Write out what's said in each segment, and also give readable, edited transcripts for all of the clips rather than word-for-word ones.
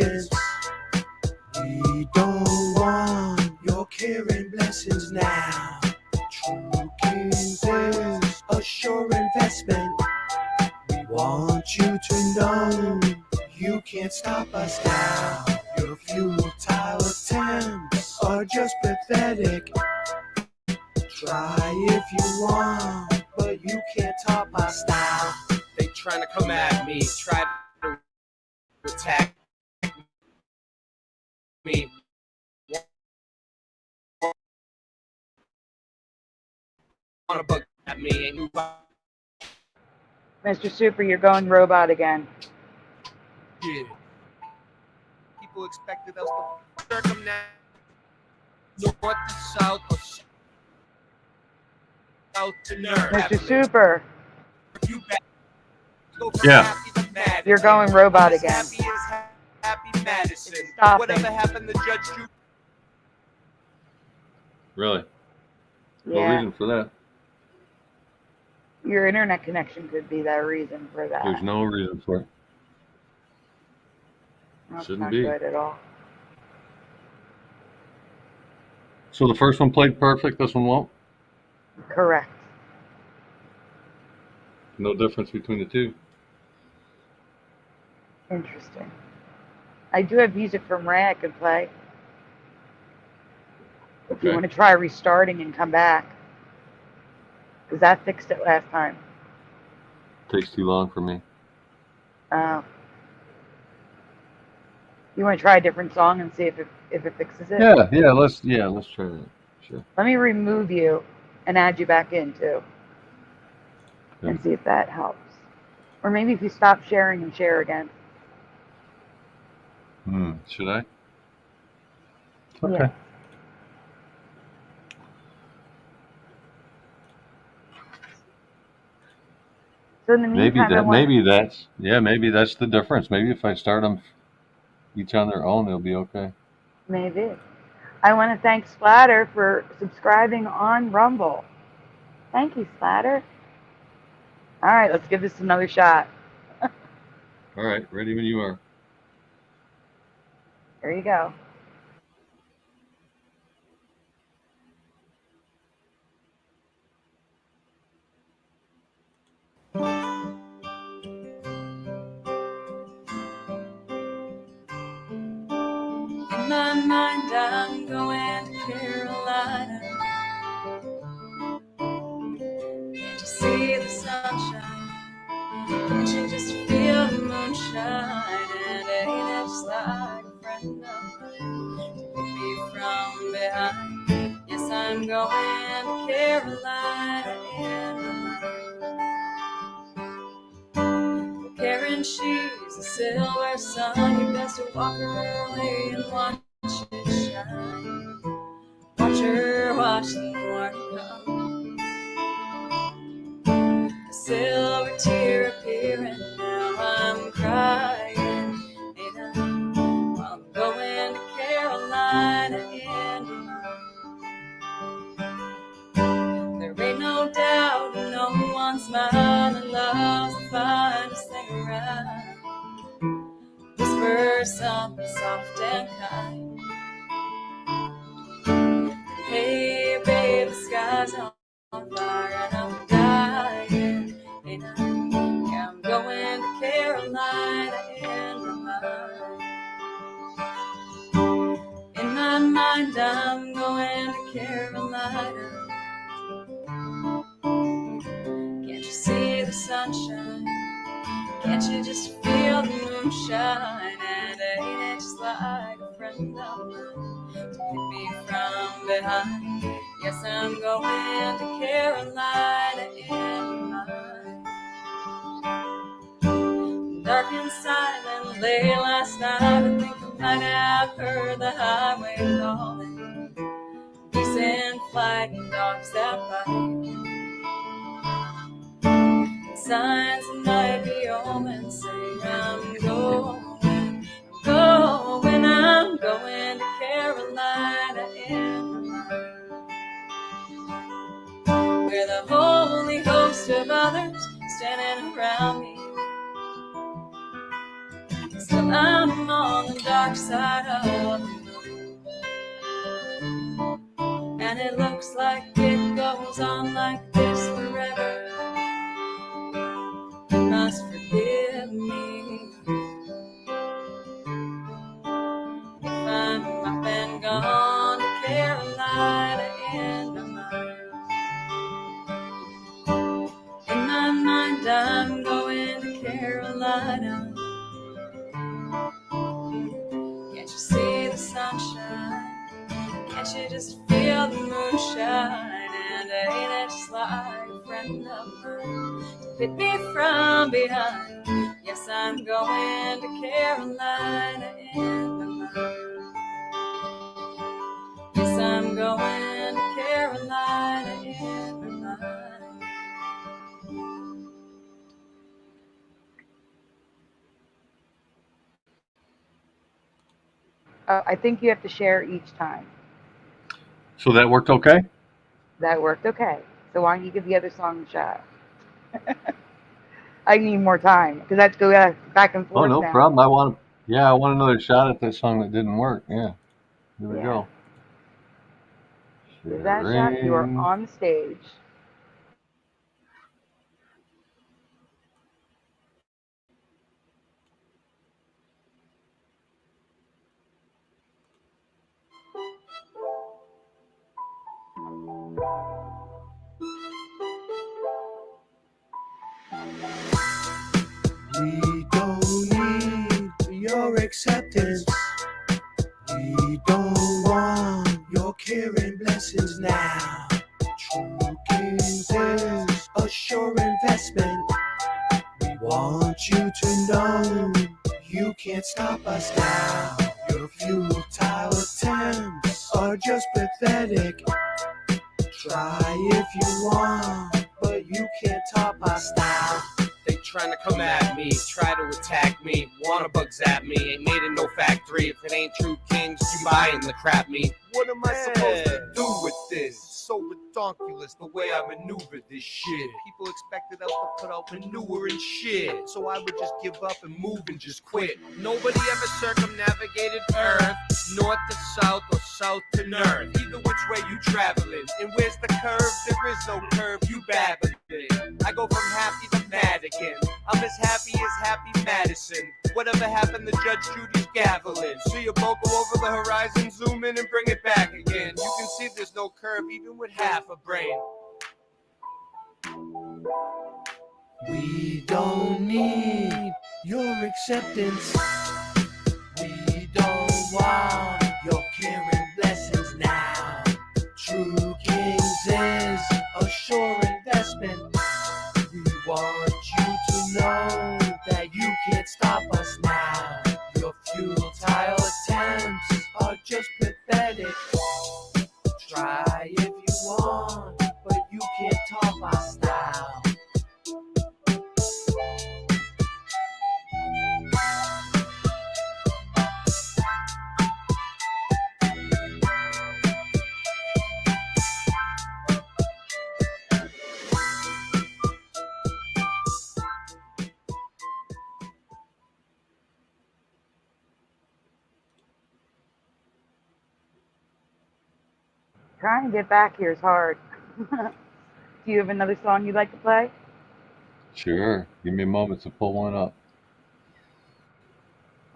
acceptance. We don't want your care and blessings now. True Kings is a sure investment. We want you to know you can't stop us now. Your futile attempts are just pathetic. Try if you want, but you can't top our style. They trying to come at me, try to attack me. Wanna bug at me, and you Mr. Super, you're going robot again. yeah. People expected us to circumnavigate north to south or south to nerve. Mr. Super, You back. Go from Yeah. happy to mad. you're going robot As again. happy as happy Madison. Stop Whatever it. happened to Judge Drew? Really? No Yeah, reason for that. your internet connection could be that reason for that. There's no reason for it. That's Shouldn't not be. good at all. So the first one played perfect. This one won't. Correct. No difference between the two. Interesting. I do have music from Ray I could play. If you Okay. want to try restarting and come back. Because that fixed it last time. Takes too long for me. You want to try a different song and see if it fixes it? Yeah. Let's try that. Sure. Let me remove you and add you back in too. Okay. And see if that helps. Or maybe if you stop sharing and share again. Should I? Okay. Yeah. So in the meantime, Maybe that's the difference. Maybe if I start them each on their own, they'll be okay. Maybe. I want to thank Splatter for subscribing on Rumble. Thank you, Splatter. All right, let's give this another shot. All right, ready when you are. There you go. In my mind, I'm going to Carolina. Can't you see the sunshine? Can't you just feel the moonshine? And ain't it just like a friend of mine to pick me from behind? Yes, I'm going to Carolina in my mind. Karen, she's a silver sun. You best to walk her away and watch it shine. Watch her watch the morning come. A silver tear appearing, now I'm crying. While I'm going to Carolina in my. There ain't no doubt, no one's smiling. Love's the finest thing around. Whisper something soft and kind. Hey, babe, the sky's on fire and I'm dying. And I'm going to Carolina in my mind, I'm going to Carolina. Can't you see the sunshine? Can't you just feel the moonshine? And ain't it just like a friend of mine to pick me from behind? Yes, I'm going to Carolina in mine. Dark and silent, late last night, I think I might have heard the highway calling. Geese in flight and dogs that bite. Signs that might be omens saying I'm going to Carolina in my mind. Where the holy host of others standing around me, still I'm on the dark side of the moon, and it looks like it goes on like this forever. You must forgive me if I'm up and gone to Carolina in my mind. In my mind, I'm going to Carolina. Can't you see the sunshine? Can't you just feel the moonshine? And ain't it just like a friend of mine to hit me from behind? Yes, I'm going to Carolina in my mind. Yes, I'm going to Carolina in my mind. I think you have to share each time. So that worked okay? That worked okay. So why don't you give the other song a shot? I need more time because I have to go back and Oh, forth no now. problem. I want another shot at that song that didn't work. Yeah. Here we go. Give that a shot. You are on stage. We don't need your acceptance. We don't want your care and blessings now. True Kings is a sure investment. We want you to know you can't stop us now. Your futile attempts are just pathetic. Try if you want, but you can't top our style. They trying to come at me, try to attack me, wanna bug zap me, ain't made in no factory. If it ain't true kings, you buying the crap me. What am I supposed to do with this? It's so redonkulous the way I maneuver this shit. People expected us to put out manure and shit, so I would just give up and move and just quit. Nobody ever circumnavigated Earth, north to south or south to north. Either which way you traveling, and where's the curve? There is no curve, you babbling. I go from happy to mad again. I'm as happy as Happy Madison. Whatever happened to Judge Judy's gaveling? See a boat go over the horizon, zoom in and bring it back again. You can see there's no curve even with half a brain. We don't need your acceptance. We don't want your care and blessings now. True Kings is a sure investment. We want you to know that you can't stop us now. Your futile attempts are just pathetic. Try if you want, but you can't top our style. Trying to get back here is hard. Do you have another song you'd like to play? Sure. Give me a moment to pull one up.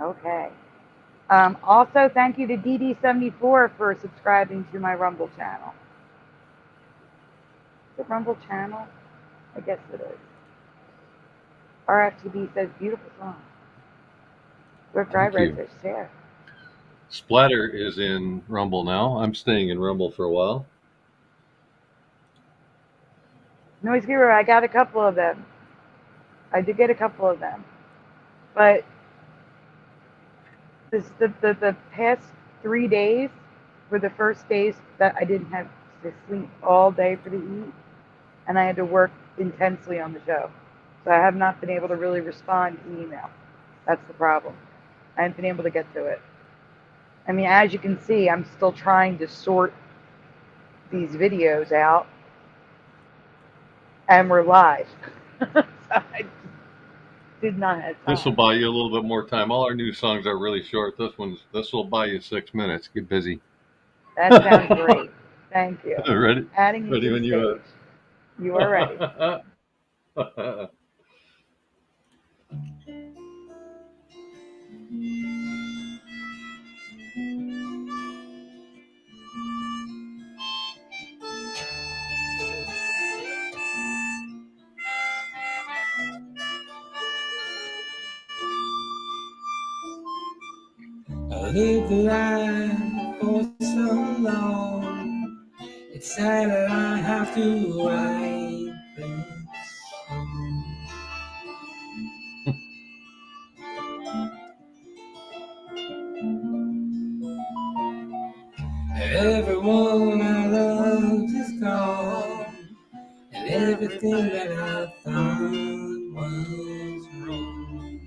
Okay. Also, thank you to DD74 for subscribing to my Rumble channel. The Rumble channel? I guess it is. RFTB says, beautiful song. We're dry Thank you. red fish there. Splatter is in Rumble now. I'm staying in Rumble for a while. Noise Guru, I got a couple of them. I did get a couple of them. But the past 3 days were the first days that I didn't have to sleep all day for the eat. And I had to work intensely on the show. So I have not been able to really respond to email. That's the problem. I haven't been able to get to it. I mean, as you can see, I'm still trying to sort these videos out. And we're live. did not have time. This will buy you a little bit more time. All our new songs are really short. This will buy you 6 minutes. Get busy. That sounds great. Thank you. Ready? Adding you Ready to when the you are. stage. You are ready. I lived a life for so long. It's sad that I have to write this song. Everyone I loved is gone, and everything that I thought was wrong.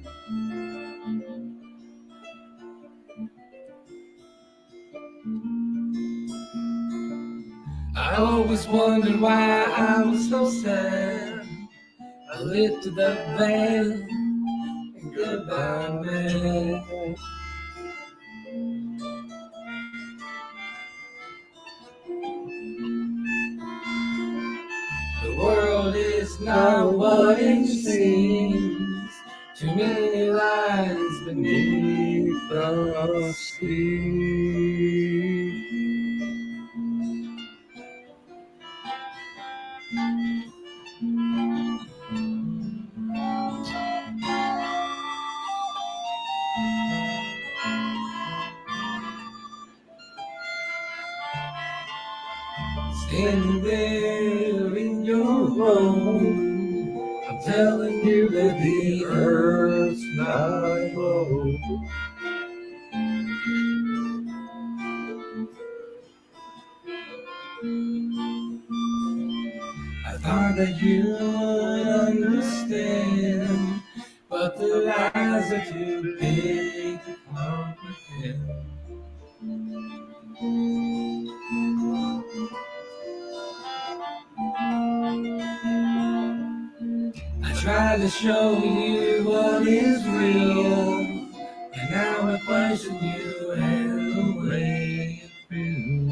I always wondered why I was so sad. I lifted the veil and goodbye, man. The world is not what it seems. Too many lines beneath the sea. Standing there in your room, I'm telling you that the earth's not home. I thought that you would understand, but the lies are too big to comprehend. I tried to show you what is real, and now I question you and the way you feel.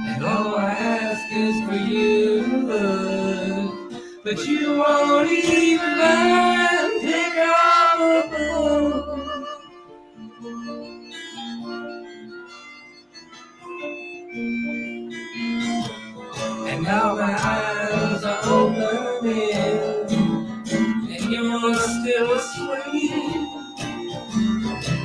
And all I ask is for you to look, but you won't even pick up a book. And now my eyes are opening, and you're still asleep.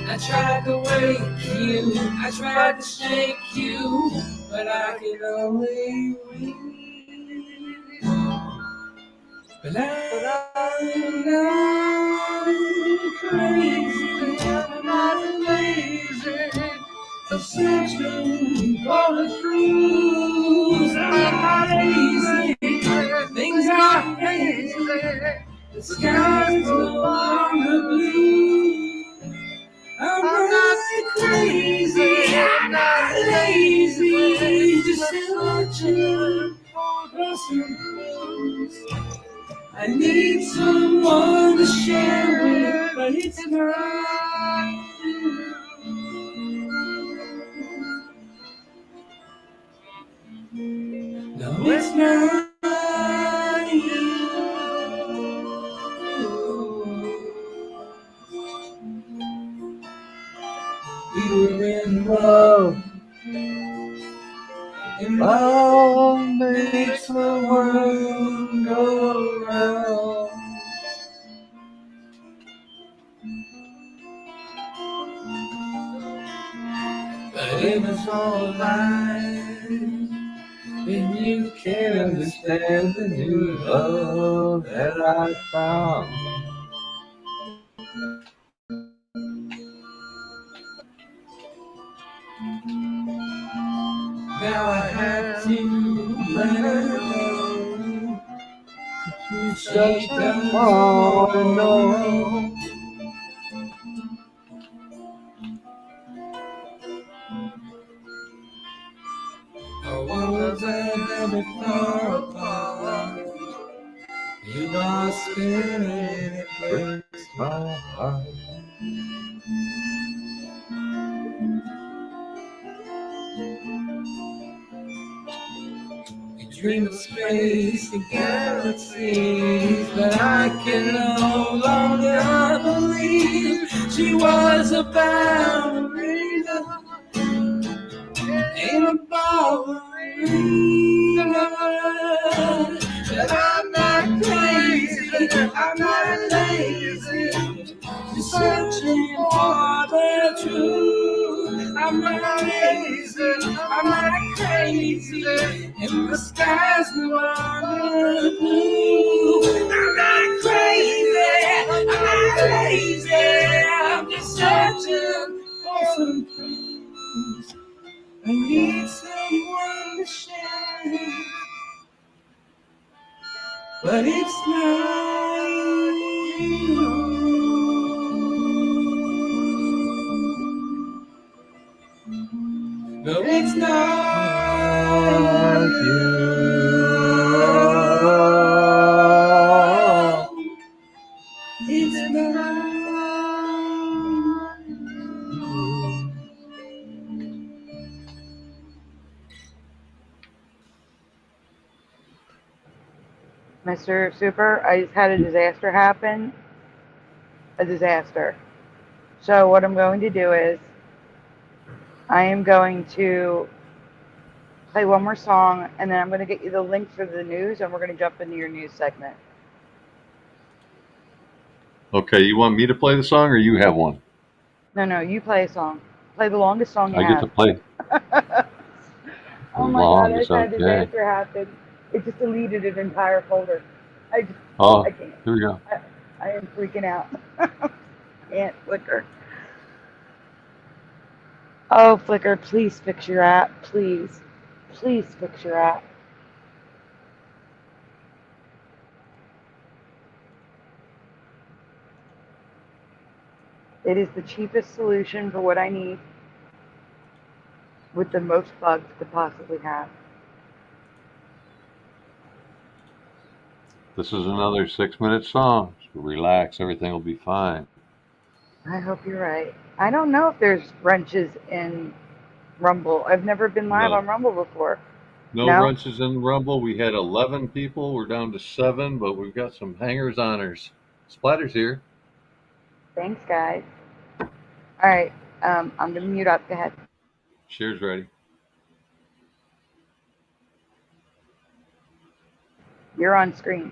I tried to wake you, I tried to shake you, but I can only read. But I'm not crazy, I'm not lazy. I'm searching for the truth. I'm not lazy, things are hazy. The sky's no longer blue. I'm not crazy, I'm not lazy, just searching for some clues. I need someone to share with, but it's not you. No, it's not you. We were in love, and love makes the world go round. But it was all a lie, and you can't understand the new love that I found. Now I have to let her know. She doesn't want to know. worlds that never far apart. You lost spirit, it breaks my heart. You dream of space and galaxies, but I can no longer believe she was a ballerina in a ballerina. But I'm not crazy, I'm not lazy, just searching for the truth. I'm not lazy, I'm not crazy, and the sky's no longer blue. I'm not crazy, I'm not lazy, I'm just searching for some truth. I need someone to share, but it's not you. No, it's not you. It's not you. Mr. Super, I just had a disaster happen. A disaster. So what I'm going to do is I am going to play one more song, and then I'm going to get you the link for the news, and we're going to jump into your news segment. Okay, you want me to play the song or you have one? No, you play a song. Play the longest song you I have. get to play. Oh my God, I just had a Okay. disaster happen. It just deleted an entire folder. I can't. Here we go. I am freaking out. Can't Flickr. Oh, Flickr, please fix your app. Please. Please fix your app. It is the cheapest solution for what I need with the most bugs to possibly have. This is another 6-minute song. So relax, everything will be fine. I hope you're right. I don't know if there's wrenches in Rumble. I've never been live on Rumble before. No wrenches in Rumble. We had 11 people. We're down to 7, but we've got some hangers-oners. Splatter's here. Thanks, guys. All right, I'm going to mute up. Go ahead. Share's ready. You're on screen.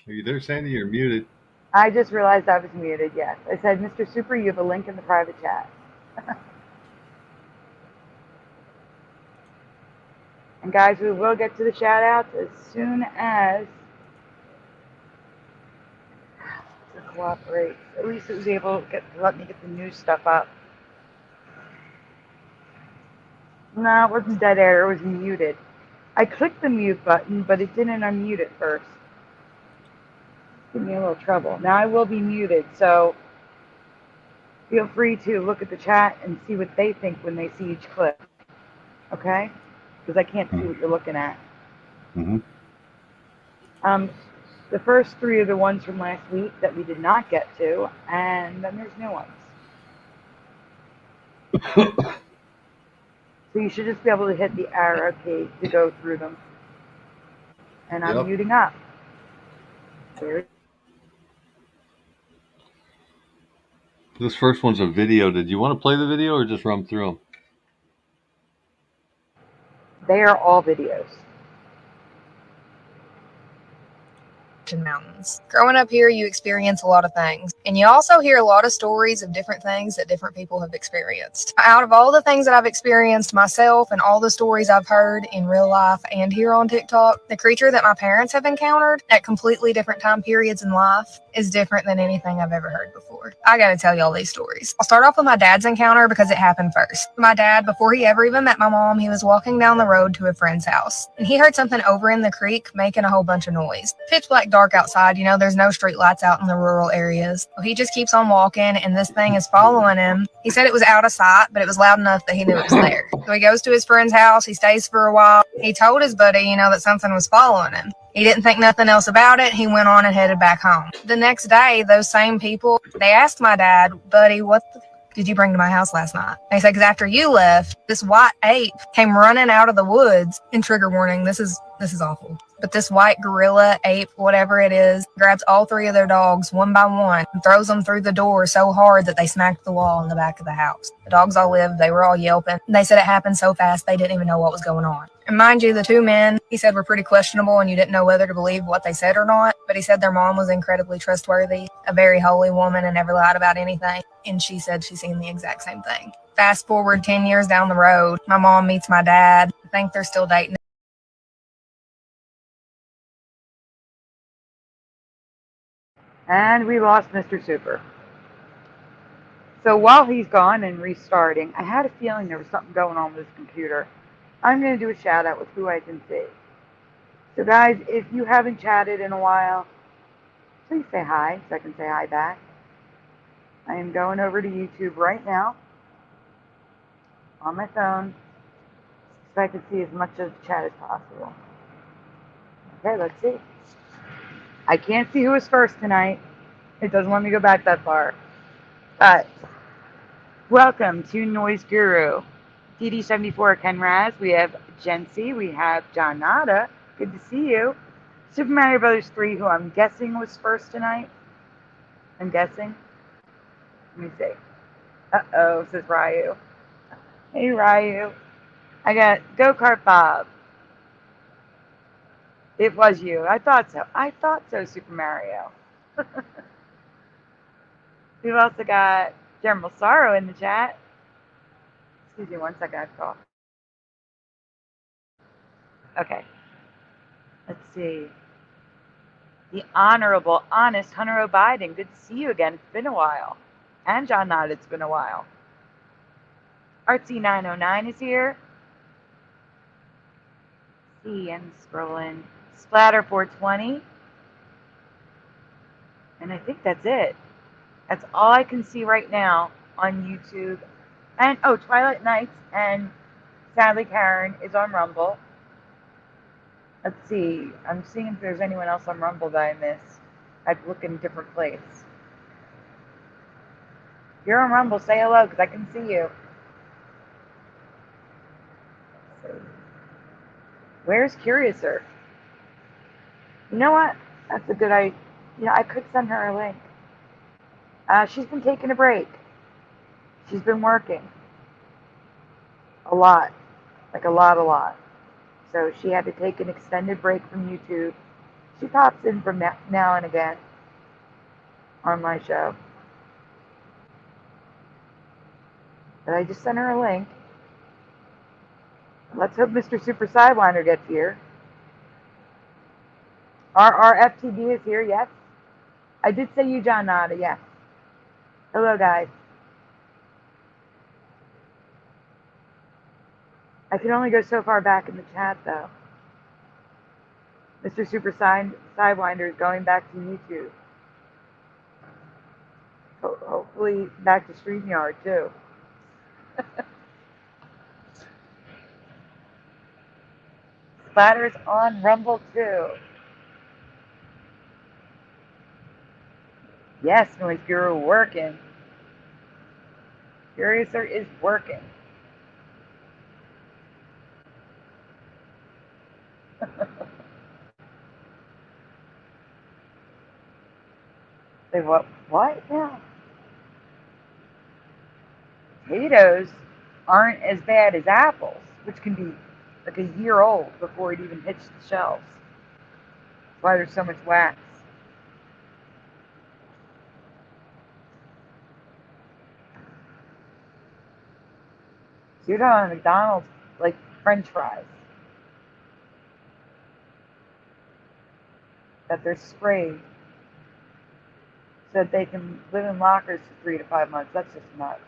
Are you there, Sandy? You're muted. I just realized I was muted, yes. I said, Mr. Super, you have a link in the private chat. And guys, we will get to the shout outs as soon as it cooperates. At least it was able to let me get the new stuff up. No, it wasn't dead air, it was muted. I clicked the mute button, but it didn't unmute it first. Give me a little trouble. Now I will be muted, so feel free to look at the chat and see what they think when they see each clip. Okay? Because I can't see what you're looking at. Mm-hmm. The first 3 are the ones from last week that we did not get to, and then there's new ones. So you should just be able to hit the arrow key to go through them. And I'm muting up. There. This first one's a video. Did you want to play the video or just run through them? They are all videos. Mountains. Growing up here, you experience a lot of things, and you also hear a lot of stories of different things that different people have experienced. Out of all the things that I've experienced myself and all the stories I've heard in real life and here on TikTok, the creature that my parents have encountered at completely different time periods in life is different than anything I've ever heard before. I gotta tell y'all these stories. I'll start off with my dad's encounter because it happened first. My dad, before he ever even met my mom, he was walking down the road to a friend's house, and he heard something over in the creek making a whole bunch of noise. Pitch black dark outside, there's no street lights out in the rural areas. So he just keeps on walking, and this thing is following him. He said it was out of sight, but it was loud enough that he knew it was there. So he goes to his friend's house. He stays for a while. He told his buddy, that something was following him. He didn't think nothing else about it. He went on and headed back home. The next day, those same people, they asked my dad, buddy, what the did you bring to my house last night? And he said, because after you left, this white ape came running out of the woods. And trigger warning, this is awful. But this white gorilla, ape, whatever it is, grabs all three of their dogs one by one and throws them through the door so hard that they smacked the wall in the back of the house. The dogs all lived. They were all yelping. They said it happened so fast they didn't even know what was going on. And mind you, the two men, he said, were pretty questionable and you didn't know whether to believe what they said or not. But he said their mom was incredibly trustworthy, a very holy woman and never lied about anything. And she said she's seen the exact same thing. Fast forward 10 years down the road, my mom meets my dad. I think they're still dating. And we lost Mr. Super. So while he's gone and restarting, I had a feeling there was something going on with his computer. I'm going to do a shout out with who I can see. So guys, if you haven't chatted in a while, please say hi so I can say hi back. I am going over to YouTube right now on my phone so I can see as much of the chat as possible. Okay, let's see. I can't see who was first tonight. It doesn't let me go back that far. But welcome to Noise Guru. DD74 Ken Raz. We have Jency. We have John Nada. Good to see you. Super Mario Brothers 3, who I'm guessing was first tonight. I'm guessing. Let me see. Uh-oh, says Ryu. Hey, Ryu. I got Go-Kart Bob. It was you. I thought so. I thought so, Super Mario. We've also got General Sorrow in the chat. Excuse me 1 second, I have to cough. Okay. Let's see. The Honorable, Honest Hunter O'Biden. Good to see you again. It's been a while. And John Nod, it's been a while. Artsy909 is here. See, I'm scrolling. Splatter420. And I think that's it. That's all I can see right now on YouTube. And, oh, Twilight Nights and Sadly Karen is on Rumble. Let's see. I'm seeing if there's anyone else on Rumble that I missed. I'd look in a different place. If you're on Rumble, say hello, because I can see you. Where's Curiouser? You know what? That's a good idea. I could send her a link. She's been taking a break. She's been working. A lot. Like a lot. So she had to take an extended break from YouTube. She pops in from now and again on my show. But I just sent her a link. Let's hope Mr. Super Sidewinder gets here. Our FTB is here, yes. I did say you, John Nada, yes. Hello, guys. I can only go so far back in the chat, though. Mr. Super Sidewinder is going back to YouTube. Hopefully back to StreamYard, too. Splatter's on Rumble, too. Yes, Noise Guru working. Curiouser is working. Say what? What? Yeah. Potatoes aren't as bad as apples, which can be like a year old before it even hits the shelves. That's why there's so much wax. So you're talking McDonald's, like French fries, that they're sprayed so that they can live in lockers for 3 to 5 months. That's just nuts.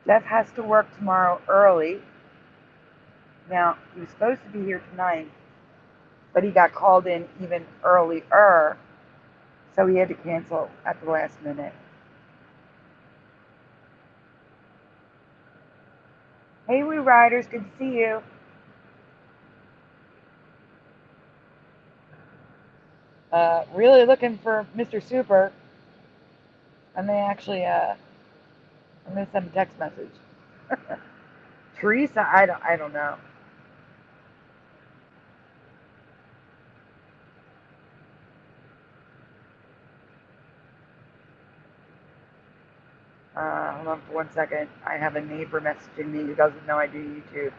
Jeff has to work tomorrow early. Now, he was supposed to be here tonight, but he got called in even earlier, so he had to cancel at the last minute. Hey, Woo Riders, good to see you. Really looking for Mr. Super. I may actually, I'm gonna send a text message. Teresa, I don't know. Hold on for 1 second. I have a neighbor messaging me who doesn't know I do YouTube.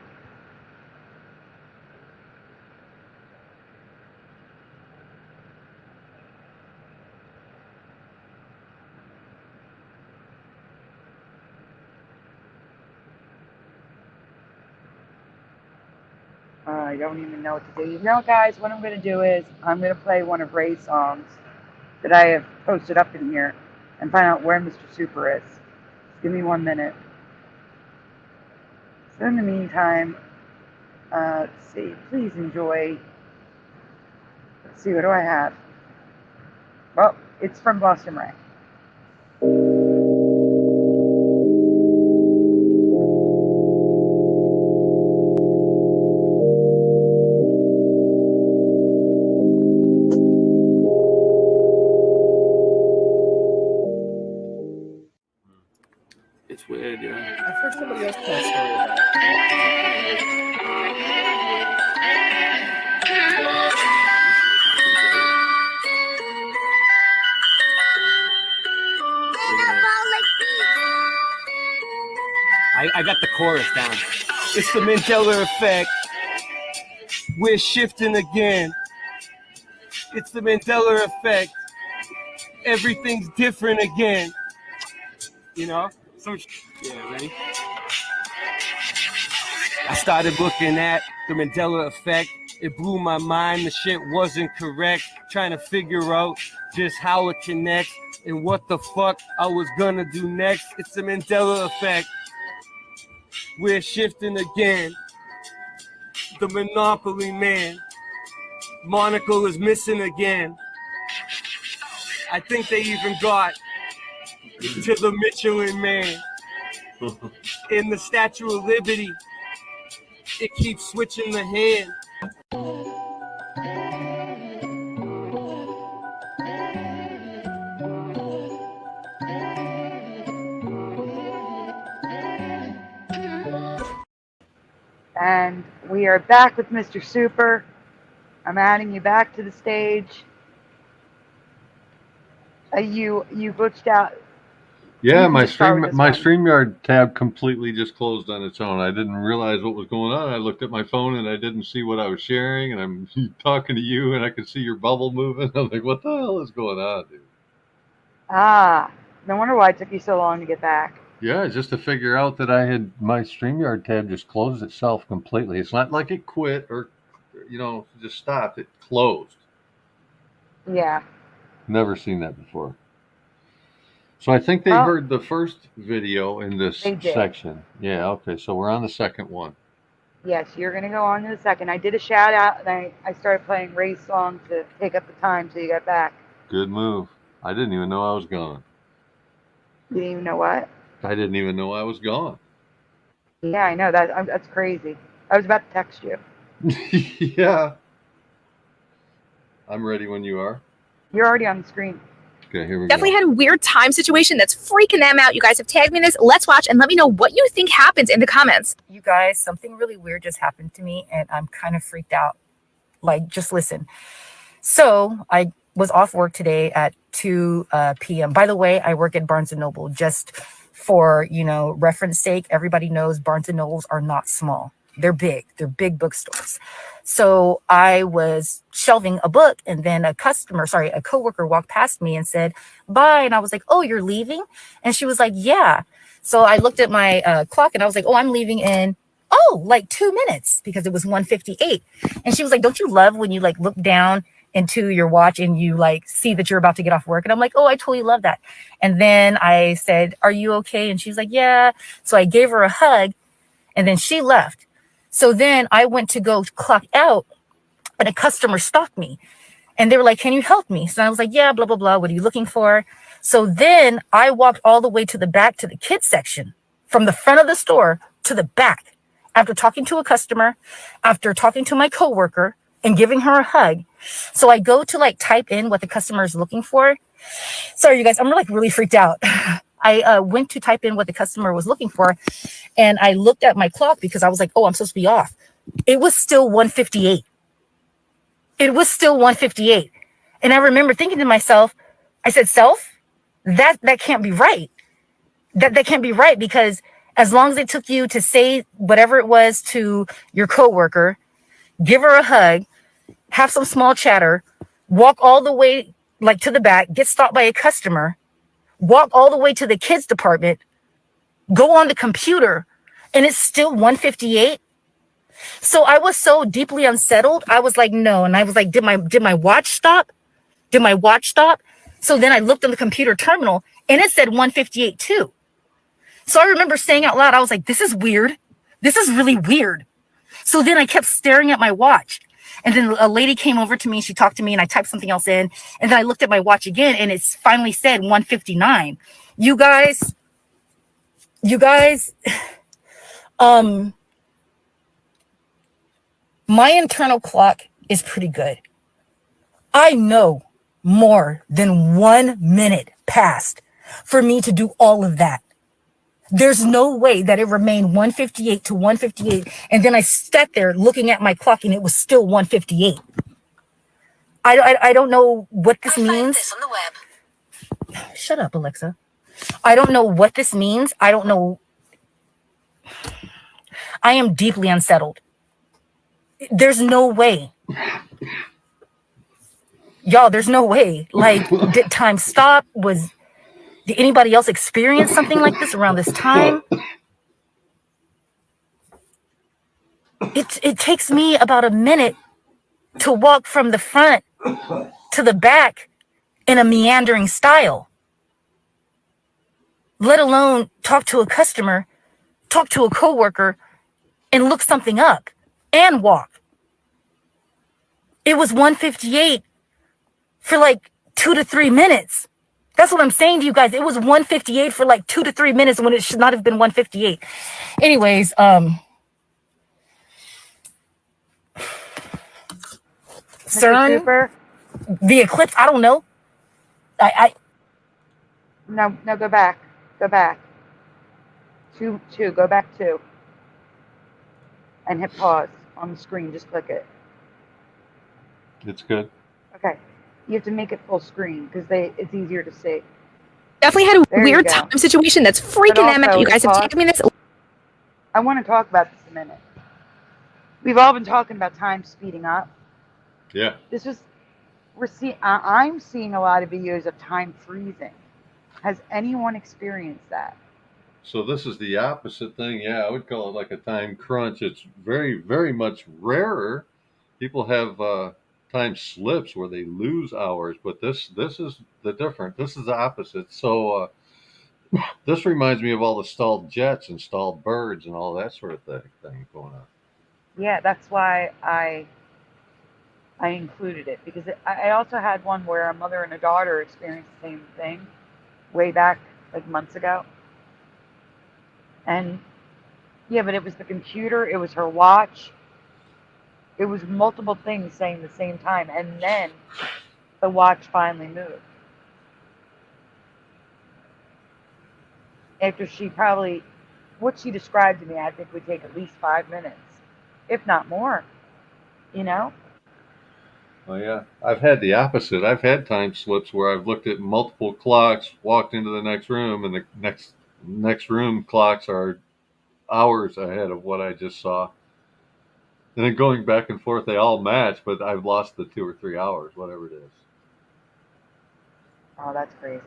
I don't even know what to do. You know, guys, what I'm going to do is I'm going to play one of Ray's songs that I have posted up in here and find out where Mr. Super is. Just give me 1 minute. So in the meantime, let's see. Please enjoy. Let's see, what do I have? Well, it's from Boston Ray. It's weird, yeah. I've heard somebody else tell a story about it. I got the chorus down. It's the Mandela effect. We're shifting again. It's the Mandela effect. Everything's different again. You know? So, yeah, ready? I started looking at the Mandela effect. It blew my mind. The shit wasn't correct. Trying to figure out just how it connects and what the fuck I was gonna do next. It's the Mandela effect. We're shifting again. The Monopoly man. Monocle is missing again. I think they even got to the Michelin man. In the Statue of Liberty, it keeps switching the hand. And we are back with Mr. Super. I'm adding you back to the stage. You glitched out. Yeah, You can my just start with this one. StreamYard tab completely just closed on its own. I didn't realize what was going on. I looked at my phone and I didn't see what I was sharing, and I'm talking to you and I could see your bubble moving. I'm like, what the hell is going on, dude? Ah, no wonder why it took you so long to get back. Yeah, just to figure out that I had my StreamYard tab just closed itself completely. It's not like it quit or, just stopped. It closed. Yeah. Never seen that before. So I think they heard the first video in this section. Yeah, okay. So we're on the second one. Yes, you're going to go on to the second. I did a shout out and I started playing Ray's song to take up the time till you got back. Good move. I didn't even know I was gone. You didn't even know what? I didn't even know I was gone. Yeah, I know. That's crazy. I was about to text you. Yeah. I'm ready when you are. You're already on the screen. Okay, here we Definitely go. had a weird time situation that's freaking them out. You guys have tagged me in this. Let's watch and let me know what you think happens in the comments. You guys, something really weird just happened to me and I'm kind of freaked out. Like, just listen. So I was off work today at 2 p.m. By the way, I work at Barnes & Noble. Just for, reference sake, everybody knows Barnes & Nobles are not small. They're big. They're big bookstores. So I was shelving a book, and then a coworker walked past me and said, bye. And I was like, oh, you're leaving? And she was like, yeah. So I looked at my clock, and I was like, oh, I'm leaving in, like 2 minutes, because it was 1:58. And she was like, don't you love when you like look down into your watch and you like see that you're about to get off work? And I'm like, oh, I totally love that. And then I said, are you okay? And she's like, yeah. So I gave her a hug, and then she left. So then I went to go clock out, and a customer stopped me, and they were like, can you help me? So I was like, yeah, blah, blah, blah. What are you looking for? So then I walked all the way to the back to the kids section, from the front of the store to the back, after talking to a customer, after talking to my coworker and giving her a hug. So I go to like type in what the customer is looking for. Sorry, you guys, I'm like really freaked out. I went to type in what the customer was looking for, and I looked at my clock because I was like, oh, I'm supposed to be off. It was still 1:58. It was still 1:58. And I remember thinking to myself, I said, self, that can't be right. That can't be right, because as long as it took you to say whatever it was to your coworker, give her a hug, have some small chatter, walk all the way like to the back, get stopped by a customer, walk all the way to the kids department, go on the computer, and it's still 1:58. So I was so deeply unsettled. I was like, no. And I was like, did my watch stop? Did my watch stop? So then I looked on the computer terminal, and it said 1:58 too. So I remember saying out loud, I was like, this is weird. This is really weird. So then I kept staring at my watch. And then a lady came over to me, she talked to me, and I typed something else in. And then I looked at my watch again, and it finally said 1:59. You guys, my internal clock is pretty good. I know more than 1 minute passed for me to do all of that. There's no way that it remained 1:58 to 1:58. And then I sat there looking at my clock, and it was still 1:58. I don't know what this means. This on the web. Shut up, Alexa. I don't know what this means. I don't know. I am deeply unsettled. There's no way. Y'all, there's no way. Like, did time stop? Did anybody else experience something like this around this time? It takes me about a minute to walk from the front to the back in a meandering style, let alone talk to a customer, talk to a coworker, and look something up and walk. It was 1:58 for like 2 to 3 minutes. That's what I'm saying to you guys. It was 1:58 for like 2 to 3 minutes when it should not have been 1:58. Anyways, CERN, the eclipse, I don't know. No, go back. Go back. Two, go back 2. And hit pause on the screen. Just click it. It's good. Okay. You have to make it full screen because it's easier to see. Definitely had a weird time situation that's freaking them out. You guys have taken me this. I want to talk about this a minute. We've all been talking about time speeding up. Yeah. I'm seeing a lot of videos of time freezing. Has anyone experienced that? So this is the opposite thing. Yeah, I would call it like a time crunch. It's very, very much rarer. People have time slips where they lose hours, but this is the different. This is the opposite. So this reminds me of all the stalled jets and stalled birds and all that sort of thing going on. Yeah, that's why I included it, because I also had one where a mother and a daughter experienced the same thing way back like months ago. And yeah, but it was the computer, it was her watch, it was multiple things saying the same time, and then the watch finally moved. After what she described to me, I think would take at least 5 minutes, if not more, you know? Oh yeah, I've had the opposite. I've had time slips where I've looked at multiple clocks, walked into the next room, and the next room clocks are hours ahead of what I just saw. And then going back and forth, they all match, but I've lost the 2 or 3 hours, whatever it is. Oh, that's crazy.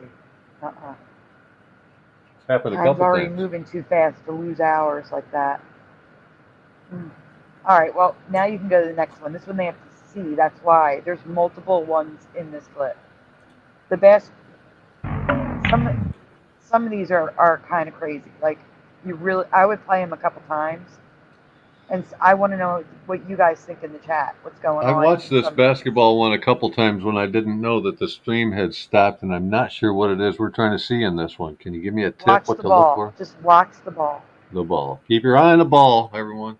Uh-uh. It's happened a Time's couple already times. moving too fast to lose hours like that. All right, well, now you can go to the next one. This one they have to see. That's why there's multiple ones in this clip. The best, some of these are kind of crazy. Like, I would play them a couple times. And I want to know what you guys think in the chat. What's going I on? watched this basketball one a couple times when I didn't know that the stream had stopped, and I'm not sure what it is we're trying to see in this one. Can you give me a tip Watch what the to look ball. for? Just watch the ball. The ball. Keep your eye on the ball, everyone.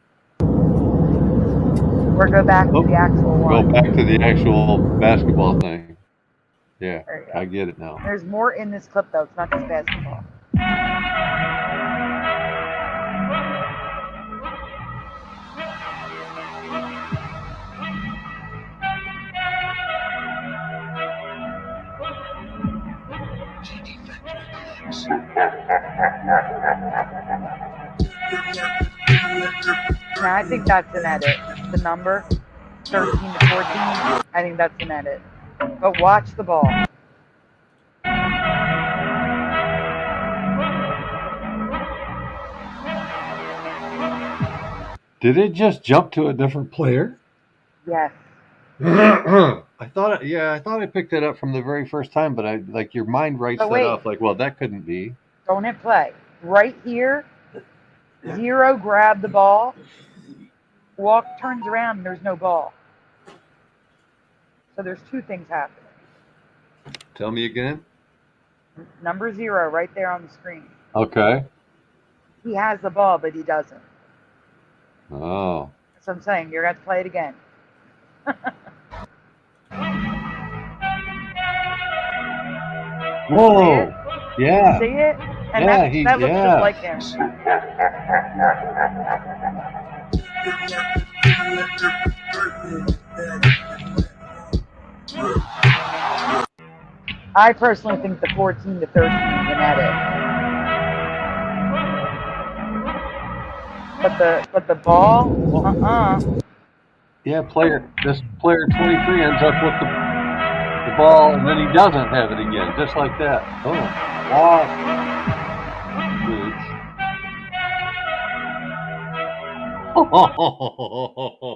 Or go back to the actual one. Go back to the actual basketball thing. Yeah, I get it now. There's more in this clip, though. It's not just basketball. Now, I think that's an edit. The number, 13 to 14, I think that's an edit. But watch the ball. Did it just jump to a different player? Yes. I thought I picked it up from the very first time, but your mind writes that off like, well, that couldn't be. Don't hit play. Right here, 0 grabbed the ball, turns around, and there's no ball. So there's 2 things happening. Tell me again. Number 0 right there on the screen. Okay. He has the ball, but he doesn't. Oh. That's what I'm saying. You're going to have to play it again. Whoa. Yeah. See it? And yeah, that looks just like him. I personally think the 14 to 13 is an edit. But the ball, Yeah, this player 23 ends up with the ball, and then he doesn't have it again, just like that. Oh, wow.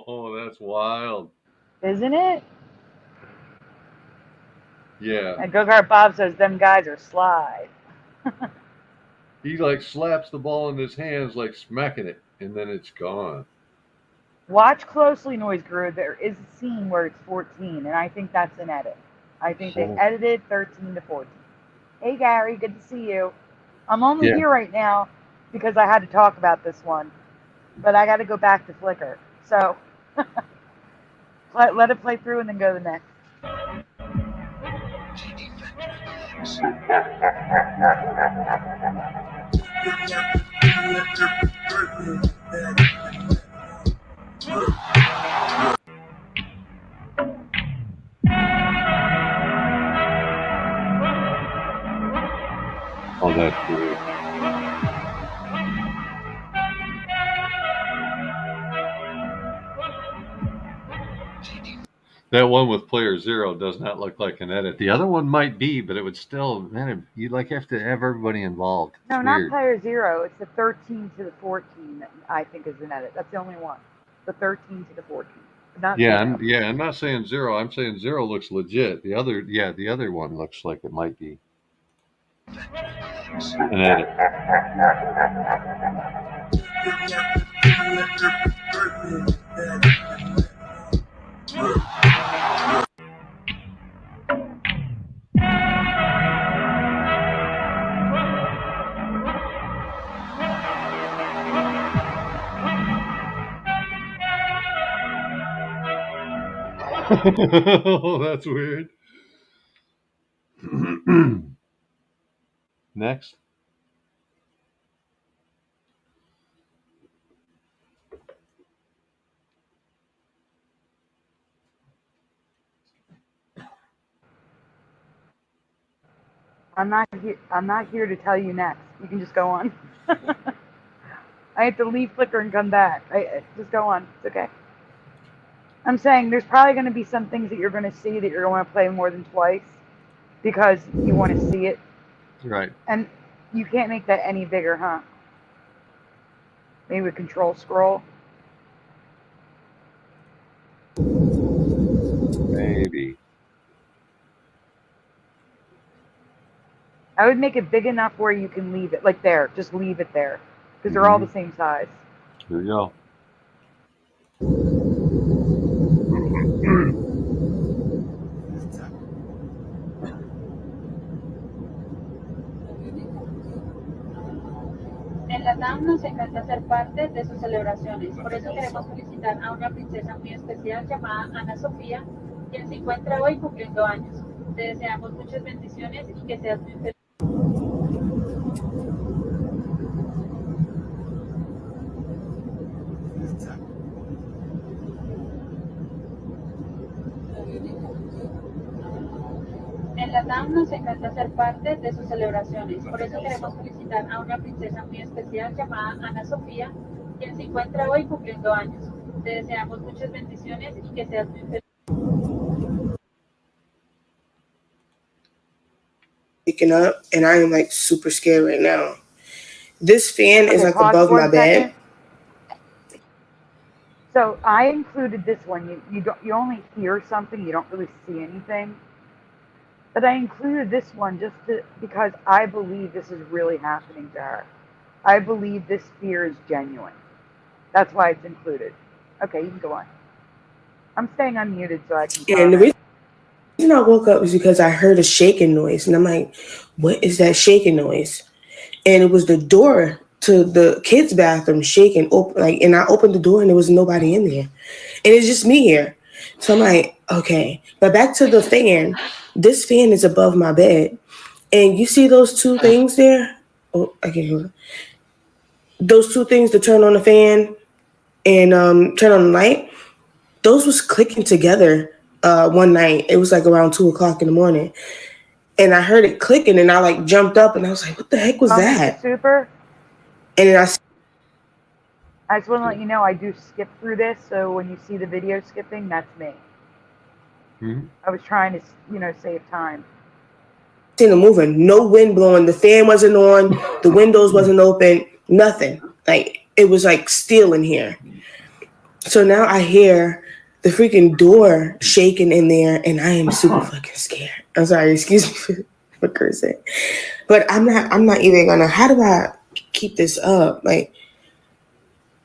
Oh, that's wild. Isn't it? Yeah. And Go-Kart Bob says them guys are sly. He like slaps the ball in his hands, like smacking it, and then it's gone. Watch closely, Noise Guru. There is a scene where it's 14, and I think that's an edit. I think they edited 13 to 14. Hey, Gary, good to see you. I'm only here right now because I had to talk about this one, but I got to go back to Flickr. So let it play through and then go to the next. Oh, that's weird. That one with player 0 does not look like an edit. The other one might be, but it would still, man, you'd like have to have everybody involved. It's no, not weird. player 0. It's the 13 to the 14 that I think is an edit. That's the only one. The 13 to the 14. Not I'm not saying 0. I'm saying 0 looks legit. The other one looks like it might be an edit. Oh, that's weird. Next. I'm not here to tell you next. You can just go on. I have to leave Flickr and come back. Just go on. It's okay. I'm saying there's probably going to be some things that you're going to see that you're going to play more than twice because you want to see it. Right. And you can't make that any bigger, huh? Maybe with control scroll. Maybe. I would make it big enough where you can leave it, like there. Just leave it there. Because they're all the same size. There you go. En la TAM nos encanta ser parte de sus celebraciones, por eso queremos felicitar a una princesa muy especial llamada Ana Sofía, quien se encuentra hoy cumpliendo años. Te deseamos muchas bendiciones y que seas muy feliz. En la TAM nos encanta ser parte de sus celebraciones, por eso queremos felicitar a una princesa muy especial llamada Ana Sofía, quien se encuentra hoy cumpliendo años. Te deseamos muchas bendiciones y que seas muy feliz. Waking up, and I am like super scared right now. This fan is like pause above for my a bed. second. So I included this one. You only hear something, you don't really see anything. But I included this one because I believe this is really happening to her. I believe this fear is genuine. That's why it's included. Okay, you can go on. I'm staying unmuted so I can comment. And the reason I woke up was because I heard a shaking noise, and I'm like, what is that shaking noise? And it was the door to the kids' bathroom shaking open, and I opened the door and there was nobody in there. And it's just me here. So I'm like, okay. But back to the fan. This fan is above my bed. And you see those two things there? Oh, I can't hear it. Those two things to turn on the fan and turn on the light, those was clicking together one night. It was like around 2:00 in the morning. And I heard it clicking and I like jumped up and I was like, what the heck was that? Super. And then I just want to let you know I do skip through this, so when you see the video skipping, that's me. Mm-hmm. I was trying to, save time. Seen it moving, no wind blowing, the fan wasn't on, the windows wasn't open, nothing. Like it was like steel in here. So now I hear the freaking door shaking in there, and I am super fucking scared. I'm sorry, excuse me for cursing, but I'm not even gonna. How do I keep this up? Like,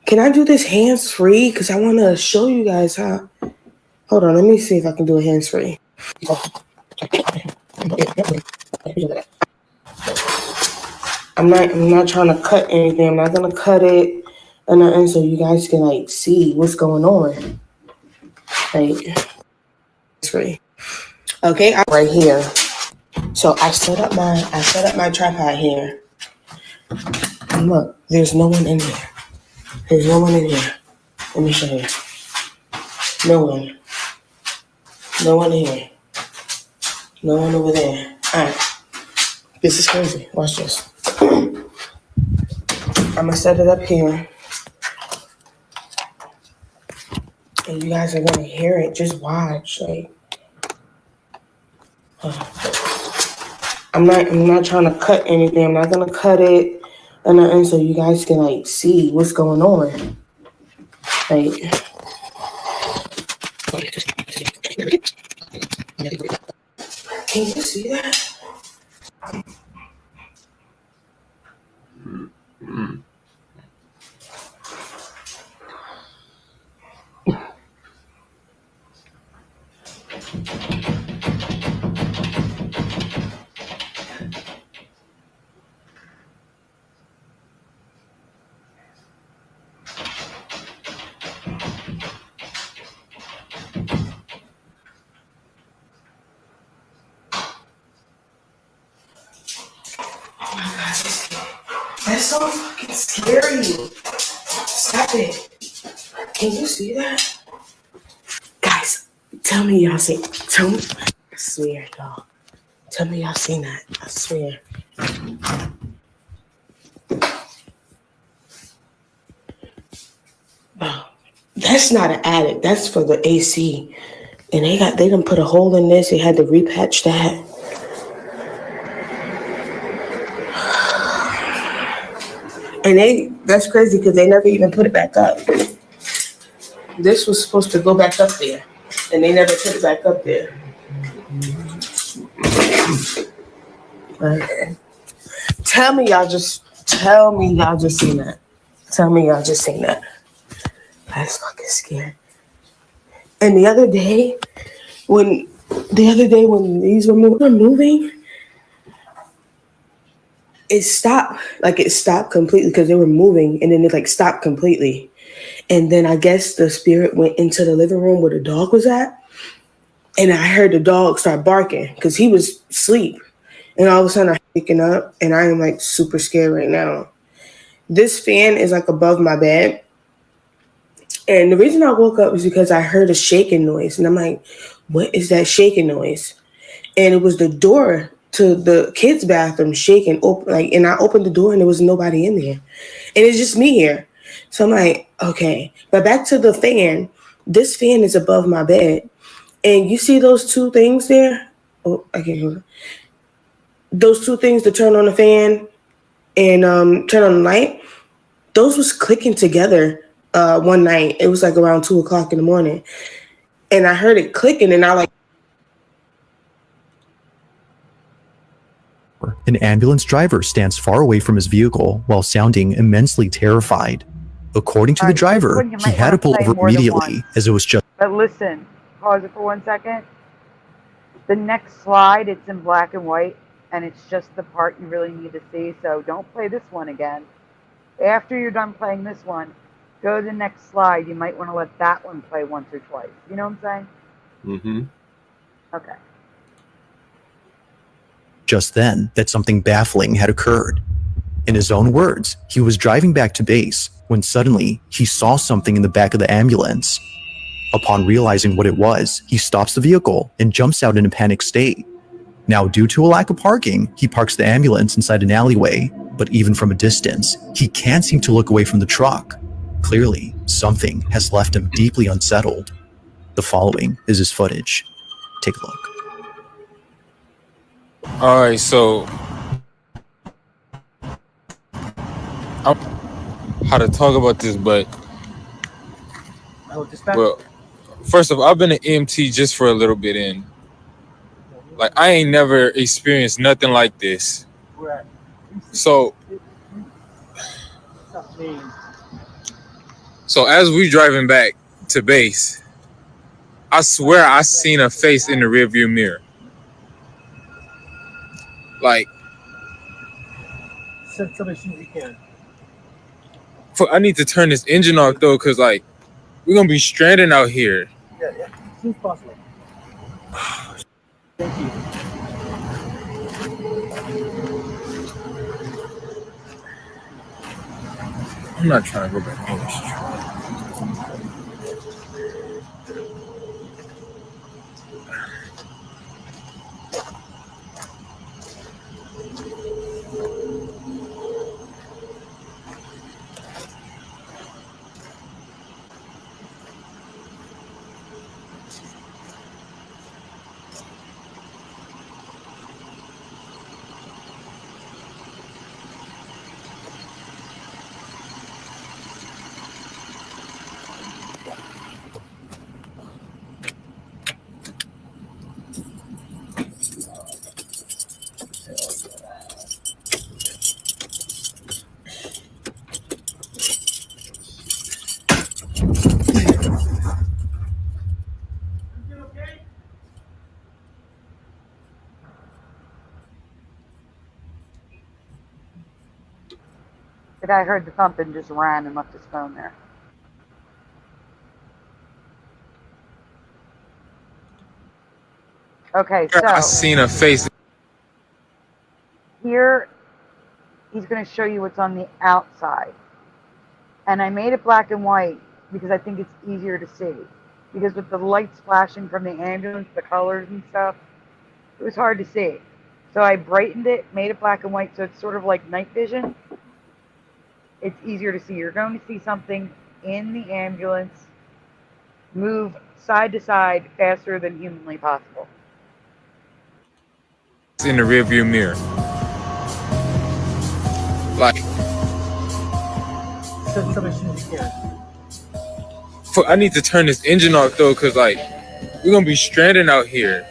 can I do this hands free? Because I want to show you guys how. Hold on, let me see if I can do a hands free. I'm not trying to cut anything. I'm not gonna cut it or nothing, so you guys can like see what's going on. Like, it's free. Okay, I'm right here. So I set up my tripod here. And look, there's no one in here. There's no one in here. Let me show you. No one. No one here. No one over there. Alright. This is crazy. Watch this. I'm gonna set it up here. And you guys are gonna hear it. Just watch. Like, I'm not trying to cut anything. I'm not gonna cut it or nothing, so you guys can like see what's going on. Like, can you see that? That's so fucking scary. Stop it. Can you see that? Guys, tell me y'all see. Tell me. I swear, y'all. Tell me y'all seen that. I swear. Oh, that's not an attic. That's for the AC. And they done put a hole in this. They had to repatch that. And that's crazy because they never even put it back up. This was supposed to go back up there. And they never put it back up there. Tell me y'all just seen that. Tell me y'all just seen that. That's fucking scary. And the other day when these were moving, it stopped. Like it stopped completely because they were moving, and then it like stopped completely. And then I guess the spirit went into the living room where the dog was at, and I heard the dog start barking because he was asleep. And all of a sudden I'm waking up, and I am like super scared right now. This fan is like above my bed. And the reason I woke up was because I heard a shaking noise. And I'm like, what is that shaking noise? And it was the door to the kids' bathroom shaking. And I opened the door and there was nobody in there. And it's just me here. So I'm like, okay. But back to the fan. This fan is above my bed. And you see those two things there? Oh, I can't hear it. Those two things to turn on the fan and turn on the light, those was clicking together one night. It was like around 2:00 in the morning. And I heard it clicking and I like. An ambulance driver stands far away from his vehicle while sounding immensely terrified. According to the driver, he had to pull over immediately as it was just. But listen, pause it for 1 second. The next slide, it's in black and white, and it's just the part you really need to see. So don't play this one again. After you're done playing this one, go to the next slide. You might want to let that one play once or twice. You know what I'm saying? Mm-hmm. Okay. Just then that something baffling had occurred. In his own words, he was driving back to base when suddenly he saw something in the back of the ambulance. Upon realizing what it was, he stops the vehicle and jumps out in a panic state. Now, due to a lack of parking, he parks the ambulance inside an alleyway, but even from a distance, he can't seem to look away from the truck. Clearly, something has left him deeply unsettled. The following is his footage. Take a look. All right, so I don't know how to talk about this, but well, first of all, I've been an EMT just for a little bit, and like I ain't never experienced nothing like this. So as we driving back to base, I swear I seen a face in the rearview mirror. Like, I need to turn this engine off though, cause like we're gonna be stranded out here. Yeah, as soon as possible. Thank you. I'm not trying to go back home. The guy heard the thump and just ran and left his phone there. Okay, so I seen a face. Here, he's going to show you what's on the outside. And I made it black and white because I think it's easier to see. Because with the lights flashing from the ambulance, the colors and stuff, it was hard to see. So I brightened it, made it black and white, so it's sort of like night vision. It's easier to see. You're going to see something in the ambulance move side to side faster than humanly possible. It's in the rearview mirror. Like, I need to turn this engine off though, cause like we're gonna be stranded out here.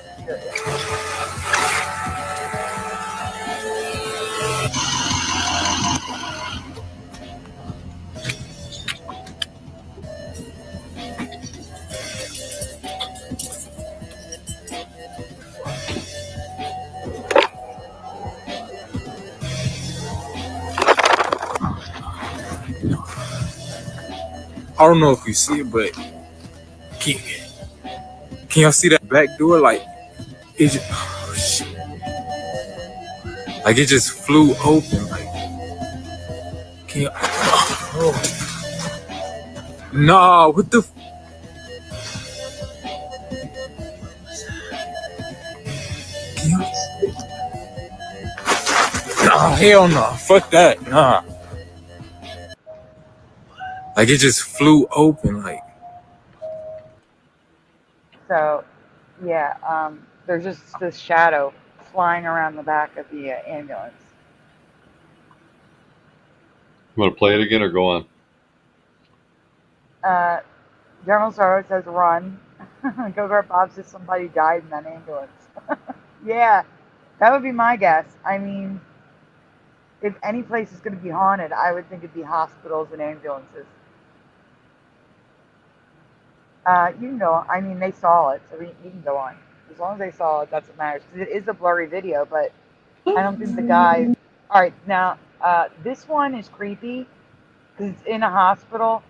I don't know if you see it, but can y'all see that back door? Like it just, oh shit. Like it just flew open. Like can you, oh. Nah, what the can you, nah, hell no. Fuck that. Nah. Like it just flew open, like. So, yeah, there's just this shadow flying around the back of the ambulance. You want to play it again or go on? General Sorrow says run. Go-Kart Bob says somebody died in that ambulance. Yeah, that would be my guess. I mean, if any place is going to be haunted, I would think it'd be hospitals and ambulances. You can go on. I mean, they saw it, so you can go on. As long as they saw it, that's what matters. It is a blurry video, but I don't think the guy... All right, now, this one is creepy because it's in a hospital.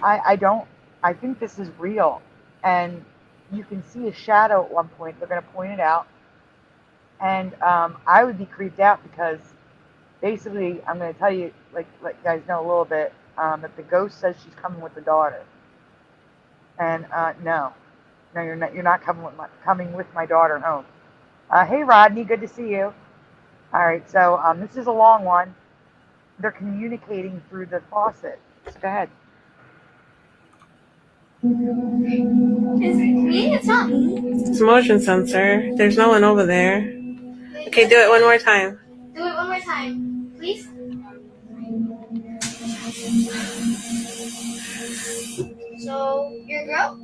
I think this is real. And you can see a shadow at one point. They're going to point it out. And I would be creeped out because basically, I'm going to tell you, like let you guys know a little bit, that the ghost says she's coming with the daughter. And no, you're not. You're not coming with my daughter home. Hey, Rodney, good to see you. All right, so this is a long one. They're communicating through the faucet. So go ahead. It's not me. It's motion sensor. There's no one over there. Okay, do it one more time. Do it one more time, please. So, you're a girl?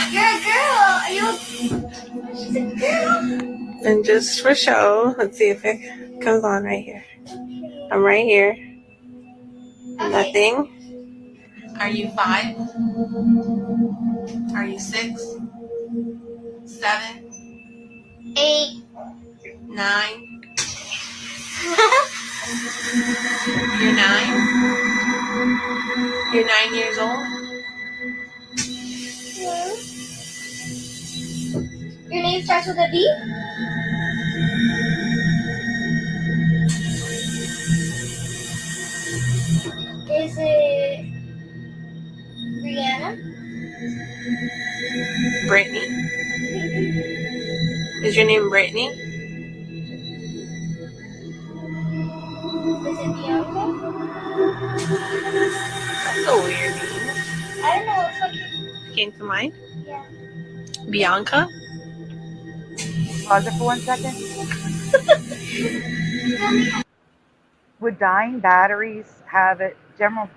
You're a girl! Are you She's a girl! And just for show, let's see if it comes on right here. I'm right here. Okay. Nothing. Are you 5? Are you 6? 7? 8. 9? You're 9? You're 9 years old? Yeah. Your name starts with a B? Is it Brianna? Brittany. Is your name Brittany? Is it Bianca? That's a weird name. I don't know what's like. Came to mind? Yeah. Bianca? Pause it for 1 second. Would dying batteries have it? General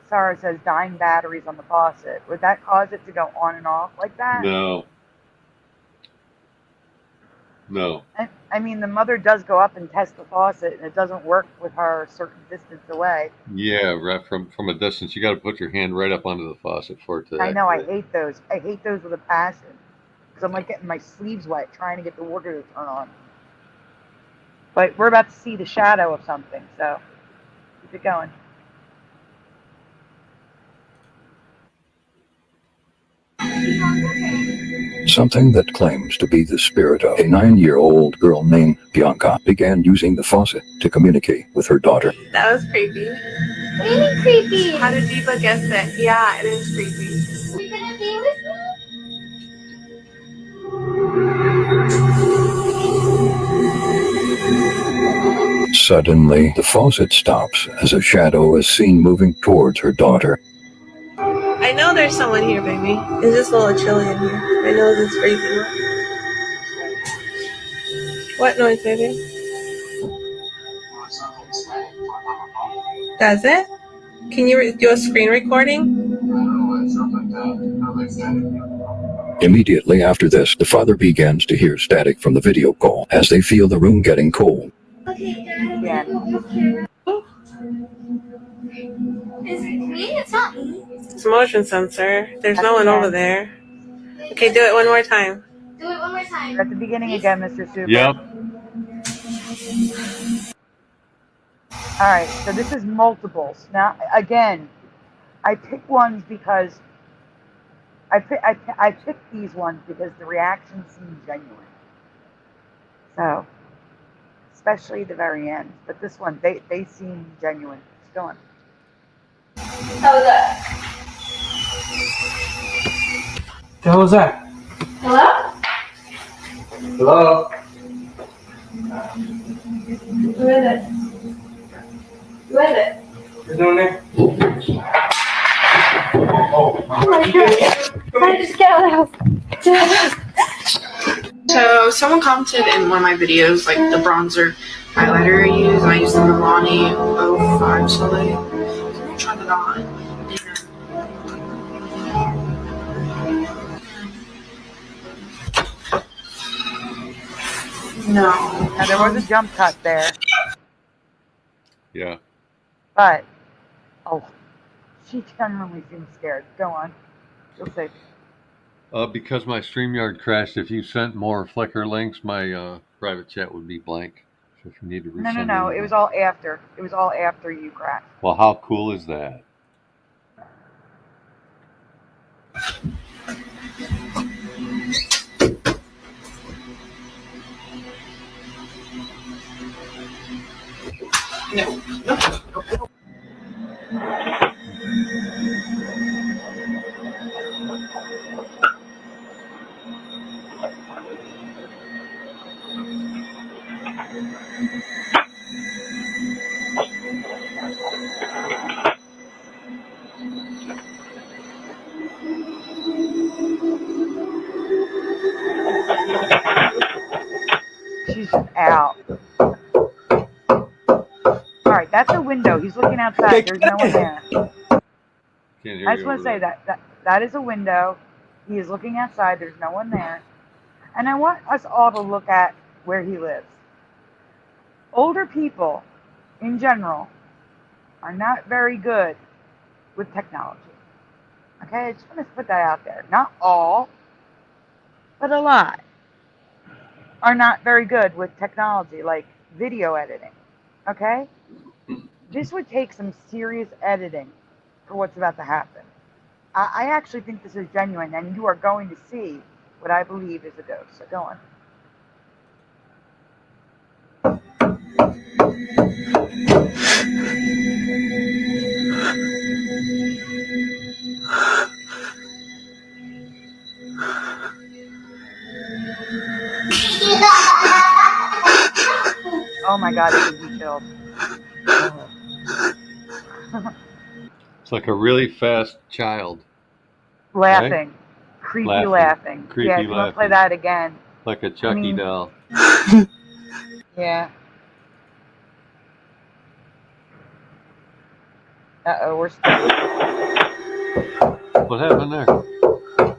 Sarah says dying batteries on the faucet. Would that cause it to go on and off like that? No. I mean, the mother does go up and test the faucet, and it doesn't work with her a certain distance away. Yeah, right from a distance. You got to put your hand right up onto the faucet for it to. I know. I hate those. I hate those with a passion because I'm like getting my sleeves wet trying to get the water to turn on. But we're about to see the shadow of something, so keep it going. Something that claims to be the spirit of a 9-year-old girl named Bianca began using the faucet to communicate with her daughter. That was creepy. What do you mean creepy? How did DiVa guess that? Yeah, it is creepy. Are you gonna be with me? Suddenly, the faucet stops as a shadow is seen moving towards her daughter. I know there's someone here, baby. It's just a little chilly in here. My nose is freezing. What noise, baby? Does it? Can you do a screen recording? Immediately after this, the father begins to hear static from the video call as they feel the room getting cold. Yeah. Is it me? It's not me. It's motion sensor. There's no one That's over there. Okay, do it one more time. Do it one more time. You're at the beginning again, Mr. Super. Yep. All right, so this is multiples. Now, again, I pick ones because I picked these ones because the reactions seem genuine. So, especially the very end. But this one, they seem genuine. Just go on. How was that? How was that? Hello? Hello? Who is it? Who is it? You're doing it? Oh my god. I just get out of the house. So someone commented in one of my videos, like the bronzer highlighter I use, and I use the Milani 05 Soleil. So I tried it on. No. Now, there was a jump cut there, Yeah. but, oh, she genuinely seems scared. Go on. You'll see. Because my StreamYard crashed, if you sent more Flickr links, my private chat would be blank. So if you need to resend No. It was all after. It was all after you crashed. Well, how cool is that? No. She's out. All right, that's a window. He's looking outside. There's no one there. Can't hear I you just want over to say that is a window. He is looking outside. There's no one there. And I want us all to look at where he lives. Older people, in general, are not very good with technology. Okay, I just want to put that out there. Not all, but a lot are not very good with technology, like video editing. Okay? This would take some serious editing for what's about to happen. I actually think this is genuine, and you are going to see what I believe is a ghost. So go on. Oh my god, it would be chilled. It's like a really fast child. Laughing. Right? Creepy laughing. Creepy yeah, if you want to play that again. Like a Chucky doll. Yeah. Uh-oh, we're stuck. What happened there?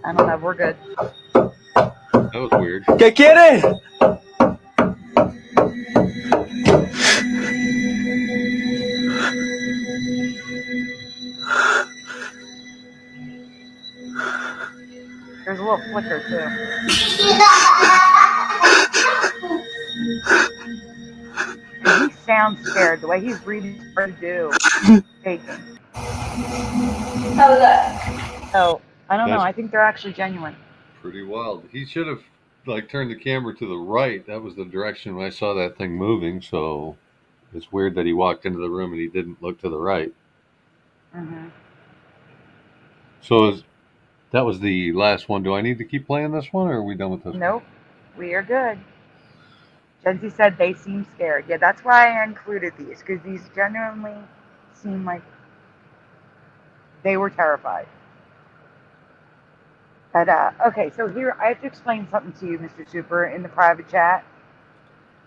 I don't know, we're good. That was weird. ¿Qué quiere? There's a little flicker, too. And he sounds scared. The way he's breathing is hard to do. Taking. How was that? So, I don't know. That's I think they're actually genuine. pretty wild. He should have turned the camera to the right. That was the direction when I saw that thing moving. So it's weird that he walked into the room and he didn't look to the right. Mm-hmm. So that was the last one. Do I need to keep playing this one, or are we done with this? Nope. We are good. Jency said they seem scared. Yeah, that's why I included these, because these genuinely seem like they were terrified. But, okay, so here, I have to explain something to you, Mr. Super, in the private chat.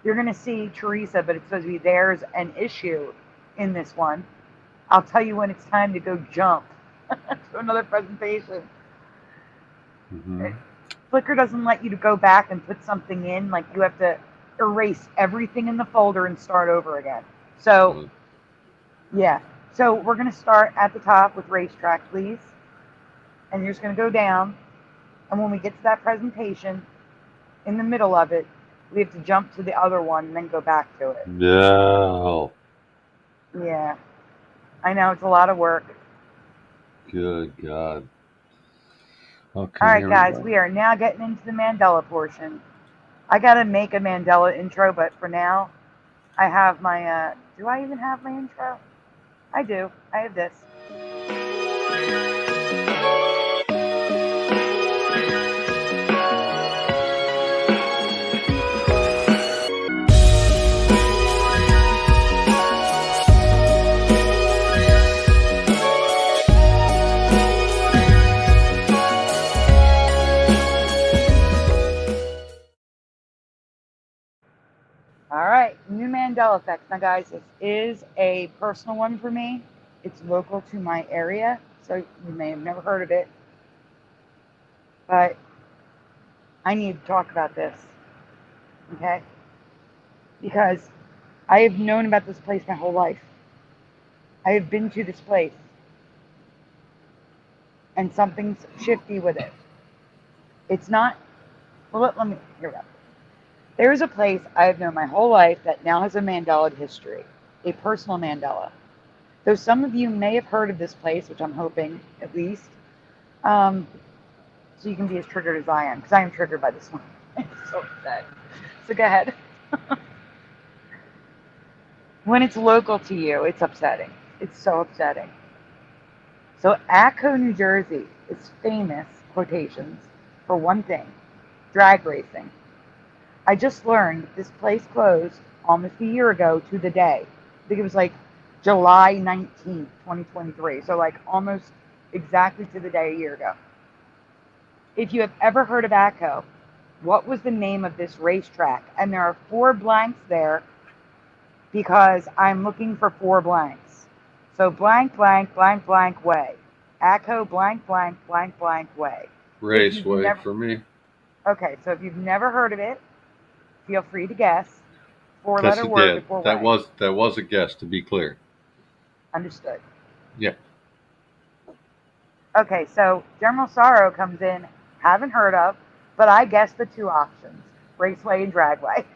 You're going to see Teresa, but it's supposed to be there's an issue in this one. I'll tell you when it's time to go jump to another presentation. Flickr doesn't let you to go back and put something in. Like, you have to erase everything in the folder and start over again. So, yeah. So we're going to start at the top with Racetrack, please. And you're just going to go down. And when we get to that presentation, in the middle of it, we have to jump to the other one and then go back to it. No. Yeah. I know, it's a lot of work. Good God. Okay. All right, guys, we are now getting into the Mandela portion. I got to make a Mandela intro, but for now, I have my, do I even have my intro? I do. I have this. All right, new Mandela effects. Now, guys, this is a personal one for me. It's local to my area, so you may have never heard of it. But I need to talk about this, okay? Because I have known about this place my whole life. I have been to this place. And something's shifty with it. It's not, well, let me, here we go. There is a place I have known my whole life that now has a Mandela history, a personal Mandela. Though some of you may have heard of this place, which I'm hoping, at least, so you can be as triggered as I am, because I am triggered by this one. I'm so upset. So go ahead. When it's local to you, it's upsetting. It's so upsetting. So Atco, New Jersey is famous, quotations, for one thing, drag racing. I just learned that this place closed almost a year ago to the day. I think it was like July 19th, 2023. So like almost exactly to the day a year ago. If you have ever heard of Atco, what was the name of this racetrack? And there are 4 blanks there because I'm looking for 4 blanks. So blank, blank, blank, blank way. Atco, blank, blank, blank, blank way. Raceway for me. Okay, so if you've never heard of it, feel free to guess. 4-letter word before that way. That was a guess, to be clear. Understood. Yeah. Okay, so General Sorrow comes in, haven't heard of, but I guessed the 2 options, raceway and dragway.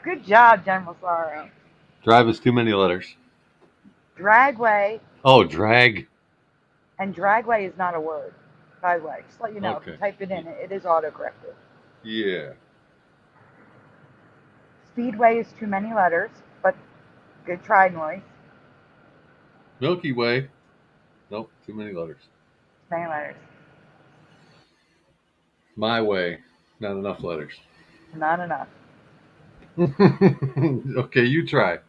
Good job, General Sorrow. Drive is too many letters. Dragway. Oh, drag. And dragway is not a word, by the way. Just to let you know, Okay. if you type it in, it is autocorrected. Yeah. Speedway is too many letters, but good try, Noise. Milky Way. Nope, too many letters. Too many letters. My way. Not enough letters. Not enough. Okay, you try.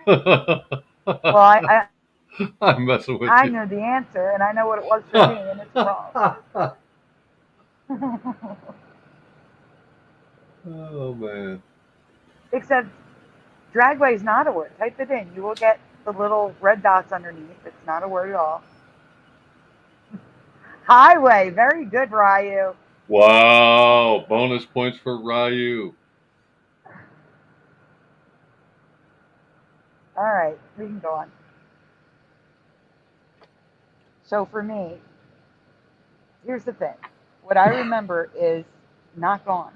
Well, I'm messing with you. I know the answer, and I know what it was for me, and it's wrong. Oh, man. Except dragway is not a word. Type it in. You will get the little red dots underneath. It's not a word at all. Highway. Very good, Ryu. Wow. Bonus points for Ryu. All right. We can go on. So for me, here's the thing. What I remember is not gone.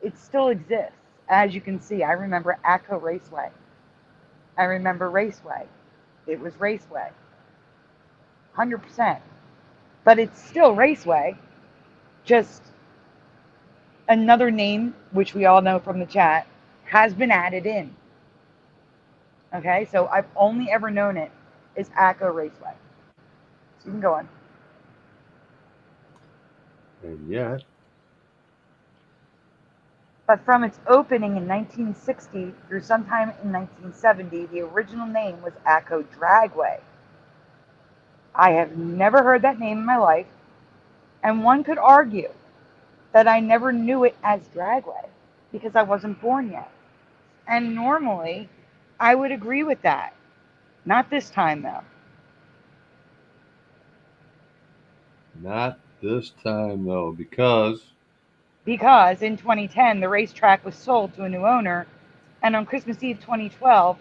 It still exists. As you can see, I remember Atco Raceway. I remember Raceway. It was Raceway. 100%. But it's still Raceway. Just another name, which we all know from the chat, has been added in. Okay, so I've only ever known it as Atco Raceway. So you can go on. And yet, But from its opening in 1960 through sometime in 1970, the original name was Acco Dragway. I have never heard that name in my life, and one could argue that I never knew it as Dragway because I wasn't born yet. And normally, I would agree with that. Not this time, though. Not this time, though, because in 2010, the racetrack was sold to a new owner, and on Christmas Eve 2012,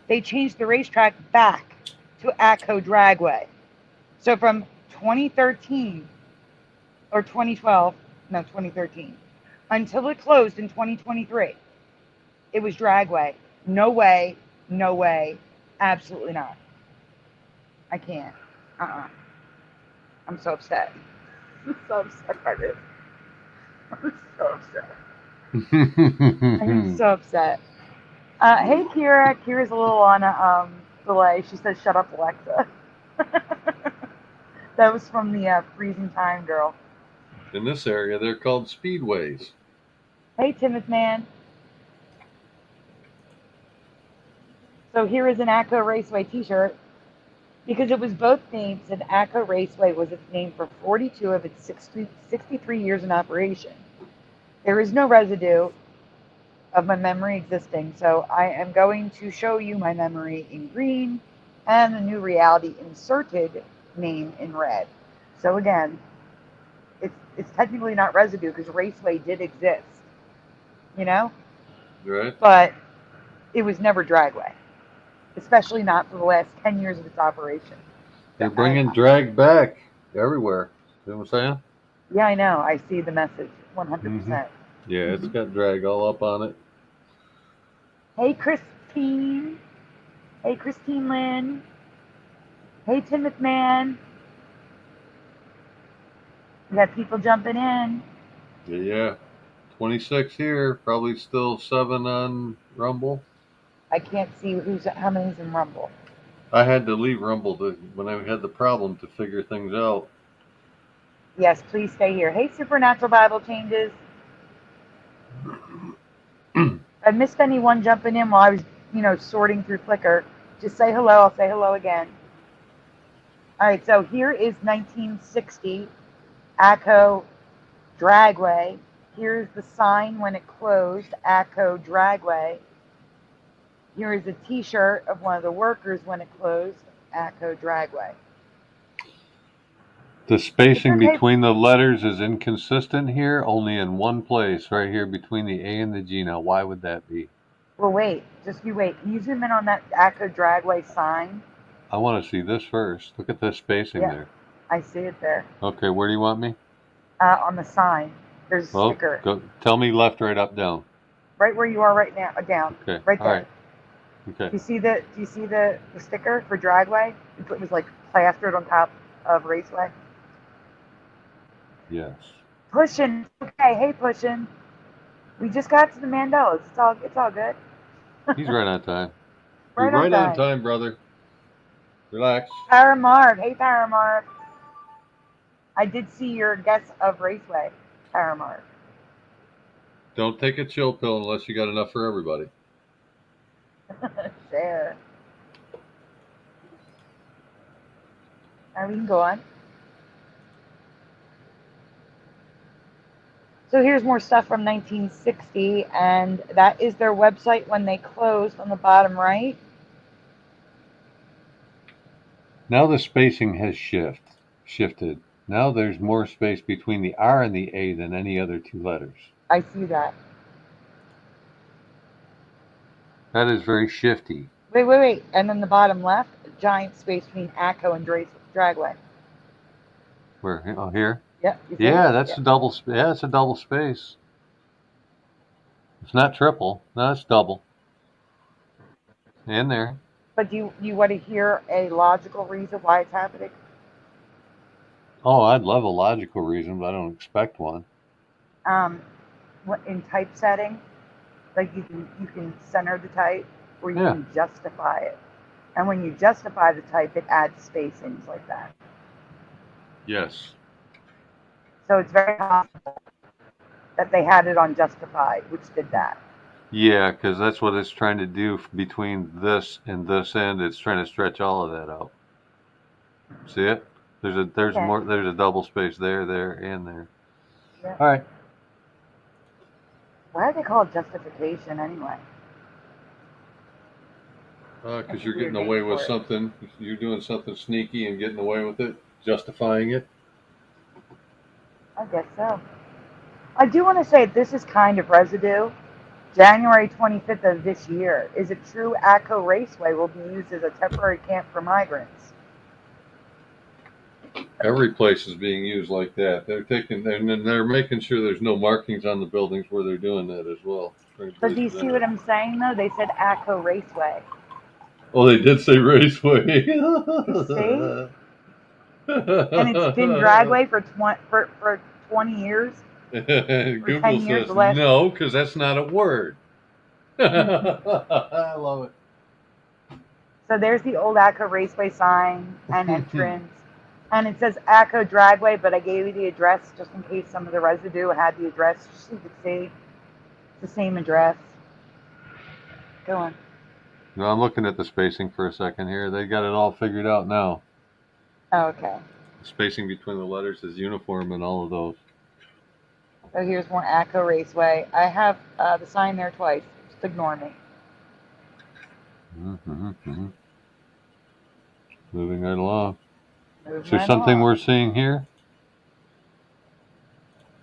they changed the racetrack back to Acco Dragway. So from 2013, or 2012, no, 2013, until it closed in 2023, it was Dragway. No way, no way, absolutely not. I can't. I'm so upset. I'm so upset by this. I'm so upset. I'm so upset. Hey, Kira. Kira's a little on a delay. She says, "Shut up, Alexa." That was from the Freezing Time girl. in this area they're called speedways. Hey, Timothy man. So here is an Acco Raceway t-shirt. Because it was both names, and Acco Raceway was its name for 42 of its 63 years in operation. There is no residue of my memory existing, so I am going to show you my memory in green and the new reality inserted name in red. So again, it's technically not residue because Raceway did exist, you know? Right. But it was never Dragway, especially not for the last 10 years of its operation. They're bringing drag back everywhere. You know what I'm saying? Yeah, I know. I see the message 100%. Yeah, it's got drag all up on it. Hey, Christine. Hey, Christine Lynn. Hey, Timothy man. We got people jumping in. Yeah. 26 here, probably still 7 on Rumble. I can't see how many's in Rumble. I had to leave Rumble when I had the problem to figure things out. Yes, please stay here. Hey, Supernatural Bible Changes. I missed anyone jumping in while I was, sorting through Flickr. Just say hello. I'll say hello again. All right, so here is 1960 Acco Dragway. Here's the sign when it closed, Acco Dragway. Here is a t-shirt of one of the workers when it closed, Acco Dragway. The spacing between the letters is inconsistent here, only in one place, right here between the A and the G. Now, why would that be? Well, wait. Just you wait. Can you zoom in on that Acco Dragway sign? I want to see this first. Look at the spacing there. I see it there. Okay, where do you want me? On the sign. There's a sticker. Tell me left, right, up, down. Right where you are right now. Down. Okay. Right there. All right. Okay. Do you see the sticker for Dragway? It was like plastered on top of Raceway. Yes. Pushing. Okay. Hey, pushing. We just got to the Mandelas. It's all good. He's right on time. Right You're on on time, brother. Relax. Paramart. Hey, Paramart. I did see your guess of Raceway, Paramart. Don't take a chill pill unless you got enough for everybody. Share. All right, we can go on. So here's more stuff from 1960, and that is their website when they closed on the bottom right. Now the spacing has shifted. Now there's more space between the R and the A than any other two letters. I see that. That is very shifty. Wait. And then the bottom left, a giant space between Acco and Dragway. Where? Oh, here? Yep. Yeah, that's a double. Yeah, it's a double space. It's not triple. No, it's double. In there. But do you want to hear a logical reason why it's happening? Oh, I'd love a logical reason, but I don't expect one. In typesetting, like you can center the type, or you can justify it. And when you justify the type, it adds spacings like that. Yes. So it's very possible that they had it on Justified, which did that. Yeah, because that's what it's trying to do between this and this end. It's trying to stretch all of that out. See it? There's Okay. more. There's a double space there, and there. Yeah. All right. Why do they call it justification anyway? Because you're getting away with something. You're doing something sneaky and getting away with it, justifying it. I guess so. I do want to say this is kind of residue. January 25th of this year. Is it true ACO Raceway will be used as a temporary camp for migrants? Every place is being used like that. They're making sure there's no markings on the buildings where they're doing that as well. But do you see what I'm saying though? They said ACO Raceway. Oh, they did say Raceway. You see? And it's been Dragway for 20 years. Google 10 years says less. no, because that's not a word. I love it. So there's the old ACO Raceway sign and entrance. And it says ACO Dragway, but I gave you the address just in case some of the residue had the address, just so you could see. It's the same address. Go on. No, I'm looking at the spacing for a second here. They got it all figured out now. Oh, okay. The spacing between the letters is uniform in all of those. So here's more ACO Raceway. I have the sign there twice. Just ignore me. Moving right along. Moving Is there right something along. we're seeing here?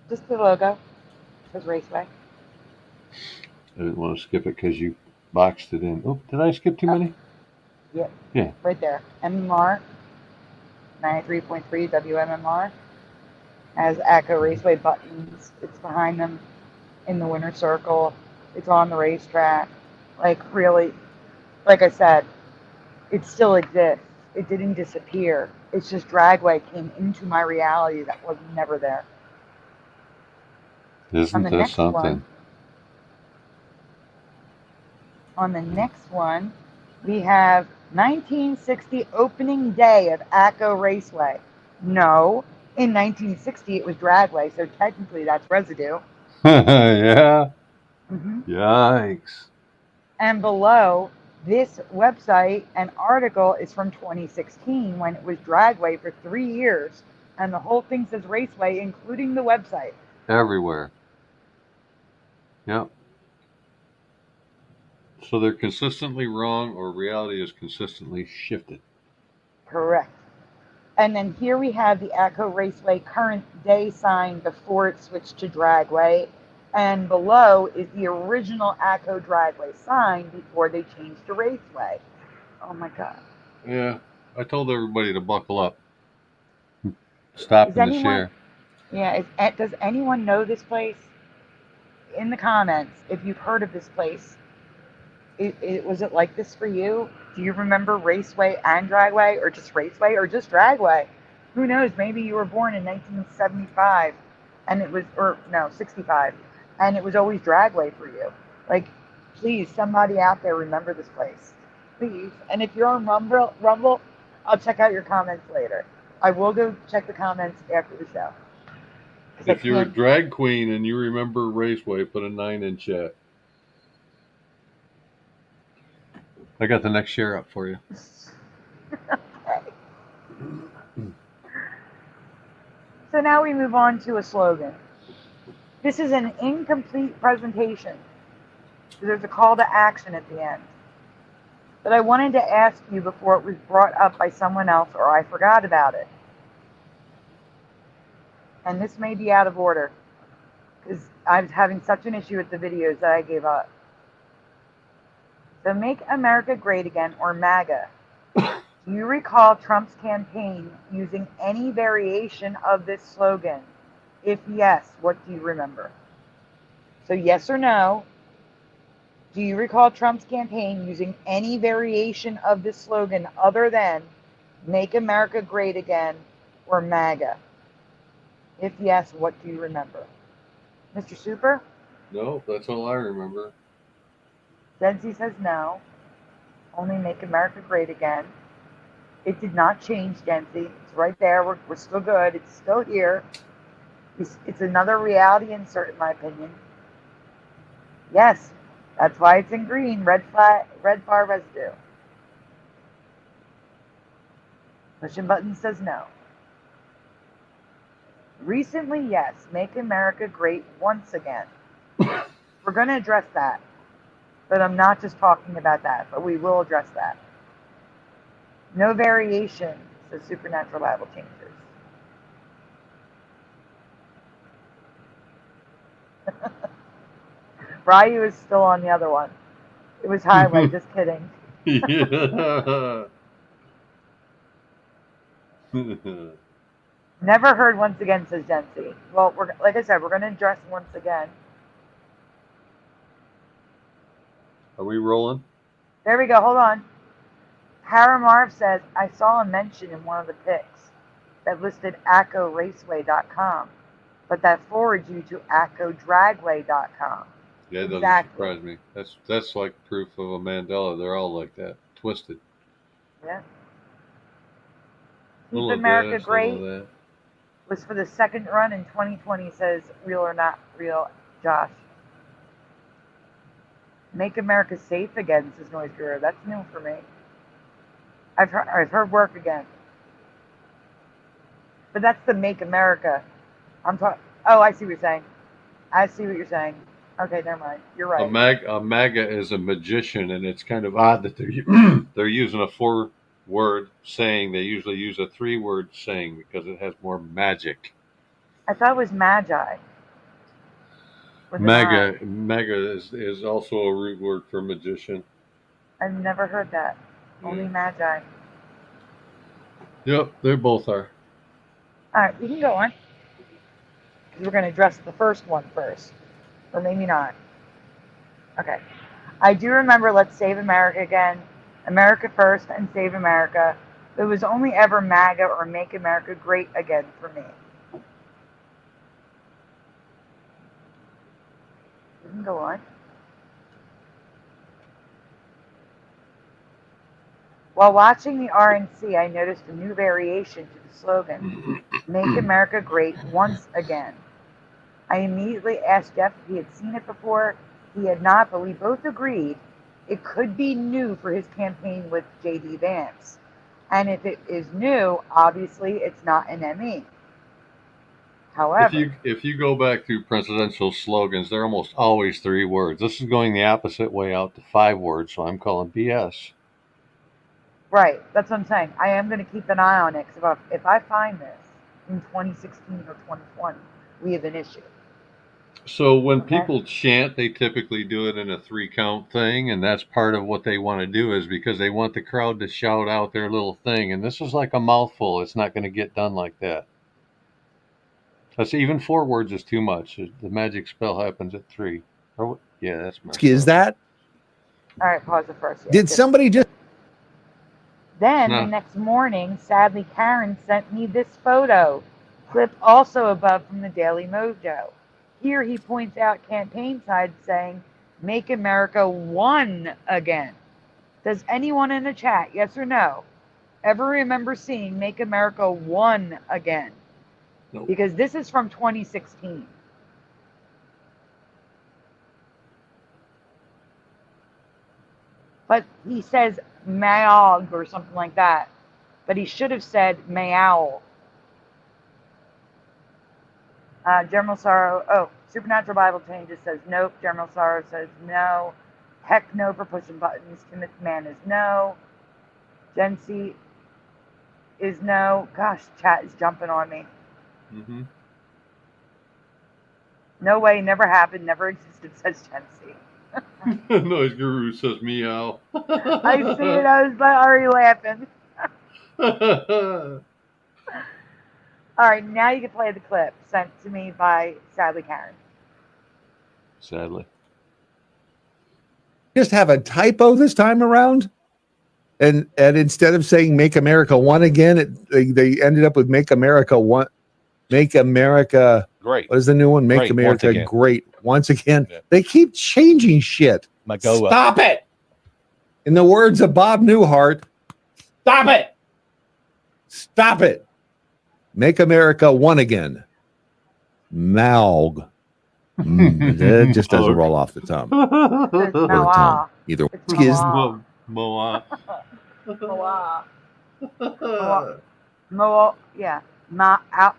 Just the logo. It says Raceway. I didn't want to skip it because you boxed it in. Oh, did I skip too many? Yep. Yeah. Right there. MMR. 93.3 WMMR. Has ACO Raceway buttons. It's behind them in the winter circle. It's on the racetrack. Like, really, like I said, it still exists. It didn't disappear. It's just Dragway came into my reality that was never there. Isn't this something? On the next one, we have 1960 opening day of ACO Raceway. No, in 1960 it was Dragway, so technically that's residue. Yeah. Mm-hmm. Yikes. And below, this website and article is from 2016 when it was Dragway for 3 years, and the whole thing says Raceway, including the website. Everywhere. Yep. So they're consistently wrong, or reality is consistently shifted. Correct. And then here we have the ACO Raceway current day sign before it switched to Dragway. And below is the original ACO Dragway sign before they changed to Raceway. Oh my God. Yeah. I told everybody to buckle up. Stop in the share. Yeah. Does anyone know this place? In the comments, if you've heard of this place. Was it like this for you? Do you remember Raceway and Dragway, or just Raceway, or just Dragway? Who knows? Maybe you were born in 1975, and it was, or no, 65, and it was always Dragway for you. Like, please, somebody out there remember this place, please. And if you're on Rumble, I'll check out your comments later. I will go check the comments after the show. If you're a drag queen and you remember Raceway, put a 9 in chat. I got the next share up for you. Okay. So now we move on to a slogan. This is an incomplete presentation. There's a call to action at the end. But I wanted to ask you before it was brought up by someone else or I forgot about it. And this may be out of order because I was having such an issue with the videos that I gave up. So Make America Great Again, or MAGA. Do you recall Trump's campaign using any variation of this slogan? If yes, what do you remember? So yes or no, do you recall Trump's campaign using any variation of this slogan other than Make America Great Again or MAGA? If yes, what do you remember? Mr. Super? No, that's all I remember. Zenzi says no. Only Make America Great Again. It did not change, Zenzi. It's right there. We're still good. It's still here. It's another reality insert, in my opinion. Yes, that's why it's in green. Red bar residue. Pushing button says no. Recently, yes. Make America great once again. We're going to address that. But I'm not just talking about that, but we will address that. No variation, says Supernatural Bible Changers. Ryu is still on the other one. It was highway, just kidding. Yeah. Never heard once again, says Jency. Well, like I said, we're going to address once again. Are we rolling? There we go. Hold on. Haramarv says, I saw a mention in one of the pics that listed ACCORaceway.com, but that forwards you to ACCODragway.com. Yeah, that Exactly. doesn't surprise me. That's like proof of a Mandela. They're all like that, twisted. Yeah. Keep America this, Great was for the second run in 2020, says Real or Not Real Josh. Make America Safe Again, says Noise Guru. That's new for me. I've heard work again. But that's the Make America. I'm talking. Oh, I see what you're saying. I see what you're saying. Okay, never mind. You're right. A MAGA is a magician, and it's kind of odd that they're using a 4-word saying. They usually use a 3-word saying because it has more magic. I thought it was Magi. MAGA is also a root word for magician. I've never heard that. Only Magi. Yep, they both are. All right, we can go on. We're going to address the first one first. Or maybe not. Okay. I do remember Let's Save America Again, America First, and Save America. It was only ever MAGA or Make America Great Again for me. We can go on. While watching the RNC, I noticed a new variation to the slogan, Make America Great Once Again. I immediately asked Jeff if he had seen it before. He had not, but we both agreed it could be new for his campaign with J.D. Vance. And if it is new, obviously it's not an ME. However, if you go back through presidential slogans, they're almost always 3 words. This is going the opposite way out to 5 words, so I'm calling BS. Right, that's what I'm saying. I am going to keep an eye on it, because if I find this in 2016 or 2020, we have an issue. So when people chant, they typically do it in a 3-count thing, and that's part of what they want to do is because they want the crowd to shout out their little thing. And this is like a mouthful. It's not going to get done like that. That's even 4 words is too much. The magic spell happens at 3. Yeah, that's Marcel. Is that? All right, pause it first. Yeah, Did somebody just? Then the next morning, sadly, Karen sent me this photo, clip also above from the Daily Mojo. Here he points out campaign side saying, Make America One Again. Does anyone in the chat, yes or no, ever remember seeing Make America One Again? Nope. Because this is from 2016. But he says Mayog or something like that. But he should have said Mayowl. General Sorrow, Supernatural Bible Changes says nope. General Sorrow says no. Heck no for pushing buttons. Timothy Man is no. Jency is no. Gosh, chat is jumping on me. Mm-hmm. No way, never happened, never existed, says Jency. Noise Guru says meow. I see it, I was already laughing. All right, now you can play the clip sent to me by Sadly Karen. Sadly. Just have a typo this time around, and instead of saying "Make America One Again," they ended up with "Make America One." Make America Great. What is the new one? Make Great. America Great once again. Yeah. They keep changing shit. Stop it! In the words of Bob Newhart, stop it! Stop it! Make America One Again. Maug. That just doesn't roll off the tongue. It's Or the Moa. tongue. Either way. It's Excuse Moa. Moa. Moa. Moa. Moa. Yeah. Ma-oa.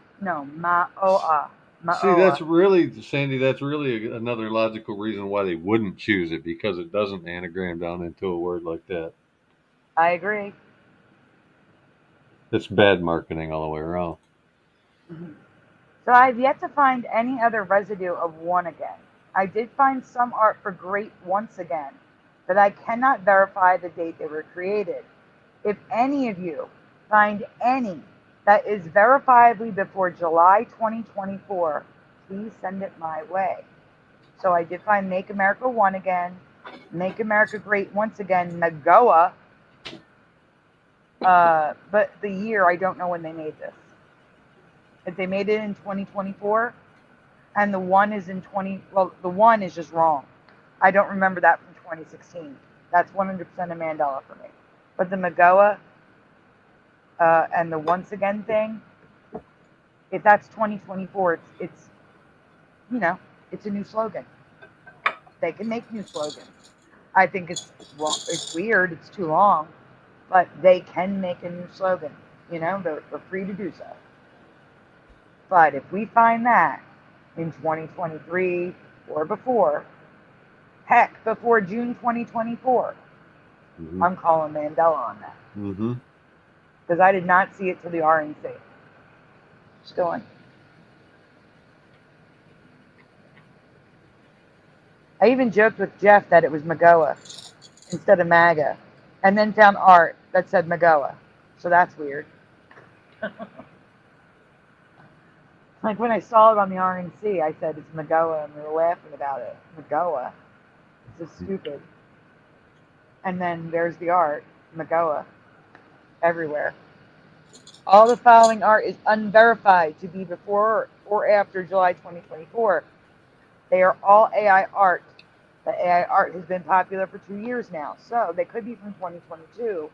See, that's really, Sandy, that's really another logical reason why they wouldn't choose it, because it doesn't anagram down into a word like that. I agree. It's bad marketing all the way around. Mm-hmm. So I've yet to find any other residue of one again. I did find some art for Great Once Again, but I cannot verify the date they were created. If any of you find any that is verifiably before July 2024, please send it my way. So I did find Make America One Again, Make America Great Once Again, Nagoa, but the year, I don't know when they made this. If they made it in 2024, and the one is in the one is just wrong. I don't remember that from 2016. That's 100% a Mandela for me. But the Magoa and the Once Again thing, if that's 2024, it's it's a new slogan. They can make new slogans. I think it's weird. It's too long, but they can make a new slogan. They're free to do so. But if we find that in 2023 or before, heck, before June 2024, I'm calling Mandela on that. Because I did not see it till the RNC. Just going. I even joked with Jeff that it was Magoa instead of MAGA, and then found art that said Magoa. So that's weird. Like when I saw it on the RNC, I said it's Magoa, and we were laughing about it. Magoa? It's so stupid. And then there's the art, Magoa, everywhere. All the following art is unverified to be before or after July 2024. They are all AI art. The AI art has been popular for 2 years now, so they could be from 2022,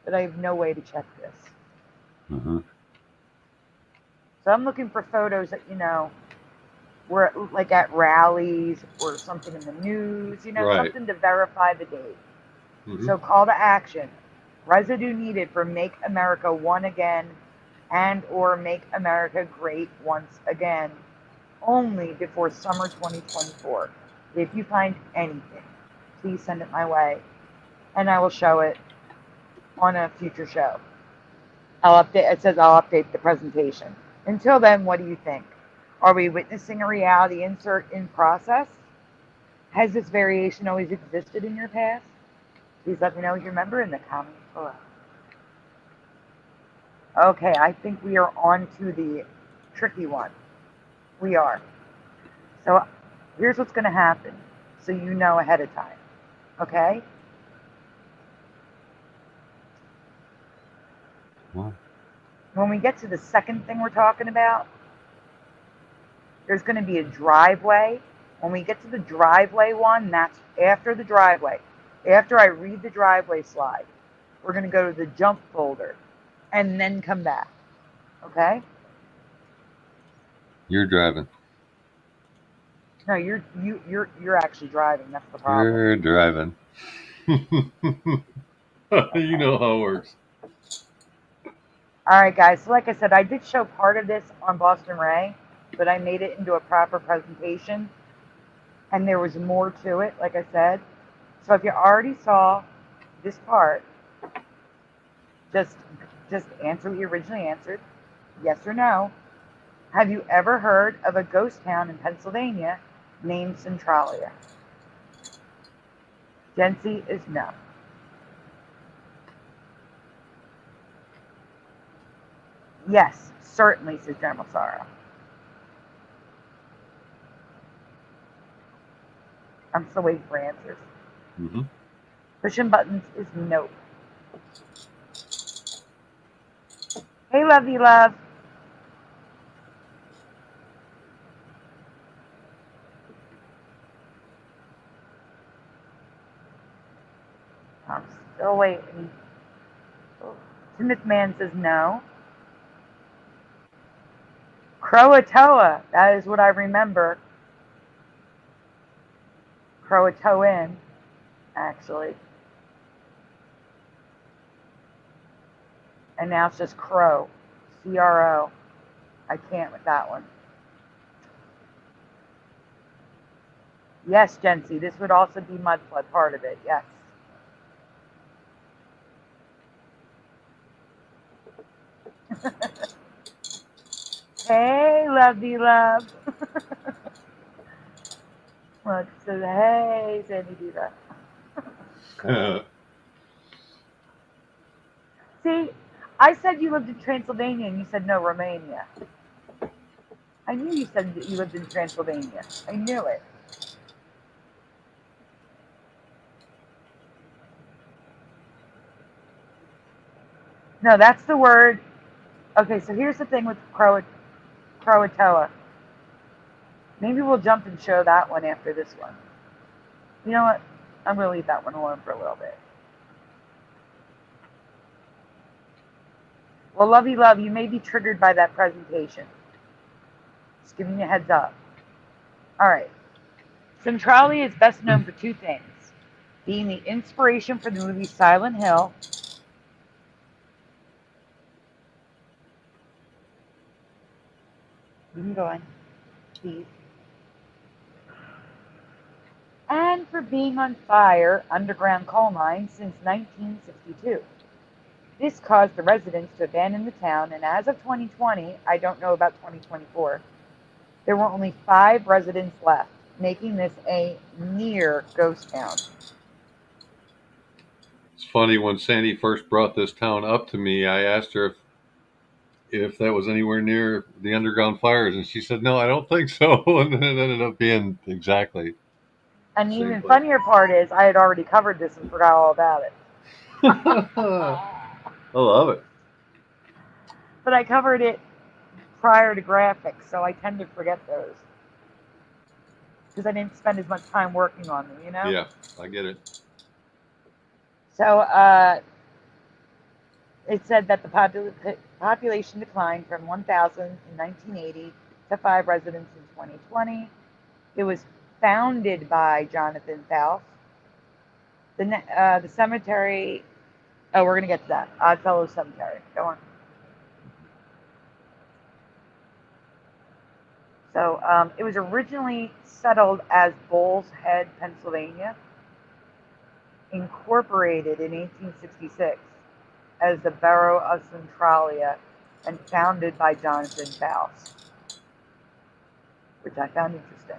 but I have no way to check this. So I'm looking for photos that, were like at rallies or something in the news, Right. Something to verify the date. So call to action. Residue needed for Make America One Again and or Make America Great Once Again, only before summer 2024. If you find anything, please send it my way, and I will show it on a future show. It says I'll update the presentation. Until then, what do you think? Are we witnessing a reality insert in process? Has this variation always existed in your past? Please let me know what you remember in the comments below. Okay, I think we are on to the tricky one. We are. So here's what's going to happen, so you know ahead of time. Okay? What? When we get to the second thing we're talking about, there's going to be a driveway. When we get to the driveway one, that's after the driveway. After I read the driveway slide, we're going to go to the jump folder and then come back. Okay? You're driving. No, you're actually driving. That's the problem. You're driving. You know how it works. All right, guys. So like I said, I did show part of this on Boston Ray, but I made it into a proper presentation, and there was more to it, like I said. So if you already saw this part, just answer what you originally answered, yes or no. Have you ever heard of a ghost town in Pennsylvania named Centralia? Jency is no. Yes, certainly, says General Sorrow. I'm still waiting for answers. Pushing buttons is no. Hey, lovey love. I'm still waiting. Timothy Man says no. Croatoa, that is what I remember. Croatoan, actually. And now it's just Crow. C-R-O. I can't with that one. Yes, Jency, this would also be mudflood, part of it, yes. Hey, lovey love. Look, so hey, Sandy Diva. See, I said you lived in Transylvania, and you said no, Romania. I knew you said that you lived in Transylvania. I knew it. No, that's the word. Okay, so here's the thing with Croatoa. Maybe we'll jump and show that one after this one. You know what? I'm going to leave that one alone for a little bit. Well, lovey love, you may be triggered by that presentation. Just giving you a heads up. All right. Centralia is best known for two things. Being the inspiration for the movie Silent Hill. You can go on, please. And for being on fire underground coal mines since 1962. This caused the residents to abandon the town, and as of 2020, I don't know about 2024, there were only 5 residents left, making this a near ghost town. It's funny, when Sandy first brought this town up to me, I asked her if that was anywhere near the underground fires, and she said, no, I don't think so. And then it ended up being exactly. And the even funnier part is I had already covered this and forgot all about it. I love it. But I covered it prior to graphics, so I tend to forget those. Because I didn't spend as much time working on them, you know? Yeah, I get it. So, it said that the population declined from 1,000 in 1980 to 5 residents in 2020. It was founded by Jonathan Faust. The cemetery, oh, we're going to get to that. Oddfellow Cemetery. Go on. So it was originally settled as Bull's Head, Pennsylvania, incorporated in 1866 as the borough of Centralia, and founded by Jonathan Faust, which I found interesting.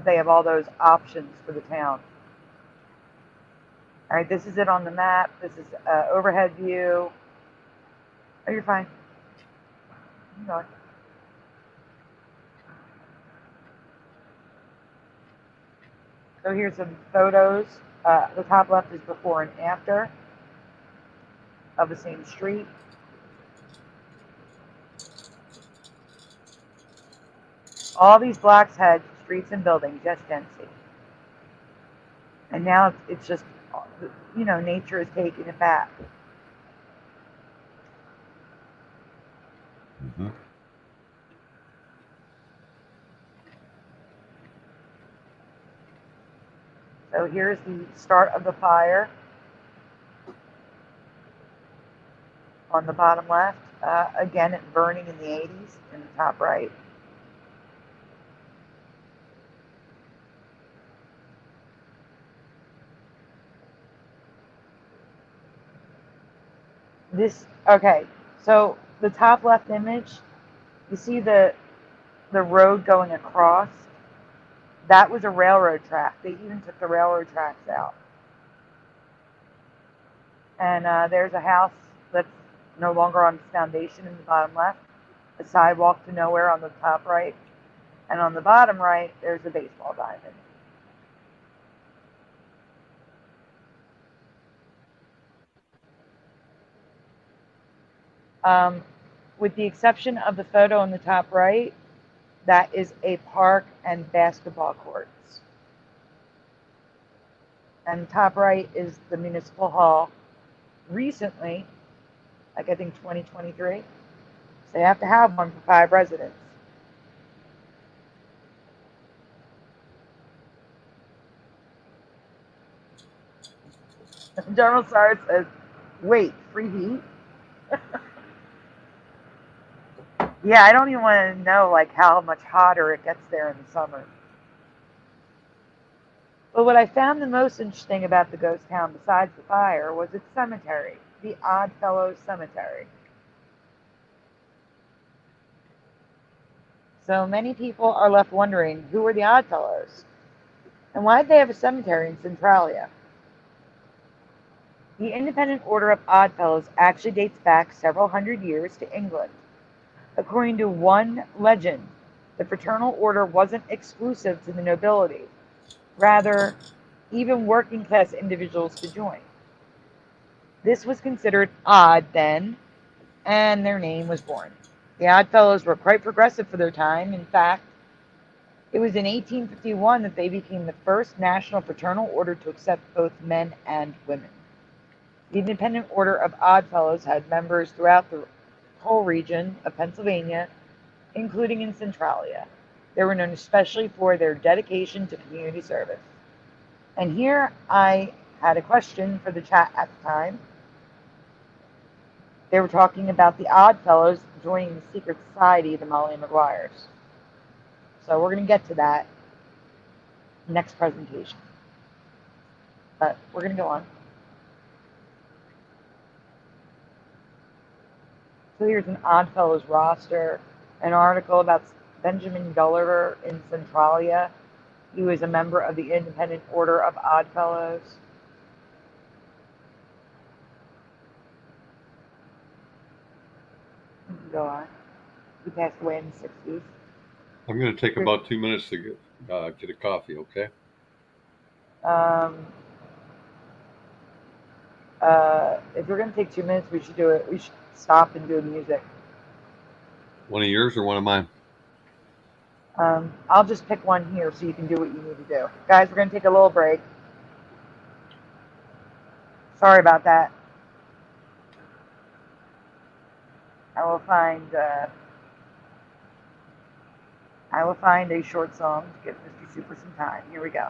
They have all those options for the town. All right, this is it on the map. This is overhead view. Oh, you're fine. Keep going. So here's some photos. The top left is before and after of the same street. All these blocks had streets and buildings, yes, Jency. And now it's just, you know, nature is taking it back. Mm-hmm. So here's the start of the fire on the bottom left. Again, it's burning in the 80s in the top right. Okay, so the top left image, you see the road going across? That was a railroad track. They even took the railroad tracks out. And there's a house that's no longer on its foundation in the bottom left, a sidewalk to nowhere on the top right, and on the bottom right, there's a baseball diamond. With the exception of the photo on the top right, that is a park and basketball courts. And top right is the municipal hall. Recently, like I think 2023, They have to have one for 5 residents. General Sarge says, wait, free heat? Yeah, I don't even want to know like how much hotter it gets there in the summer. But what I found the most interesting about the ghost town besides the fire was its cemetery, the Oddfellows Cemetery. So many people are left wondering, who are the Oddfellows? And why did they have a cemetery in Centralia? The Independent Order of Oddfellows actually dates back several hundred years to England. According to one legend, the fraternal order wasn't exclusive to the nobility. Rather, even working class individuals could join. This was considered odd then, and their name was born. The Oddfellows were quite progressive for their time. In fact, it was in 1851 that they became the first national fraternal order to accept both men and women. The Independent Order of Oddfellows had members throughout the whole region of Pennsylvania, including in Centralia. They were known especially for their dedication to community service. And here I had a question for the chat at the time. They were talking about the Oddfellows joining the secret society of the Molly Maguires. So we're going to get to that next presentation. But we're going to go on. So here's an Oddfellows roster, an article about Benjamin Gulliver in Centralia. He was a member of the Independent Order of Oddfellows. Go on. He passed away in the 60s. I'm going to take about 2 minutes to get a coffee, okay? If we're going to take 2 minutes, we should do it. We should stop and do music. One of yours or one of mine? I'll just pick one here so you can do what you need to do. Guys, we're going to take a little break. Sorry about that. I will find a short song to give Mr. Super some time. Here we go.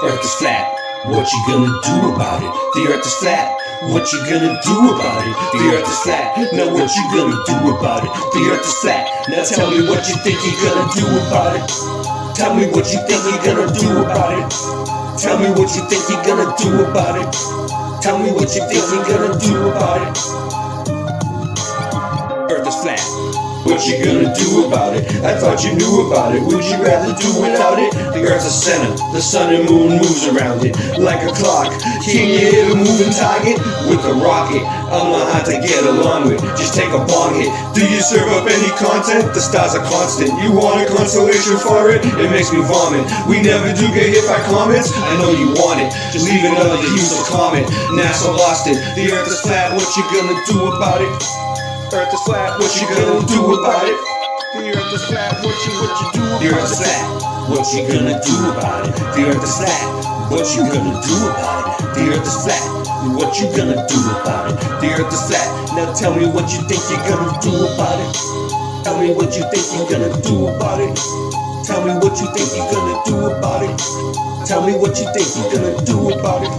Earth is flat, what you gonna do about it? The earth is flat, what you gonna do about it? The earth is flat, now what you gonna do about it? The earth is flat, now tell me what you think you're gonna do about it. Tell me what you think you're gonna do about it. Tell me what you think you're gonna do about it. Tell me what you think you're gonna do about it. Earth is flat, what you gonna do about it? I thought you knew about it, would you rather do without it? The earth's a center, the sun and moon moves around it like a clock. Can you hit a moving target with a rocket? I'm not hard to get along with, just take a bong hit. Do you serve up any content? The stars are constant. You want a consolation for it? It makes me vomit. We never do get hit by comets. I know you want it, just leave another useless comment. NASA lost it. The earth is flat, what you gonna do about it? Earth is flat, what you gonna do about it? The earth is flat, what you do about it? The earth is flat, what you gonna do about it? The earth is flat, what you gonna do about it? The earth is flat, what you gonna do about it? The earth is flat, now tell me what you think you're gonna do about it. Tell me what you think you're gonna do about it. Tell me what you think you're gonna do about it. Tell me what you think you're gonna do about it.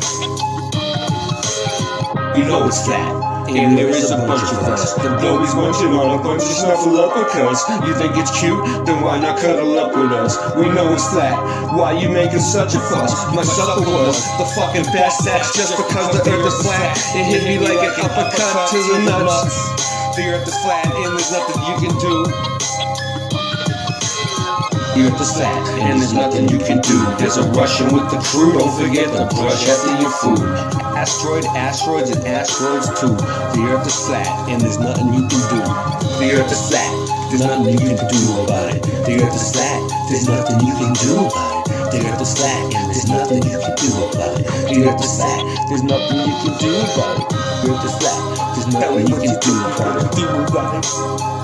You know it's flat. And there is a bunch of us. The globe is munching on a bunch of snuffleupagus. You think it's cute? Then why not cuddle up with us? We know it's flat. Why you making such a fuss? My supper was the fucking best. That's just because the earth is flat. It hit me like an uppercut to the nuts. The earth is flat and there's nothing you can do. The earth is flat and there's nothing you can do. There's a Russian with the crew. Don't forget to brush after your food. Asteroids and asteroids too. The earth is flat and there's nothing you can do. The earth is flat, there's nothing you can do about it. The earth is flat, there's nothing you can do about it. The earth is flat and there's nothing you can do about it. The earth is flat, there's nothing you can do about it. The earth is flat, there's nothing you can do about it.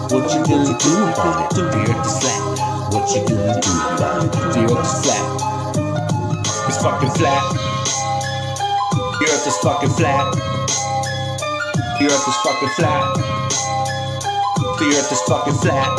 What you gonna do about it? The earth is flat. what you gonna do about it? The earth is flat. It's fucking flat. The earth is fucking flat. The earth is fucking flat. The earth is fucking flat.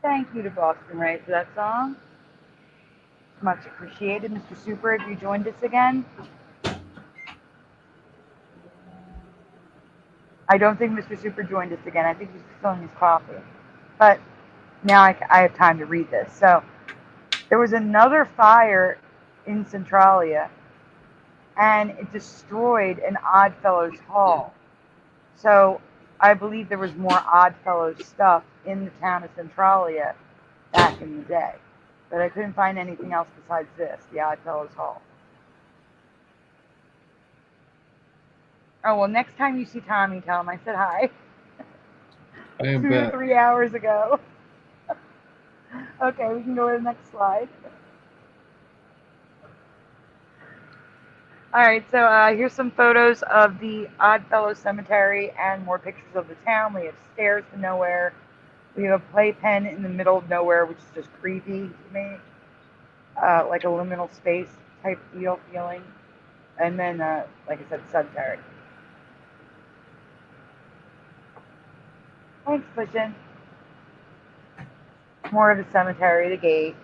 Thank you to Boston Ray for that song. Much appreciated. Mr. Super, have you joined us again? I don't think Mr. Super joined us again. I think he's filling his coffee. But now I have time to read this. So there was another fire in Centralia, and it destroyed an Oddfellows hall. So I believe there was more Oddfellows stuff in the town of Centralia back in the day. But I couldn't find anything else besides this, the Oddfellows hall. Oh, well, next time you see Tommy, tell him I said hi. I am 2 or 3 hours ago. Okay, we can go to the next slide. All right, so here's some photos of the Oddfellows Cemetery and more pictures of the town. We have stairs to nowhere. We have a playpen in the middle of nowhere, which is just creepy to me. Like a liminal space type deal feeling. And then, like I said, cemetery. Thanks, Cushion. More of the cemetery, the gate.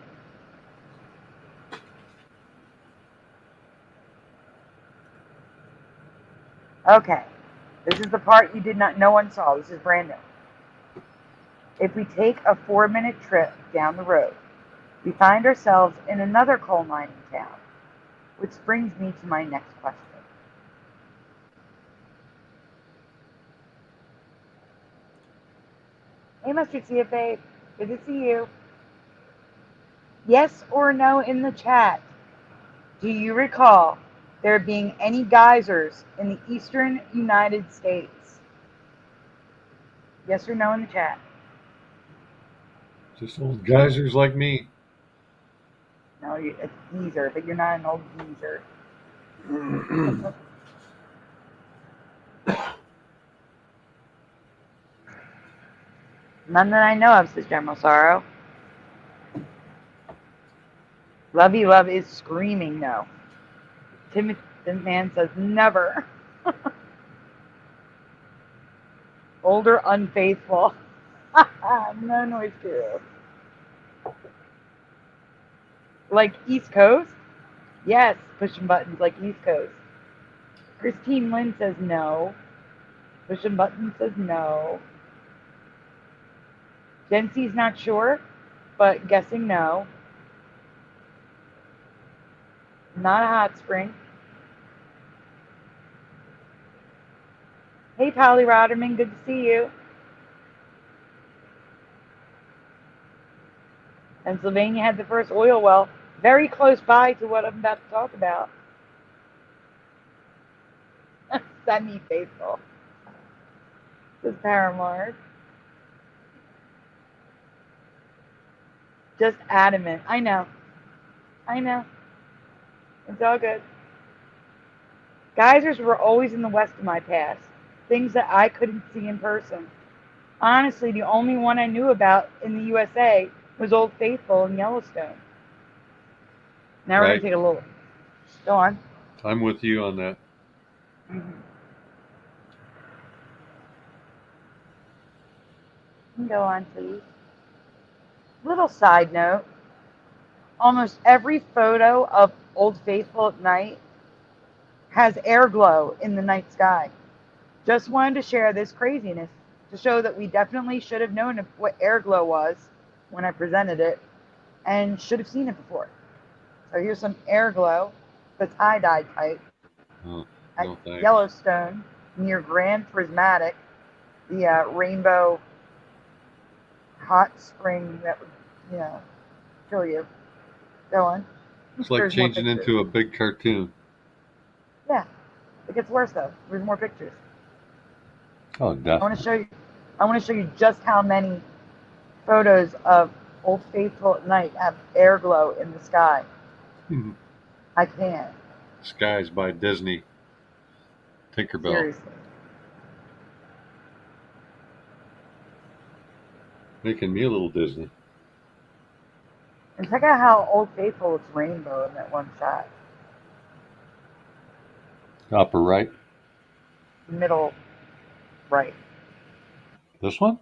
Okay, this is the part no one saw. This is brand new. If we take a 4-minute trip down the road, we find ourselves in another coal mining town, which brings me to my next question. Hey, Mustard CFA, good to see you. Yes or no in the chat. Do you recall there being any geysers in the eastern United States? Yes or no in the chat. Just old geysers like me. No, it's a geezer, but you're not an old geezer. None that I know of, says General Sorrow. Lovey Love is screaming no. Timothy Man says never. Older unfaithful. No noise too. Like East Coast? Yes, pushing buttons like East Coast. Christine Lynn says no. Pushing buttons says no. Gen C's not sure, but guessing no. Not a hot spring. Hey, Polly Rotterman, good to see you. Pennsylvania had the first oil well, very close by to what I'm about to talk about. Semi-faithful. Says Paramore. Just adamant. I know. It's all good. Geysers were always in the west of my past. Things that I couldn't see in person. Honestly, the only one I knew about in the USA was Old Faithful in Yellowstone. Now we're going to take a little... Go on. I'm with you on that. Go on, please. Little side note. Almost every photo of Old Faithful at night has air glow in the night sky. Just wanted to share this craziness to show that we definitely should have known what air glow was when I presented it and should have seen it before. So here's some air glow, the tie-dye type, at Yellowstone near Grand Prismatic, the rainbow hot spring that would, kill you. Go on. It's like changing into a big cartoon. Yeah. It gets worse, though. There's more pictures. Oh, I definitely. want to show you just how many photos of Old Faithful at night have air glow in the sky. Mhm. I can't. Skies by Disney. Tinkerbell. Seriously. Making me a little Disney. And check out how Old Faithful looks rainbow in that one shot. Upper right. Middle right. This one?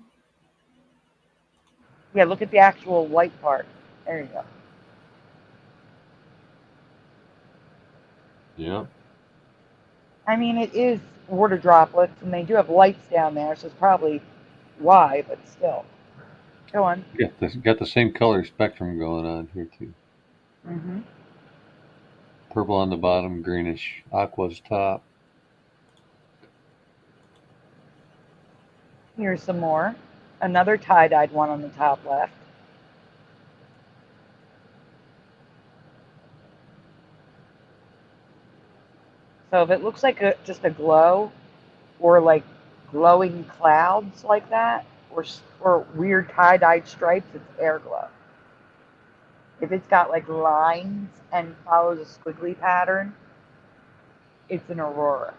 Yeah, look at the actual white part. There you go. Yeah. I mean, it is water droplets, and they do have lights down there, so it's probably why, but still. Go on. Got the same color spectrum going on here, too. Mm-hmm. Purple on the bottom, greenish. Aqua's top. Here's some more. Another tie-dyed one on the top left. So if it looks like just a glow, or like glowing clouds like that, or weird tie-dyed stripes, it's air glow. If it's got like lines and follows a squiggly pattern, it's an aurora.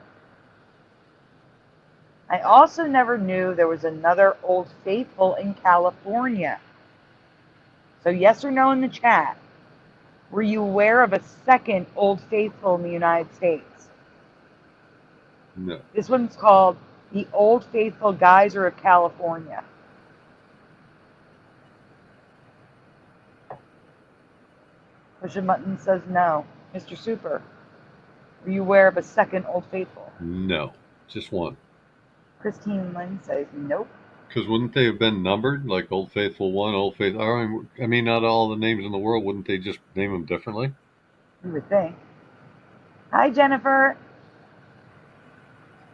I also never knew there was another Old Faithful in California. So yes or no in the chat. Were you aware of a second Old Faithful in the United States? No. This one's called the Old Faithful Geyser of California. Push a button says no. Mr. Super, were you aware of a second Old Faithful? No. Just one. Christine Lynn says nope. Because wouldn't they have been numbered? Like Old Faithful 1, Old Faithful... I mean, not all the names in the world. Wouldn't they just name them differently? You would think. Hi, Jennifer.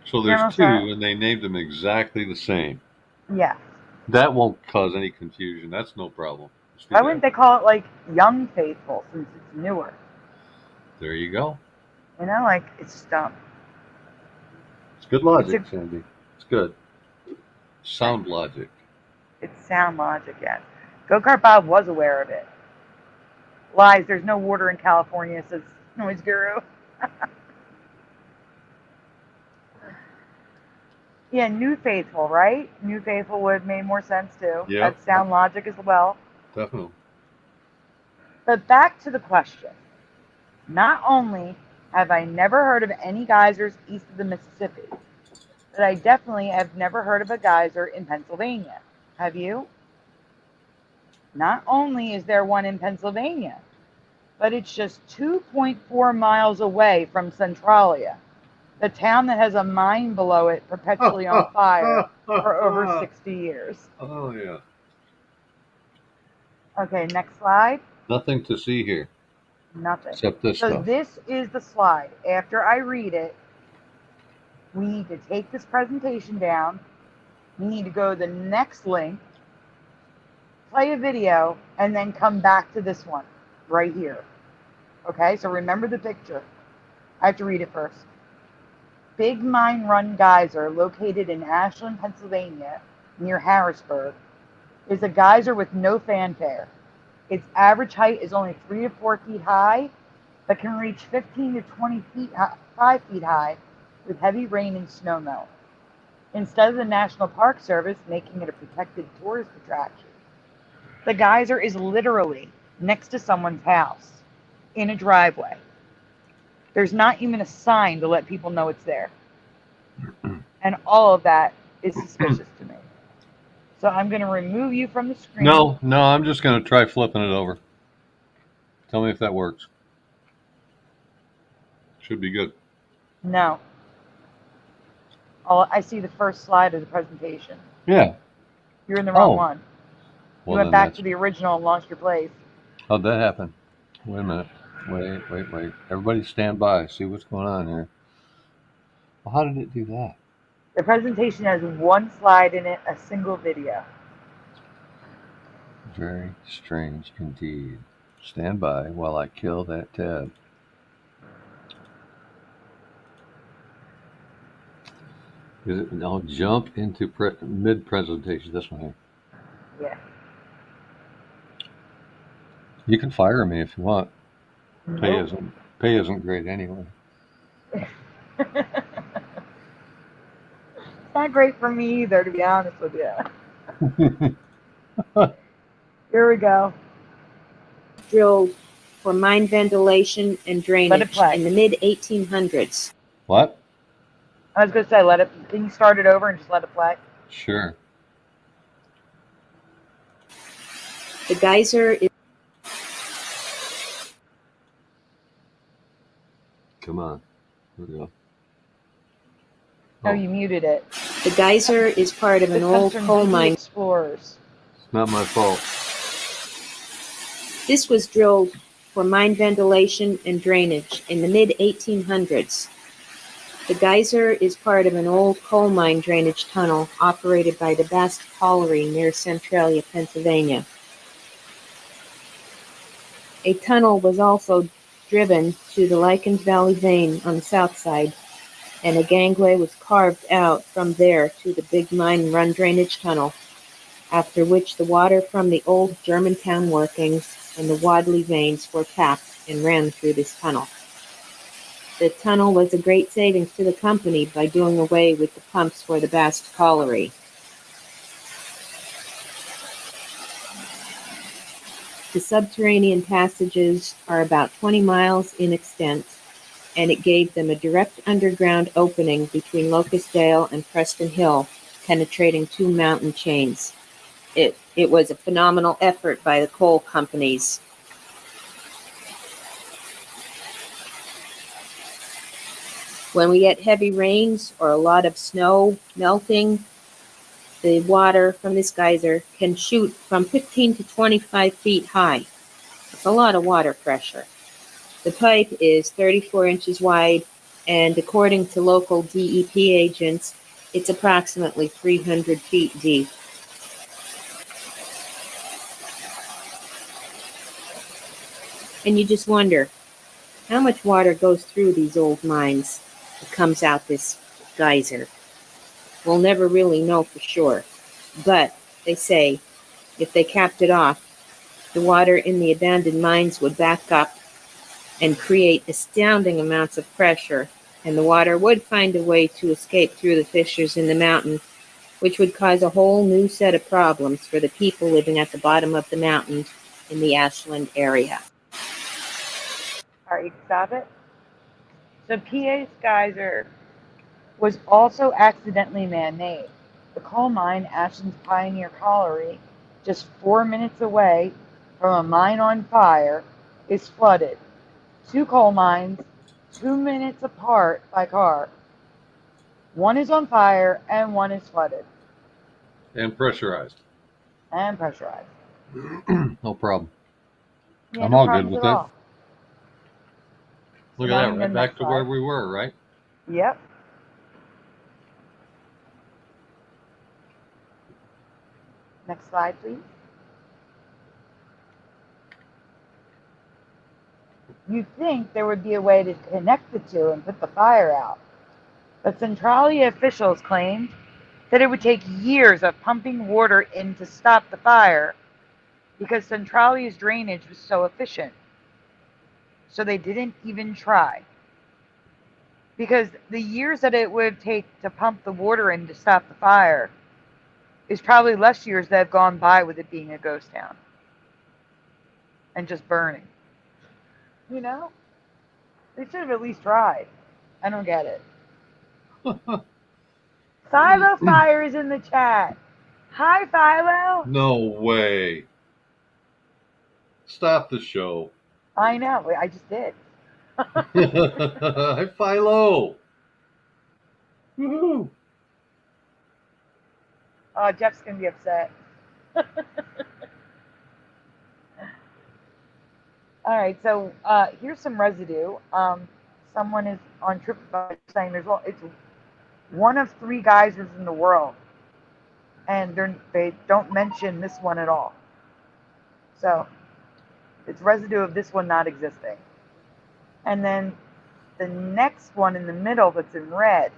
So there's two, and they named them exactly the same. Yeah. That won't cause any confusion. That's no problem. Why wouldn't they call it like Young Faithful since it's newer? There you go. You know, like it's dumb. It's good logic, Sandy. It's good. Sound logic. It's sound logic, yes. Go-Kart Bob was aware of it. Lies, there's no water in California, says Noise Guru. Yeah, New Faithful, right? New Faithful would have made more sense too. Yep. That's sound logic as well. Definitely. But back to the question. Not only have I never heard of any geysers east of the Mississippi, but I definitely have never heard of a geyser in Pennsylvania. Have you? Not only is there one in Pennsylvania, but it's just 2.4 miles away from Centralia, the town that has a mine below it perpetually on fire for over 60 years. Oh, yeah. Okay, next slide. Nothing to see here. Nothing. Except this So stuff. this is the slide. After I read it, we need to take this presentation down. We need to go to the next link, play a video, and then come back to this one right here. Okay, so remember the picture. I have to read it first. Big Mine Run Geyser, located in Ashland, Pennsylvania, near Harrisburg, is a geyser with no fanfare. Its average height is only 3 to 4 feet high, but can reach 15 to 20 feet, 5 feet high with heavy rain and snow melt. Instead of the National Park Service making it a protected tourist attraction, the geyser is literally next to someone's house, in a driveway. There's not even a sign to let people know it's there. And all of that is suspicious to me. So I'm going to remove you from the screen. No, I'm just going to try flipping it over. Tell me if that works. Should be good. No. Oh, I see the first slide of the presentation. Yeah. You're in the wrong one. Well, You went back to the original and lost your place. How'd that happen? Wait a minute. Wait. Everybody stand by. See what's going on here. Well, how did it do that? The presentation has one slide in it, a single video. Very strange indeed. Stand by while I kill that tab. I'll jump into mid-presentation. This one here. Yeah. You can fire me if you want. Nope. Pay isn't great anyway. It's not great for me either, to be honest with you. Here we go. Drilled for mine ventilation and drainage in the mid-1800s. What? I was going to say, can you start it over and just let it play? Sure. The geyser is... Come on. Here we go. Oh, you muted it. The geyser is part of an old coal mine. Explorers. It's not my fault. This was drilled for mine ventilation and drainage in the mid-1800s. The geyser is part of an old coal mine drainage tunnel operated by the Bast Colliery near Centralia, Pennsylvania. A tunnel was also driven to the Likens Valley vein on the south side, and a gangway was carved out from there to the Big Mine Run drainage tunnel, after which the water from the old Germantown workings and the Wadley veins were tapped and ran through this tunnel. The tunnel was a great savings to the company by doing away with the pumps for the Bast Colliery. The subterranean passages are about 20 miles in extent, and it gave them a direct underground opening between Locust Dale and Preston Hill, penetrating 2 mountain chains. It was a phenomenal effort by the coal companies. When we get heavy rains or a lot of snow melting, the water from this geyser can shoot from 15 to 25 feet high. It's a lot of water pressure. The pipe is 34 inches wide, and according to local DEP agents, it's approximately 300 feet deep. And you just wonder, how much water goes through these old mines that comes out this geyser? We'll never really know for sure, but they say if they capped it off, the water in the abandoned mines would back up and create astounding amounts of pressure, and the water would find a way to escape through the fissures in the mountain, which would cause a whole new set of problems for the people living at the bottom of the mountain in the Ashland area. All right, stop it. So PA's geyser was also accidentally man-made. The coal mine, Ashland's Pioneer Colliery, just 4 minutes away from a mine on fire, is flooded. 2 coal mines, 2 minutes apart by car. One is on fire and one is flooded. And pressurized. No problem. Yeah, I'm no all good problems with at that. all. Look So at now that, you right go back next to where slide. we were, right? Yep. Next slide, please. You'd think there would be a way to connect the two and put the fire out. But Centralia officials claimed that it would take years of pumping water in to stop the fire because Centralia's drainage was so efficient. So they didn't even try. Because the years that it would take to pump the water in to stop the fire is probably less years that have gone by with it being a ghost town and just burning. You know? They should have at least tried. I don't get it. Philo Fire is in the chat. Hi, Philo. No way. Stop the show. I know. I just did. Hi, Philo. Woohoo. Oh, Jeff's going to be upset. All right, so here's some residue. Someone is on TripAdvisor saying it's one of 3 geysers in the world, and they don't mention this one at all. So it's residue of this one not existing. And then the next one in the middle that's in red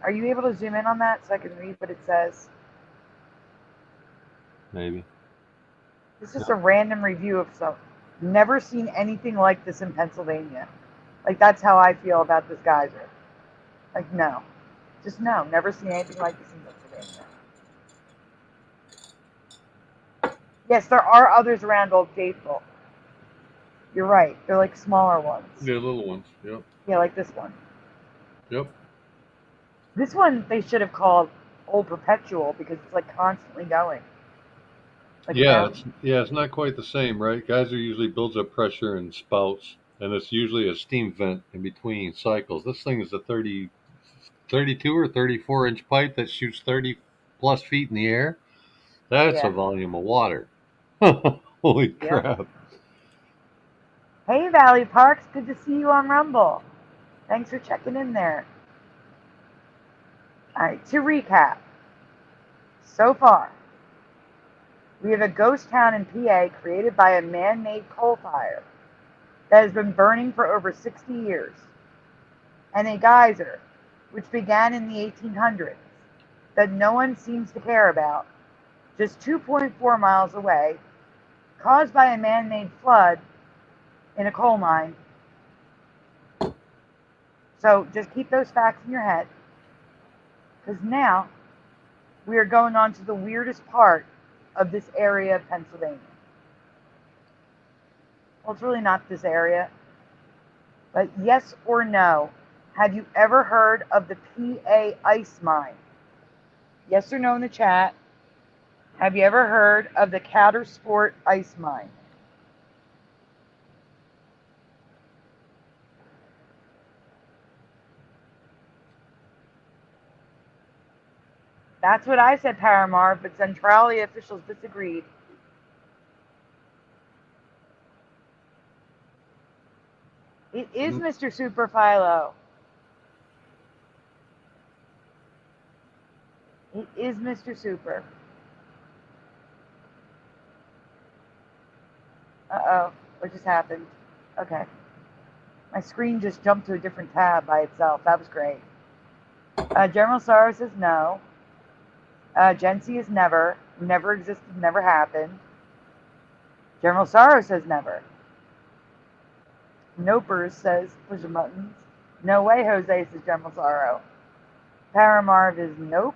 Are you able to zoom in on that so I can read what it says? Maybe. This is a random review of some. Never seen anything like this in Pennsylvania. Like, that's how I feel about this geyser. Like, no. Just no. Never seen anything like this in Pennsylvania. Yes, there are others around Old Faithful. You're right. They're like smaller ones. They're little ones. Yep. Yeah, like this one. Yep. This one they should have called Old Perpetual because it's like constantly going. Like it's not quite the same, right? Geyser usually builds up pressure and spouts, and it's usually a steam vent in between cycles. This thing is a 32 or 34 inch pipe that shoots 30 plus feet in the air. That's a volume of water. Holy crap. Hey, Valley Parks. Good to see you on Rumble. Thanks for checking in there. All right, to recap. So far, we have a ghost town in PA created by a man-made coal fire that has been burning for over 60 years, and a geyser, which began in the 1800s, that no one seems to care about, just 2.4 miles away, caused by a man-made flood in a coal mine. So just keep those facts in your head, because now we are going on to the weirdest part of this area of Pennsylvania. Well, it's really not this area, but yes or no, have you ever heard of the PA ice mine? Yes or no in the chat. Have you ever heard of the Cattersport ice mine? That's what I said, Paramar, but Centralia officials disagreed. It is Mr. Super Philo. It is Mr. Super. Uh-oh, what just happened? Okay. My screen just jumped to a different tab by itself. That was great. General Sorrow says no. Gency is never. Never existed, never happened. General Sorrow says never. Nopers says push of buttons. No way, Jose, says General Sorrow. Paramarv is nope.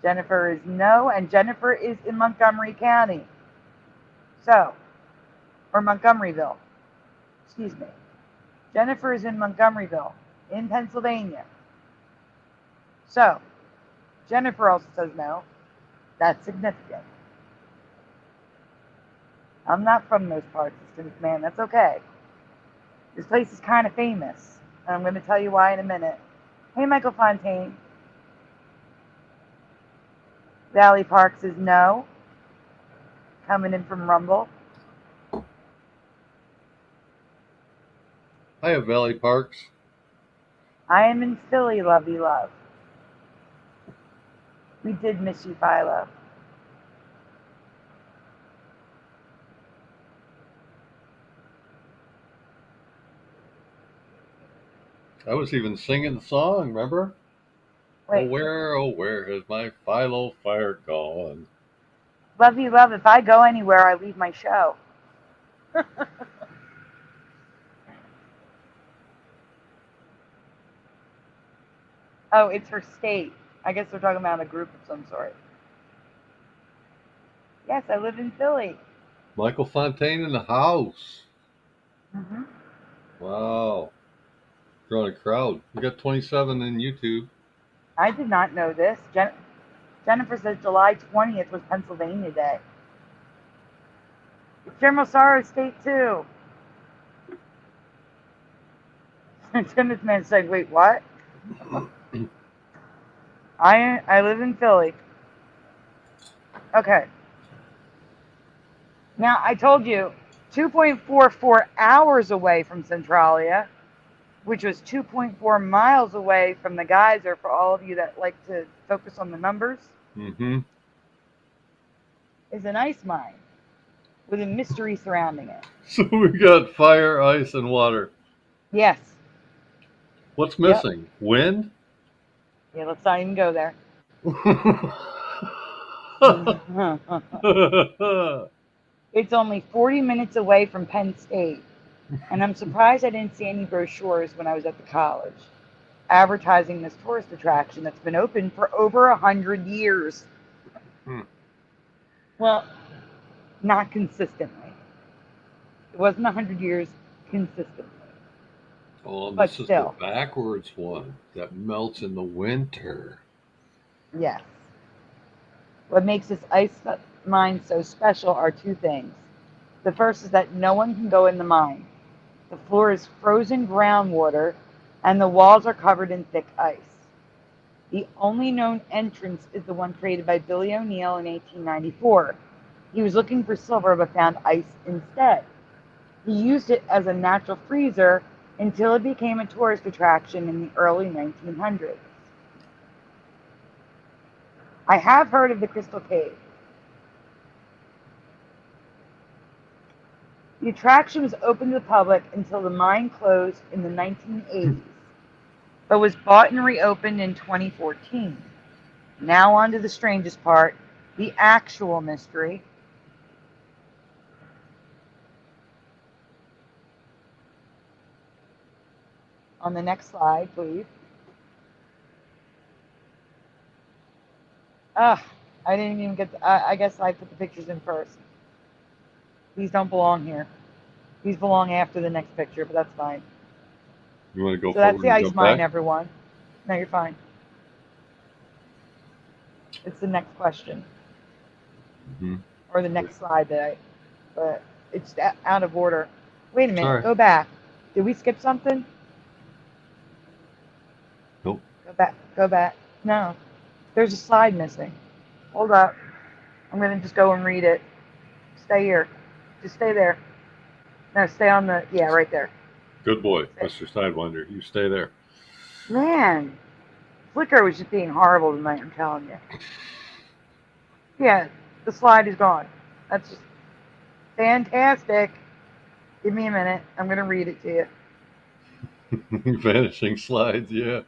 Jennifer is no, and Jennifer is in Montgomery County. So, or Montgomeryville. Excuse me. Jennifer is in Montgomeryville, in Pennsylvania. So, Jennifer also says no. That's significant. I'm not from those parts, man. That's okay. This place is kind of famous, and I'm going to tell you why in a minute. Hey, Michael Fontaine. Valley Parks is no. Coming in from Rumble. I have Valley Parks. I am in Philly, lovey love. We did miss you, Philo. I was even singing the song, remember? Wait. Oh, where has my Philo fire gone? Lovey love, if I go anywhere, I leave my show. Oh, it's her state. I guess they're talking about a group of some sort. Yes, I live in Philly. Michael Fontaine in the house. Mm-hmm. Wow. Drawing a crowd. We got 27 in YouTube. I did not know this. Jennifer says July 20th was Pennsylvania Day. It's General Sorrow's state too. Timothy Man said, wait, what? I live in Philly. Okay. Now, I told you, 2.44 hours away from Centralia, which was 2.4 miles away from the geyser for all of you that like to focus on the numbers, is an ice mine with a mystery surrounding it. So we got fire, ice, and water. Yes. What's missing? Wind? Yeah, let's not even go there. It's only 40 minutes away from Penn State, and I'm surprised I didn't see any brochures when I was at the college advertising this tourist attraction that's been open for over 100 years. Well, not consistently. It wasn't 100 years consistently. Oh, But this is still. the backwards one that melts in the winter. Yes. What makes this ice mine so special are two things. The first is that no one can go in the mine. The floor is frozen groundwater, and the walls are covered in thick ice. The only known entrance is the one created by Billy O'Neill in 1894. He was looking for silver but found ice instead. He used it as a natural freezer until it became a tourist attraction in the early 1900s. I have heard of the Crystal Cave. The attraction was open to the public until the mine closed in the 1980s, but was bought and reopened in 2014. Now on to the strangest part, the actual mystery. On the next slide, please. I didn't even get, I guess I put the pictures in first. These don't belong here. These belong after the next picture, but that's fine. You want to go So that's forward the and ice jump mine, back? everyone. No, you're fine. It's the next question. Or the next slide but it's out of order. Wait a minute, Sorry. go back. Did we skip something? Nope. Go back. No, there's a slide missing. Hold up. I'm going to just go and read it. Stay here. Just stay there. No, stay on the, yeah, right there. Good boy, Mr. Sidewinder. You stay there. Man, Flickr was just being horrible tonight, I'm telling you. Yeah, the slide is gone. That's just fantastic. Give me a minute. I'm going to read it to you. Vanishing slides, yeah.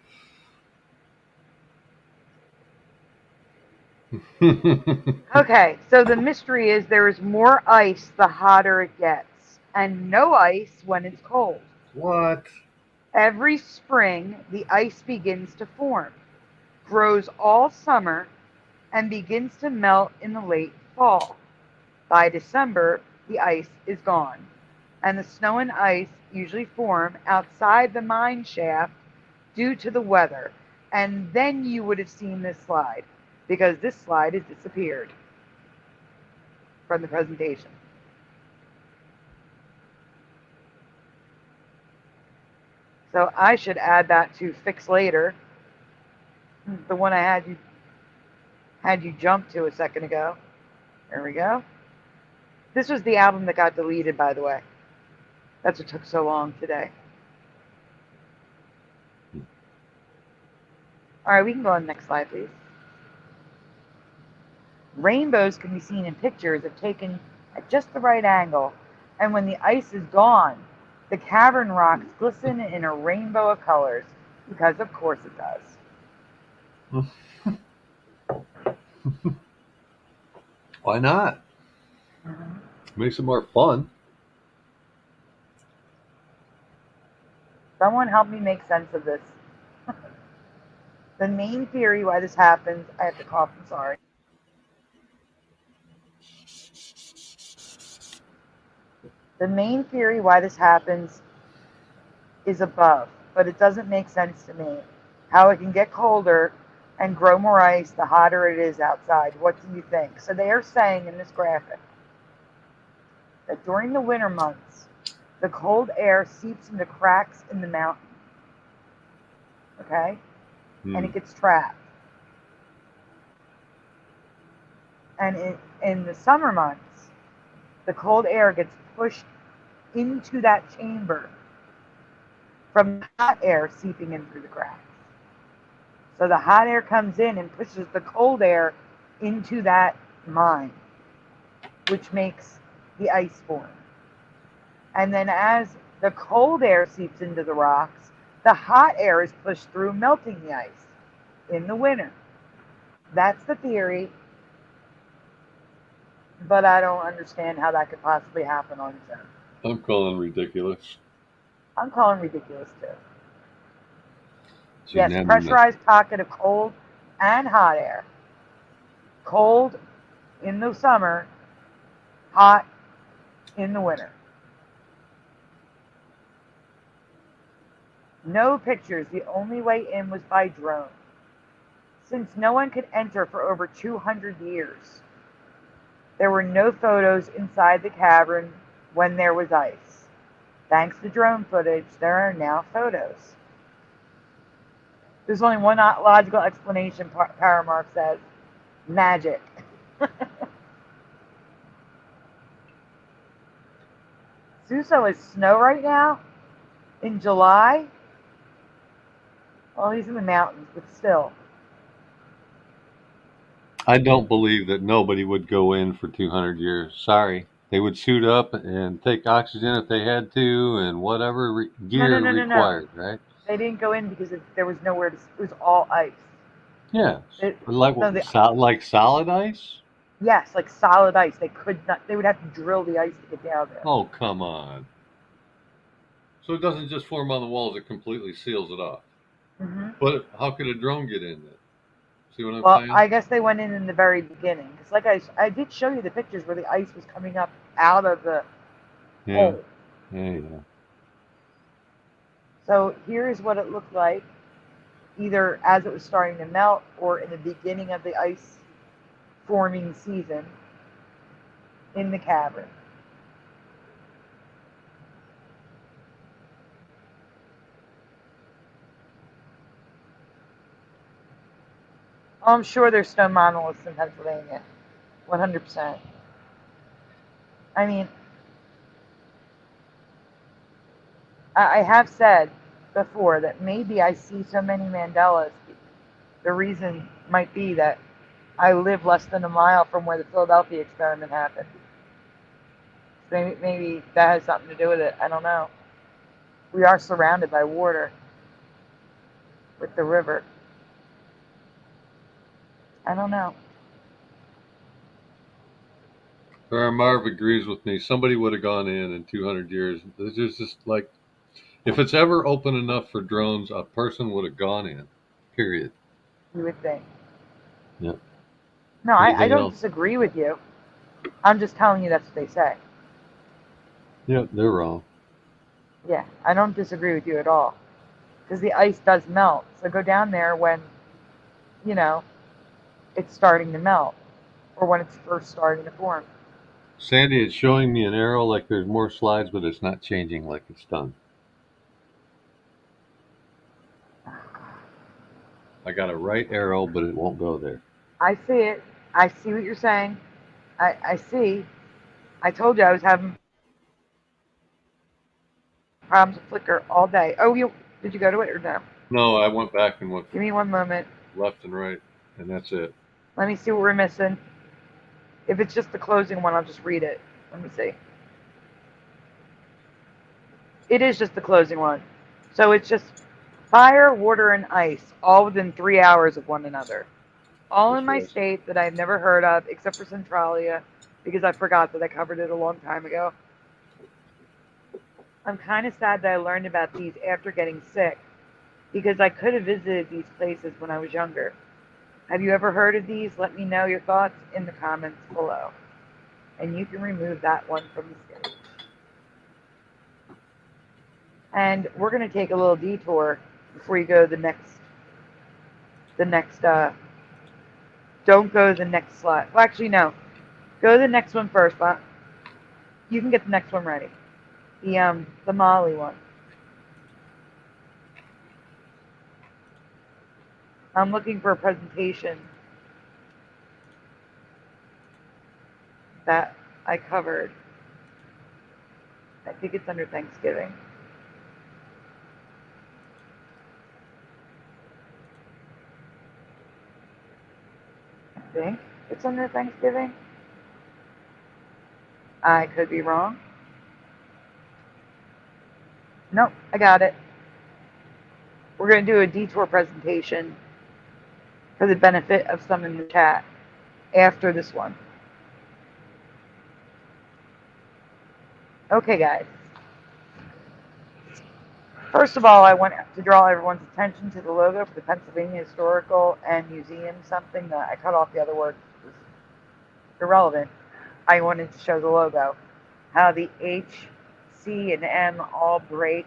Okay, so the mystery is there is more ice the hotter it gets, and no ice when it's cold. What? Every spring, the ice begins to form, grows all summer, and begins to melt in the late fall. By December, the ice is gone, and the snow and ice usually form outside the mine shaft due to the weather, and then you would have seen this slide, because this slide has disappeared from the presentation. So I should add that to fix later, the one I had you jump to a second ago. There we go. This was the album that got deleted, by the way. That's what took so long today. All right, we can go on the next slide, please. Rainbows can be seen in pictures if taken at just the right angle, and when the ice is gone, the cavern rocks glisten in a rainbow of colors, because of course it does. Why not? Makes it more fun. Someone help me make sense of this. The main theory why this happens, I have to cough, I'm sorry. The main theory why this happens is above, but it doesn't make sense to me. How it can get colder and grow more ice the hotter it is outside. What do you think? So they are saying in this graphic that during the winter months, the cold air seeps into cracks in the mountain. Okay? And it gets trapped. And in the summer months, the cold air gets pushed into that chamber from the hot air seeping in through the cracks. So the hot air comes in and pushes the cold air into that mine, which makes the ice form. And then as the cold air seeps into the rocks, the hot air is pushed through, melting the ice. in the winter. That's the theory, but I don't understand how that could possibly happen on its own. I'm calling ridiculous. I'm calling ridiculous too. It's Yes, unanimous. pressurized pocket of cold and hot air. Cold in the summer, hot in the winter. No pictures. The only way in was by drone. Since no one could enter for over 200 years, there were no photos inside the cavern when there was ice. Thanks to drone footage, there are now photos. There's only one logical explanation, Paramark says. Magic. Suso is snow right now? In July? Well, he's in the mountains, but still. I don't believe that nobody would go in for 200 years. Sorry. They would suit up and take oxygen if they had to and whatever gear required, right? They didn't go in because there was nowhere to. It was all ice. Yeah. Like solid ice? Yes, like solid ice. They could not. They would have to drill the ice to get down there. Oh, come on. So it doesn't just form on the walls, it completely seals it off. Mm-hmm. But how could a drone get in there? See what I'm saying? Well, I guess they went in the very beginning. Because like I did show you the pictures where the ice was coming up out of the hole. Yeah. So here's what it looked like, either as it was starting to melt or in the beginning of the ice forming season in the cavern. Oh, I'm sure there's stone monoliths in Pennsylvania. 100%. I mean, I have said before that maybe I see so many Mandelas. The reason might be that I live less than a mile from where the Philadelphia experiment happened. So maybe that has something to do with it. I don't know. We are surrounded by water with the river. I don't know. Marv agrees with me. Somebody would have gone in 200 years. There's just like, if it's ever open enough for drones, a person would have gone in. Period. You would think. Yep. No, I don't disagree with you. I'm just telling you that's what they say. Yep, they're wrong. Yeah, I don't disagree with you at all. Because the ice does melt. So go down there when, it's starting to melt. Or when it's first starting to form. Sandy, it's showing me an arrow like there's more slides, but it's not changing like it's done. I got a right arrow, but it won't go there. I see it. I see what you're saying. I see. I told you I was having problems with Flickr all day. Oh, did you go to it or no? No, I went back and went. Give me one moment. Left and right, and that's it. Let me see what we're missing. If it's just the closing one, I'll just read it. Let me see. It is just the closing one. So it's just fire, water, and ice, all within 3 hours of one another. All in my state that I've never heard of, except for Centralia, because I forgot that I covered it a long time ago. I'm kind of sad that I learned about these after getting sick, because I could have visited these places when I was younger. Have you ever heard of these? Let me know your thoughts in the comments below. And you can remove that one from the stage. And we're going to take a little detour before you go to the next, don't go to the next slide. Well, actually, no. Go to the next one first, but you can get the next one ready. The Molly one. I'm looking for a presentation that I covered. I think it's under Thanksgiving. I think it's under Thanksgiving. I could be wrong. Nope, I got it. We're going to do a detour presentation for the benefit of some in the chat after this one. Okay, guys. First of all, I want to draw everyone's attention to the logo for the Pennsylvania Historical and Museum, something that I cut off the other word was irrelevant. I wanted to show the logo, how the H, C, and M all break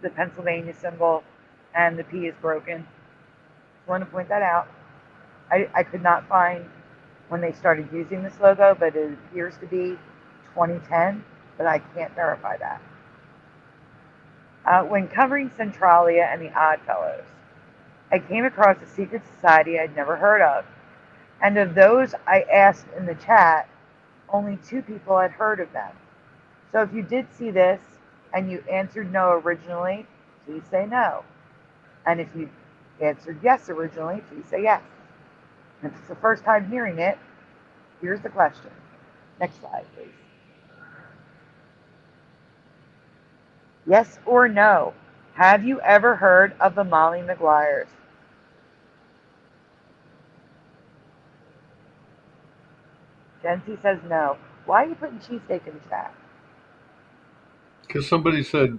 the Pennsylvania symbol and the P is broken. I want to point that out. I could not find when they started using this logo, but it appears to be 2010, but I can't verify that. When covering Centralia and the Oddfellows, I came across a secret society I'd never heard of. And of those I asked in the chat, only 2 people had heard of them. So if you did see this and you answered no originally, please say no. And if you answered yes originally, please say yes. And if it's the first time hearing it, here's the question. Next slide, please. Yes or no? Have you ever heard of the Molly Maguires? Jency says no. Why are you putting cheesesteak in the chat? Because somebody said,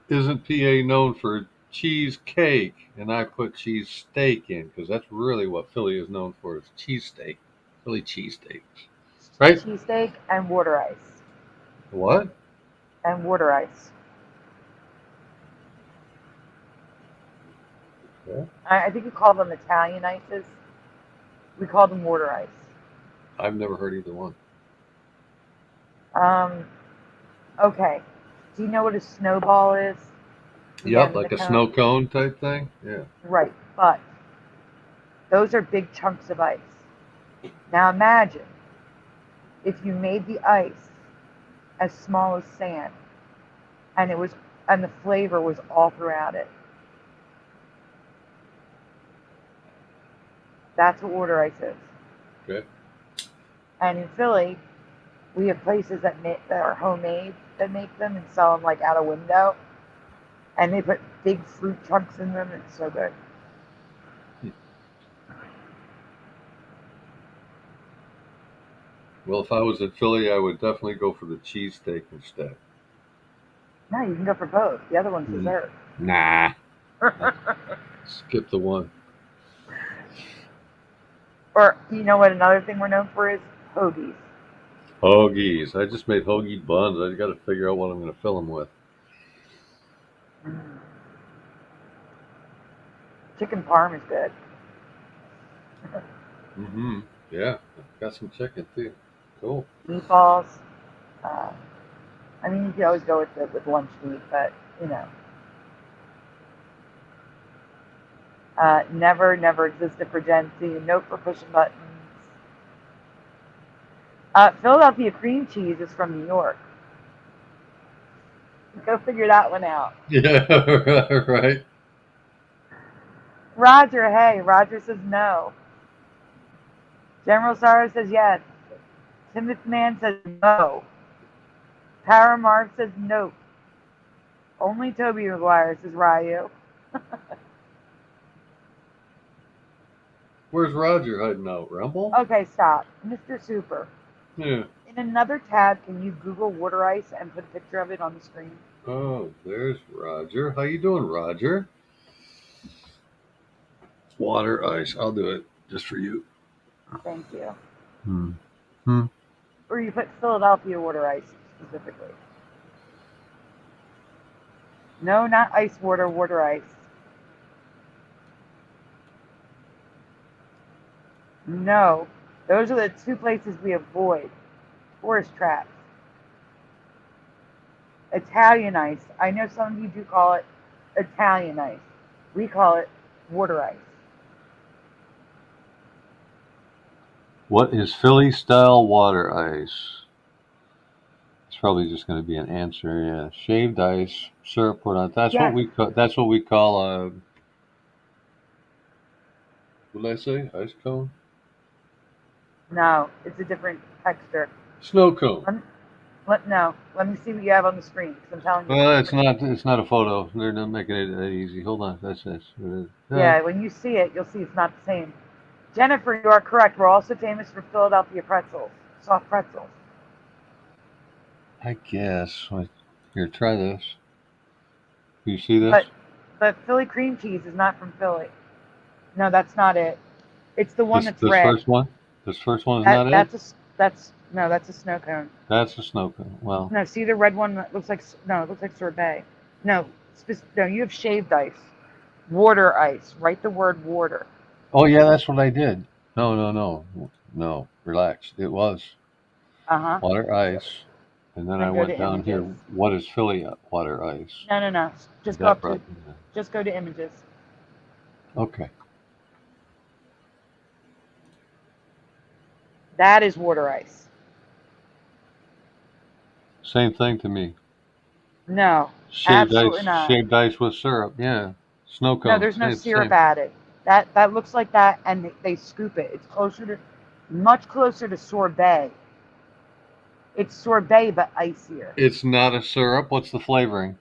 isn't PA known for cheesecake? And I put cheese steak in because that's really what Philly is known for, is cheesesteak. Philly cheesesteaks. Right? Cheesesteak and water ice. What? And water ice. Yeah. I think we call them Italian ices. We call them water ice. I've never heard either one. Okay. Do you know what a snowball is? Yep, like a snow cone type thing? Yeah. Right, but those are big chunks of ice. Now imagine if you made the ice as small as sand and the flavor was all throughout it. That's what water ice is. Okay. And in Philly, we have places that are homemade that make them and sell them like out a window. And they put big fruit chunks in them. It's so good. Well, if I was in Philly, I would definitely go for the cheesesteak instead. No, you can go for both. The other one's dessert. Nah. Skip the one. Or, you know what another thing we're known for is hoagies. Hoagies. I just made hoagie buns. I got to figure out what I'm going to fill them with. Chicken parm is good. Mm-hmm. Yeah. Got some chicken, too. Cool. Meatballs. I mean, you could always go with lunch meat, but, you know. Never existed for Gen Z. Note for pushing buttons. Philadelphia cream cheese is from New York. Go figure that one out. Yeah, right. Roger, hey. Roger says no. General Sarah says yes. Timothy Man says no. Paramark says nope. Only Toby Maguire says Ryu. Where's Roger hiding out? Rumble? Okay, stop. Mr. Super. Yeah. In another tab, can you Google water ice and put a picture of it on the screen? Oh, there's Roger. How you doing, Roger? Water ice. I'll do it just for you. Thank you. Hmm. Or you put Philadelphia water ice specifically. No, not ice water, water ice. No, those are the 2 places we avoid. Tourist traps. Italian ice. I know some of you do call it Italian ice. We call it water ice. What is Philly style water ice? It's probably just going to be an answer. Yeah, shaved ice, syrup put on. That's what we call. That's what we call. What did I say? Ice cone? No, it's a different texture. Snow cone. Let me see what you have on the screen. 'Cause I'm telling you. Well, it's not a photo. They're not making it that easy. Hold on. That's this. Yeah, when you see it, you'll see it's not the same. Jennifer, you are correct. We're also famous for Philadelphia pretzels, soft pretzels. I guess. Here, try this. Do you see this? But Philly cream cheese is not from Philly. No, that's not it. It's the one that's this red. First one? This first one is not it? That's a snow cone. That's a snow cone. Well. No, see the red one that looks like it looks like sorbet. No, you have shaved ice. Water ice. Write the word water. Oh yeah, that's what I did. No. Relax. It was water ice, and then I went down here. What is Philly water ice? No. Just go to images. Okay. That is water ice. Same thing to me. No, absolutely not. Shaved ice with syrup. Yeah, snow cone. No, there's no syrup added. That looks like that, and they scoop it. It's much closer to sorbet. It's sorbet, but icier. It's not a syrup. What's the flavoring?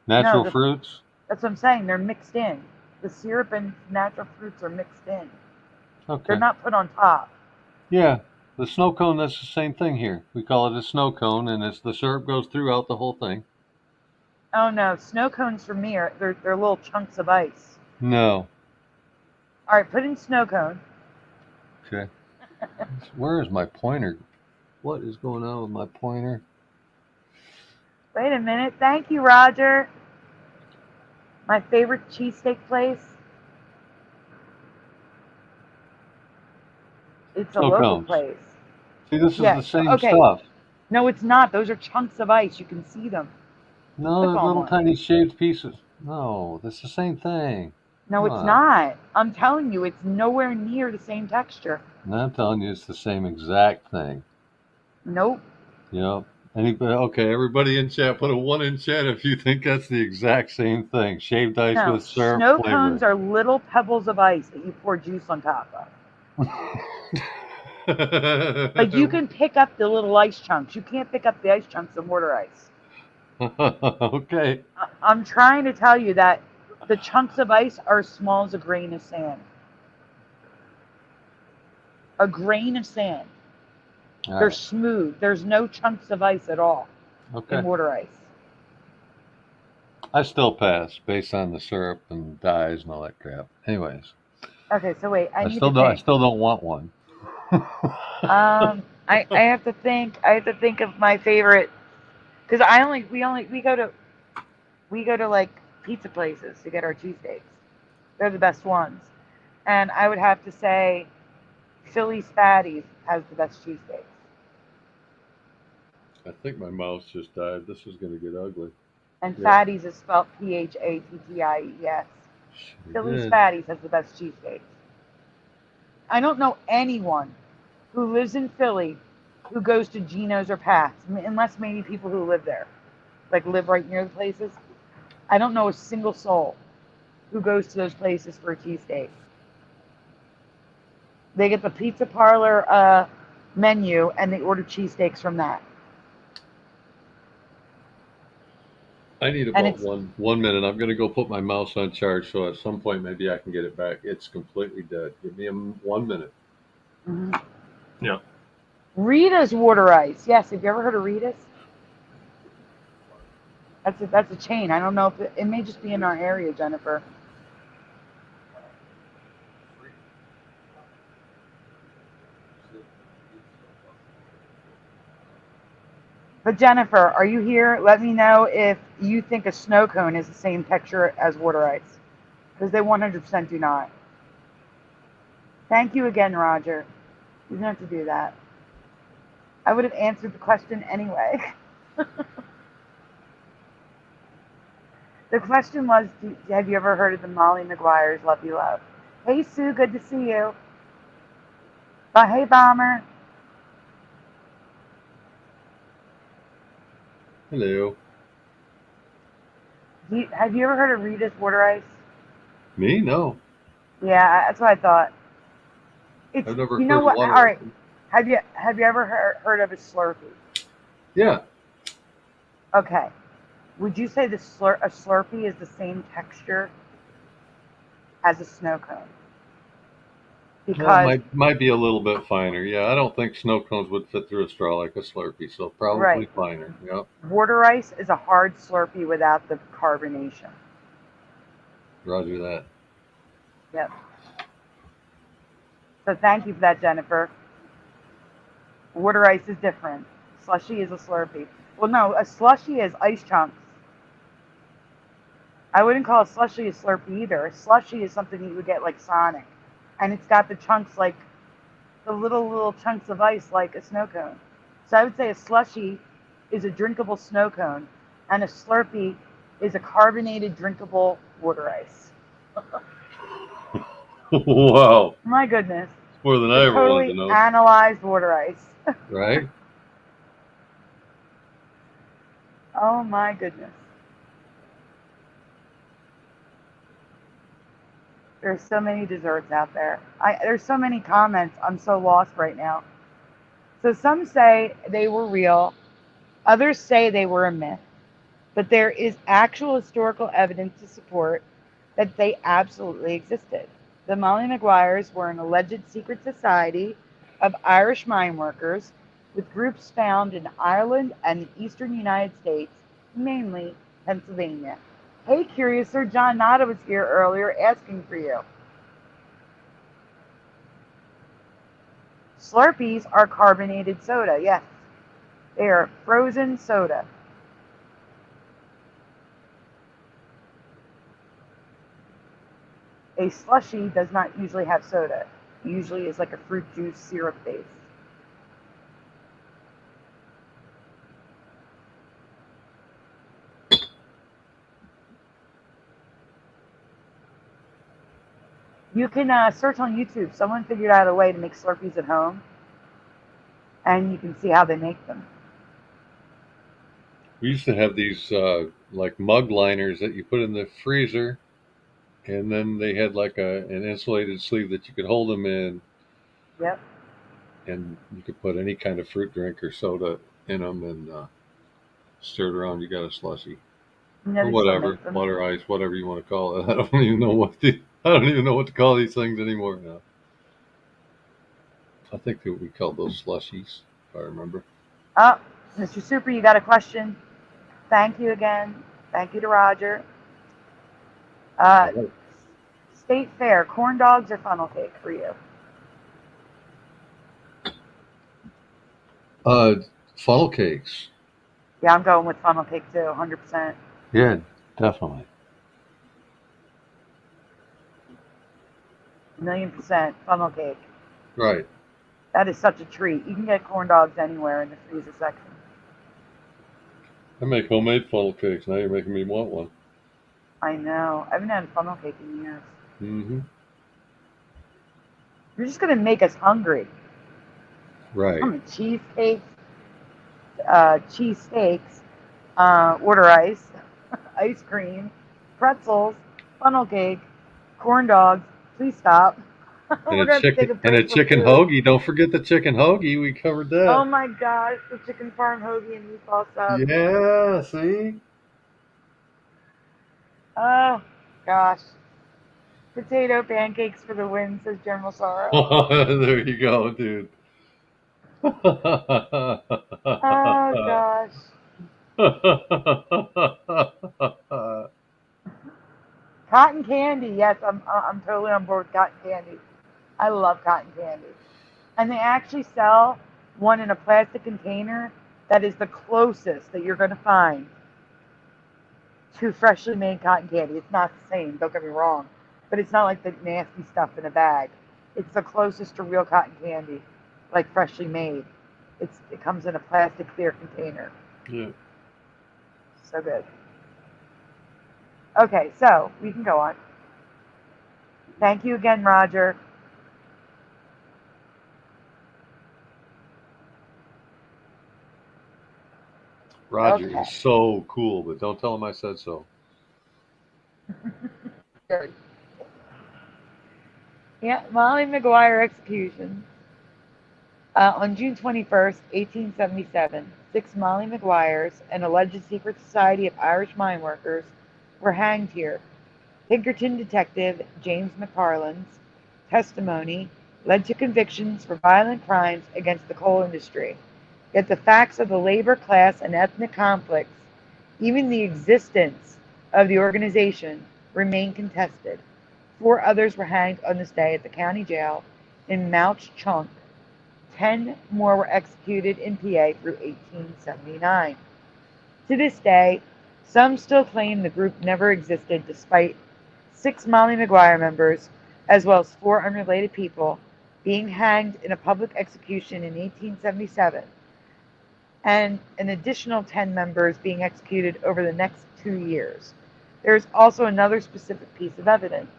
Natural fruits? That's what I'm saying. They're mixed in. The syrup and natural fruits are mixed in. Okay. They're not put on top. Yeah, the snow cone, that's the same thing here. We call it a snow cone, and the syrup goes throughout the whole thing. Oh, no. Snow cones for me, they're little chunks of ice. No. All right, put in snow cone. Okay. Where is my pointer? What is going on with my pointer? Wait a minute. Thank you, Roger. My favorite cheesesteak place. It's a local place. See, this is the same stuff. No, it's not. Those are chunks of ice. You can see them. No, they're little tiny shaved pieces. No, that's the same thing. No, it's not. I'm telling you, it's nowhere near the same texture. And I'm telling you, it's the same exact thing. Nope. Yep. Okay, everybody in chat, put a 1 in chat if you think that's the exact same thing. Shaved ice with syrup snow flavor. cones are little pebbles of ice that you pour juice on top of. Like you can pick up the little ice chunks. You can't pick up the ice chunks of water ice. Okay. I'm trying to tell you that the chunks of ice are as small as a grain of sand. A grain of sand. They're smooth. There's no chunks of ice at all in water ice. I still pass based on the syrup and dyes and all that crap. Anyways. Okay, so wait. I still don't want one. I have to think. I have to think of my favorite, because we go to like pizza places to get our cheesesteaks. They're the best ones, and I would have to say, Philly's Fatties has the best cheesesteaks. I think my mouse just died. This is going to get ugly. And Fatties is spelled Phatties. Philly's Fatties has the best cheesesteaks. I don't know anyone who lives in Philly who goes to Geno's or Pat's, unless maybe people who live there, like live right near the places. I don't know a single soul who goes to those places for a cheesesteak. They get the pizza parlor menu and they order cheesesteaks from that. I need about 1 minute. I'm going to go put my mouse on charge, so at some point maybe I can get it back. It's completely dead. Give me 1 minute. Mm-hmm. Yeah. Rita's water ice. Yes, have you ever heard of Rita's? That's a chain. I don't know if it may just be in our area, Jennifer. But Jennifer, are you here? Let me know if you think a snow cone is the same texture as water ice, because they 100% do not. Thank you again, Roger. You don't have to do that. I would have answered the question anyway. The question was, have you ever heard of the Molly Maguires Love You Love? Hey, Sue, good to see you. But hey, Bomber. Hello. Have you ever heard of Rita's water ice? Me? No. Yeah, that's what I thought. I've never you know heard what? water. All right. Have you ever heard of a Slurpee? Yeah. Okay. Would you say a Slurpee is the same texture as a snow cone? Well, Because, might be a little bit finer. Yeah, I don't think snow cones would fit through a straw like a Slurpee, so probably right, finer. Yep. water ice is a hard Slurpee without the carbonation. Roger that. Yep. So thank you for that, Jennifer. Water ice is different. Slushy is a Slurpee. Well, no, a slushy is ice chunks. I wouldn't call a slushy a Slurpee either. A slushy is something you would get like Sonic. And it's got the chunks like the little chunks of ice like a snow cone. So I would say a slushy is a drinkable snow cone, and a Slurpee is a carbonated drinkable water ice. Wow. My goodness. It's more than I ever wanted to Totally know. analyzed water ice. Right? Oh my goodness. There's so many desserts out there. There's so many comments. I'm so lost right now. So some say they were real. Others say they were a myth. But there is actual historical evidence to support that they absolutely existed. The Molly Maguires were an alleged secret society of Irish mine workers with groups found in Ireland and the eastern United States, mainly Pennsylvania. Hey, Curious, Sir John Nada was here earlier asking for you. Slurpees are carbonated soda, yes. They are frozen soda. A slushie does not usually have soda. It usually is like a fruit juice syrup base. You can search on YouTube. Someone figured out a way to make Slurpees at home, and you can see how they make them. We used to have these like mug liners that you put in the freezer, and then they had like an insulated sleeve that you could hold them in. Yep. And you could put any kind of fruit drink or soda in them and stir it around. You got a slushie. Or whatever, water ice, whatever you want to call it. I don't even know what to call these things anymore now. I think that we called those slushies, if I remember. Oh, Mr. Super, you got a question? Thank you again. Thank you to Roger. State Fair, corn dogs or funnel cake for you? Funnel cakes. Yeah, I'm going with funnel cake too, 100%. Yeah, definitely. 1,000,000% funnel cake. Right. That is such a treat. You can get corn dogs anywhere in the freezer section. I make homemade funnel cakes. Now you're making me want one. I know. I haven't had a funnel cake in years. Mm-hmm. You're just going to make us hungry. Right. Cheesecakes, cheesesteaks, water ice, ice cream, pretzels, funnel cake, corn dogs. Please stop. And a chicken hoagie. Don't forget the chicken hoagie. We covered that. Oh my gosh, the chicken farm hoagie and meatball sub. Yeah, see? Oh gosh. Potato pancakes for the win, says General Sorrow. There you go, dude. Oh gosh. Cotton candy, yes, I'm totally on board with cotton candy. I love cotton candy. And they actually sell one in a plastic container that is the closest that you're going to find to freshly made cotton candy. It's not the same, don't get me wrong, but it's not like the nasty stuff in a bag. It's the closest to real cotton candy, like freshly made. It comes in a plastic clear container. Yeah. So good. Okay, so we can go on. Thank you again, Roger. Roger is so cool, but don't tell him I said so. Good. Yeah, Molly Maguire execution. On June 21st, 1877, 6 Molly Maguires, an alleged secret society of Irish mine workers, were hanged here. Pinkerton detective James MacFarlane's testimony led to convictions for violent crimes against the coal industry. Yet the facts of the labor, class, and ethnic conflicts, even the existence of the organization, remain contested. 4 others were hanged on this day at the county jail in Mouch Chunk. 10 more were executed in PA through 1879. To this day, some still claim the group never existed, despite 6 Molly Maguire members, as well as 4 unrelated people, being hanged in a public execution in 1877, and an additional 10 members being executed over the next 2 years. There is also another specific piece of evidence.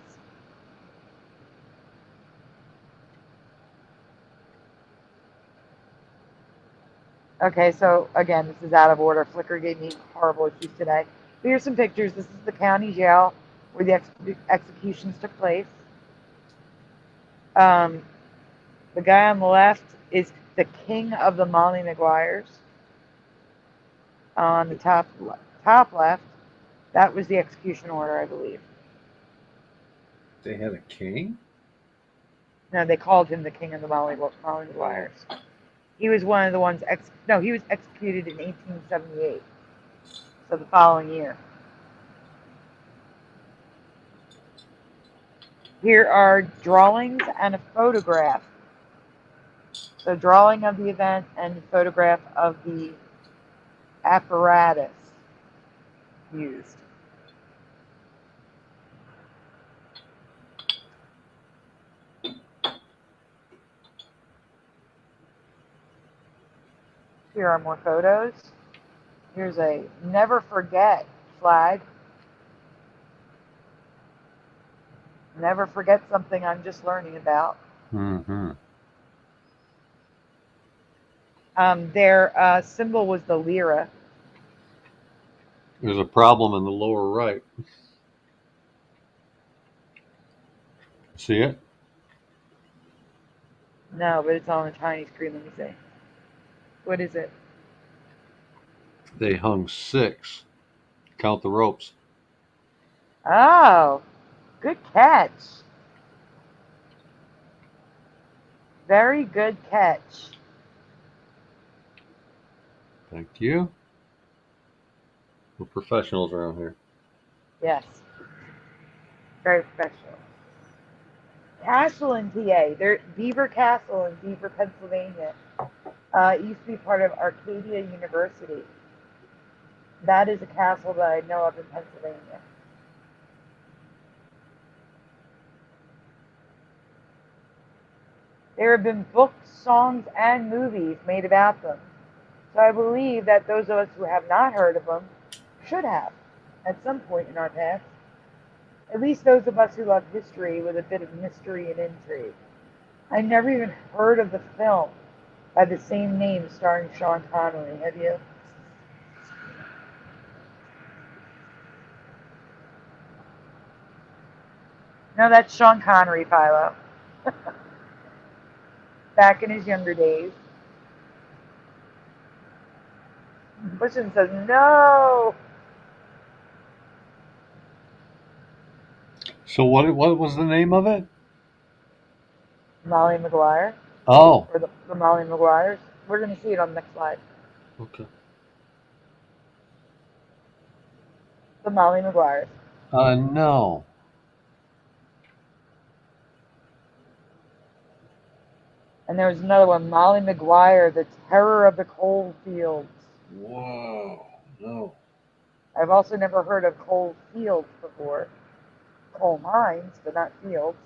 Okay, so again, this is out of order. Flickr gave me horrible issues today. But here's some pictures. This is the county jail where the executions took place. The guy on the left is the king of the Molly Maguires. On the top left, that was the execution order, I believe. They had a king? No, they called him the king of the Molly Maguires. He was one of the ones, he was executed in 1878, so the following year. Here are drawings and a photograph. So drawing of the event and a photograph of the apparatus used. Here are more photos. Here's a never forget flag. Never forget something I'm just learning about. Mm-hmm. Their symbol was the lira. There's a problem in the lower right. See it? No, but it's on a tiny screen. Let me see. What is it? They hung 6. Count the ropes. Oh, good catch. Very good catch. Thank you. We're professionals around here. Yes. Very professional. Castle in PA. Beaver Castle in Beaver, Pennsylvania. It used to be part of Arcadia University. That is a castle that I know of in Pennsylvania. There have been books, songs, and movies made about them. So I believe that those of us who have not heard of them should have at some point in our past. At least those of us who love history with a bit of mystery and intrigue. I never even heard of the film by the same name starring Sean Connery. Have you? No, that's Sean Connery, Philo. Back in his younger days. Bushin says, no! So what was the name of it? Molly Maguire. Oh. Or the Molly Maguires. We're going to see it on the next slide. Okay. The Molly Maguires. No. And there was another one, Molly Maguire, the terror of the coal fields. Whoa. No. I've also never heard of coal fields before. Coal mines, but not fields.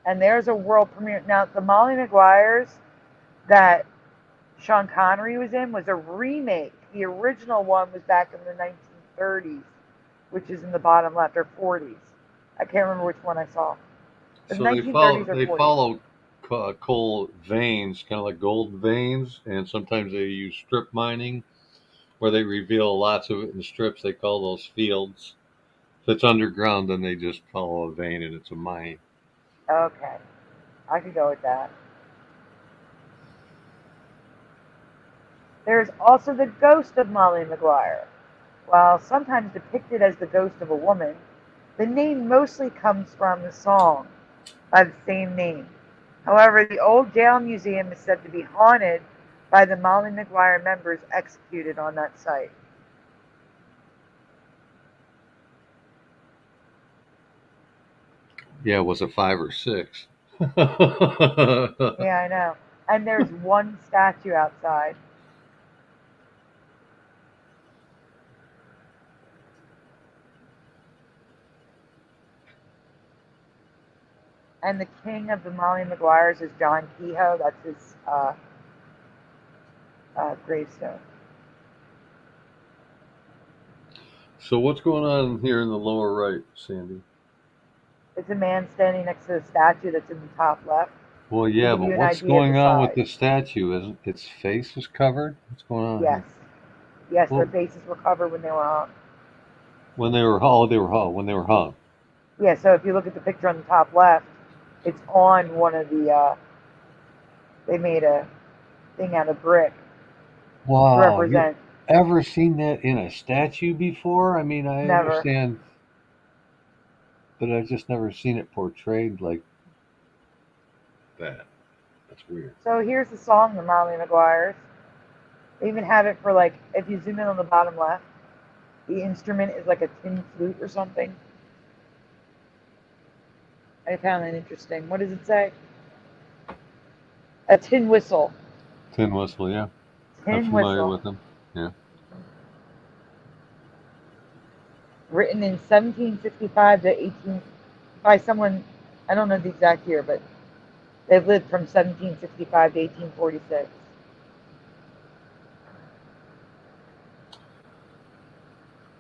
And there's a world premiere. Now, the Molly Maguires that Sean Connery was in was a remake. The original one was back in the 1930s, which is in the bottom left, or 40s. I can't remember which one I saw. The So 1930s they 40s. follow coal veins, kind of like gold veins, and sometimes they use strip mining, where they reveal lots of it in strips. They call those fields. If it's underground, then they just follow a vein and it's a mine. Okay. I could go with that. There is also the ghost of Molly Maguire. While sometimes depicted as the ghost of a woman, the name mostly comes from the song by the same name. However, the old jail museum is said to be haunted by the Molly Maguire members executed on that site. Yeah, was it 5 or 6? Yeah, I know. And there's one statue outside. And the king of the Molly Maguires is John Kehoe. That's his gravestone. So what's going on here in the lower right, Sandy? It's a man standing next to the statue that's in the top left. Well, yeah, give but you an what's idea of going the on with size. the statue? Isn't its face is covered? What's going on Yes. here? Yes, Well, their faces were covered when they were hung. when they were when they were hung. Yeah, so if you look at the picture on the top left, it's on one of the, they made a thing out of brick to Wow, you represent. ever seen that in a statue before? I mean, I Never. understand, but I've just never seen it portrayed like that. That's weird. So here's the song, the Molly Maguires. They even have it for like, if you zoom in on the bottom left, the instrument is like a tin flute or something. I found that interesting. What does it say? A tin whistle. Tin whistle, yeah. I'm Tin familiar whistle. with them. Yeah. Written in 1765 to 18 by someone, I don't know the exact year, but they've lived from 1765 to 1846.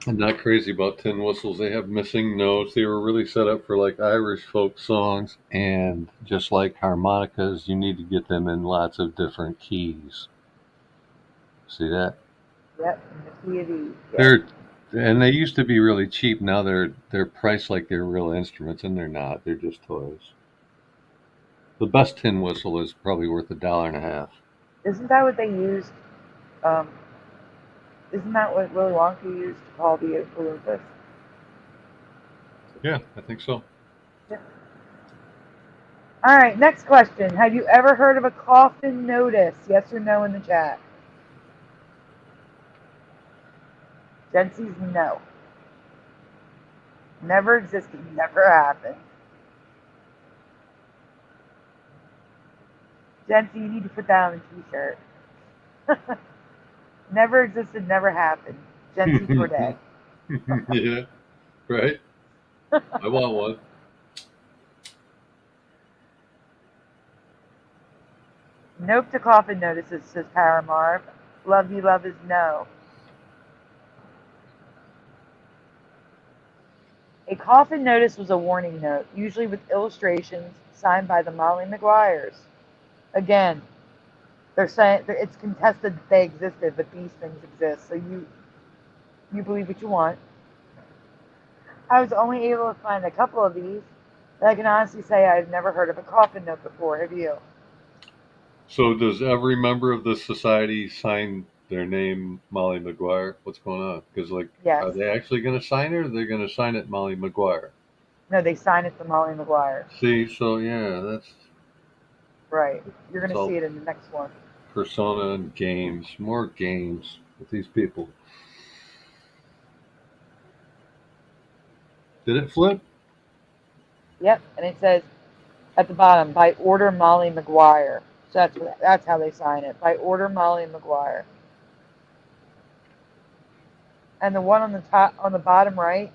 I'm not crazy about tin whistles. They have missing notes. They were really set up for like Irish folk songs, and just like harmonicas, you need to get them in lots of different keys. See that? Yep, and the key of E. They're and they used to be really cheap. Now they're priced like they're real instruments, and they're not. They're just toys. The best tin whistle is probably worth $1.50. Isn't that what they used? Um, isn't that what Willy Wonka used to call the Olympus? Yeah, I think so. Yeah. All right, next question. Have you ever heard of a coffin notice? Yes or no in the chat. Jency's no. Never existed, never happened. Jency, you need to put that on a t-shirt. Never existed, never happened. Jency Corday. Yeah, right? I want one. Nope to coffin notices, says Paramarv. Love you, love is no. A coffin notice was a warning note, usually with illustrations signed by the Molly Maguires. Again, they're saying it's contested that they existed, but these things exist. So you believe what you want. I was only able to find a couple of these, but I can honestly say I've never heard of a coffin note before. Have you? So does every member of the society sign their name Molly Maguire? What's going on? Because Yes. are they actually going to sign it, or are they going to sign it Molly Maguire? No, they sign it to Molly Maguire. See, so yeah, that's Right. You're going to all see it in the next one. persona and games. More games with these people. Did it flip? Yep, and it says at the bottom, by order Molly Maguire. So that's how they sign it, by order Molly Maguire. And the one on the top, on the bottom right,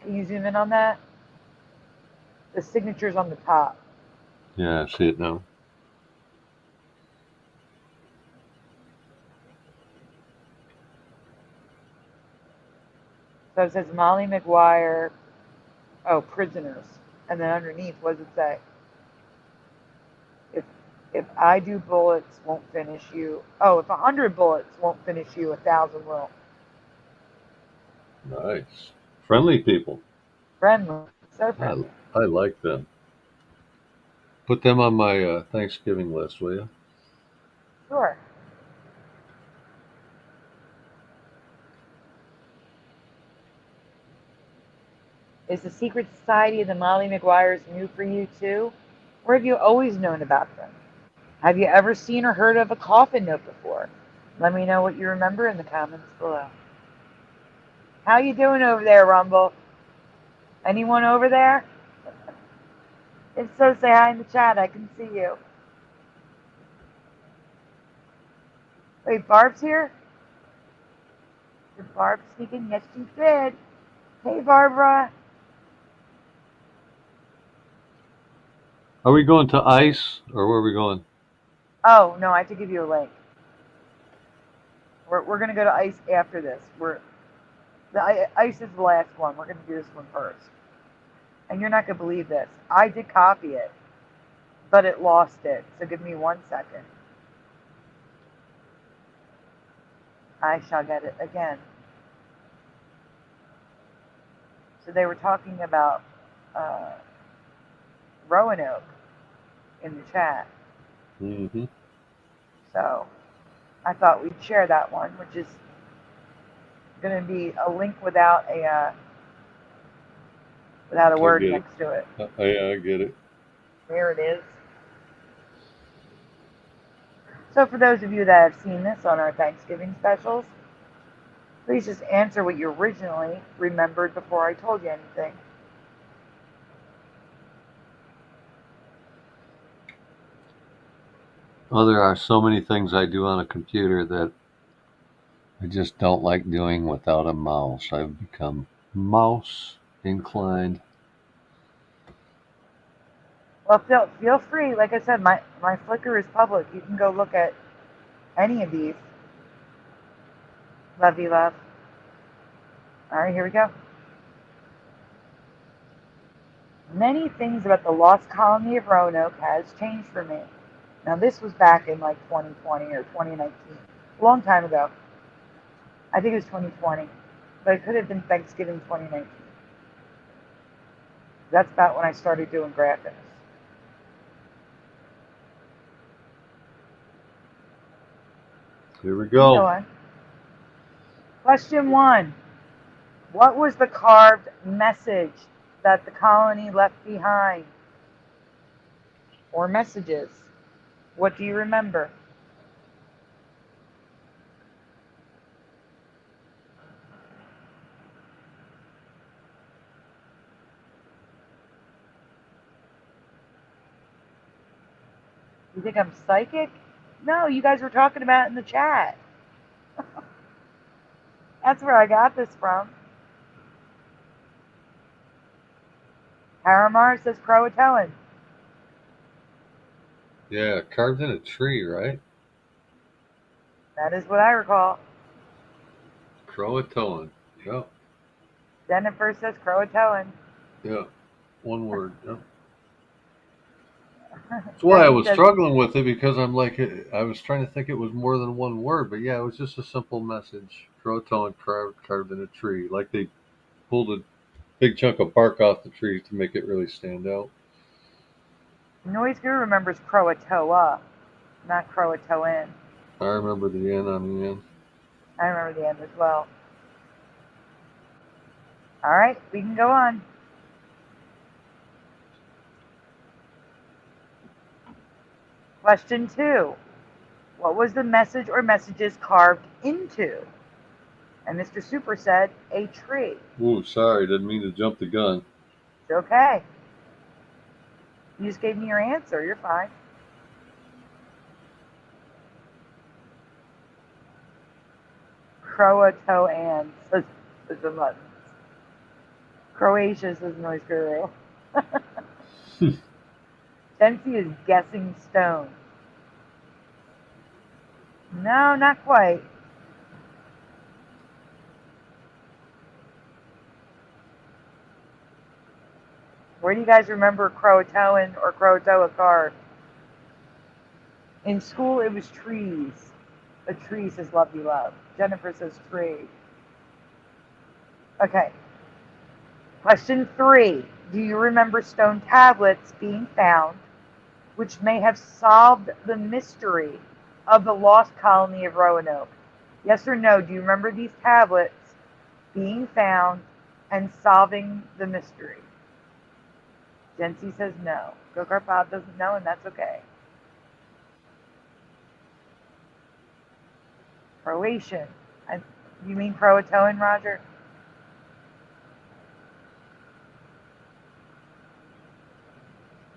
can you zoom in on that? The signature's on the top. Yeah, I see it now. So it says Molly Maguire, prisoners. And then underneath, what does it say? If I do bullets won't finish you. Oh, if 100 bullets won't finish you, 1,000 will. Nice. Friendly people. Friendly. So friendly. I like them. Put them on my Thanksgiving list, will you? Sure. Is the secret society of the Molly Maguires new for you too? Or have you always known about them? Have you ever seen or heard of a coffin note before? Let me know what you remember in the comments below. How you doing over there, Rumble? Anyone over there? If so, say hi in the chat. I can see you. Wait, Barb's here? Did Barb sneak in? Yes, she did. Hey, Barbara. Are we going to ice or where are we going? Oh, no, I have to give you a link. We're going to go to ice after this. Ice is the last one. We're going to do this one first. And you're not going to believe this. I did copy it, but it lost it. So give me 1 second. I shall get it again. So they were talking about Roanoke in the chat. Mm-hmm. So I thought we'd share that one, which is going to be a link without a word next to it. Yeah, I get it. There it is. So for those of you that have seen this on our Thanksgiving specials, please just answer what you originally remembered before I told you anything. Well, there are so many things I do on a computer that I just don't like doing without a mouse. I've become mouse inclined. Well, feel free. Like I said, my Flickr is public. You can go look at any of these. Love you, love. All right, here we go. Many things about the lost colony of Roanoke has changed for me. Now, this was back in like 2020 or 2019, a long time ago. I think it was 2020, but it could have been Thanksgiving 2019. That's about when I started doing graphics. Here we go. Go on. Question 1. What was the carved message that the colony left behind? Or messages? What do you remember? You think I'm psychic? No, you guys were talking about it in the chat. That's where I got this from. Paramar says Croatoan. Yeah, carved in a tree, right? That is what I recall. Croatoan. Yeah. Jennifer says Croatoan. Yeah. One word. Yeah. That's why I was struggling with it, because I'm like, I was trying to think it was more than one word, but yeah, it was just a simple message. Croatoan carved in a tree, like they pulled a big chunk of bark off the tree to make it really stand out. Noise Guru remembers Croatoa, not Croatoan. I remember the N on the end. I remember the end as well. All right, we can go on. Question 2. What was the message or messages carved into? And Mr. Super said, a tree. Ooh, sorry, didn't mean to jump the gun. It's okay. You just gave me your answer. You're fine. Croatoan says the buttons. Croatia says Noise Guru. Jency is guessing stone. No, not quite. Where do you guys remember Croatoan or Croatoa carved? In school, it was trees. A tree says love you love. Jennifer says tree. Okay. Question 3. Do you remember stone tablets being found which may have solved the mystery of the lost colony of Roanoke? Yes or no? Do you remember these tablets being found and solving the mystery. Jency says no. Go-Kart Bob doesn't know, and that's okay. Croatian. You mean Croatoan, Roger?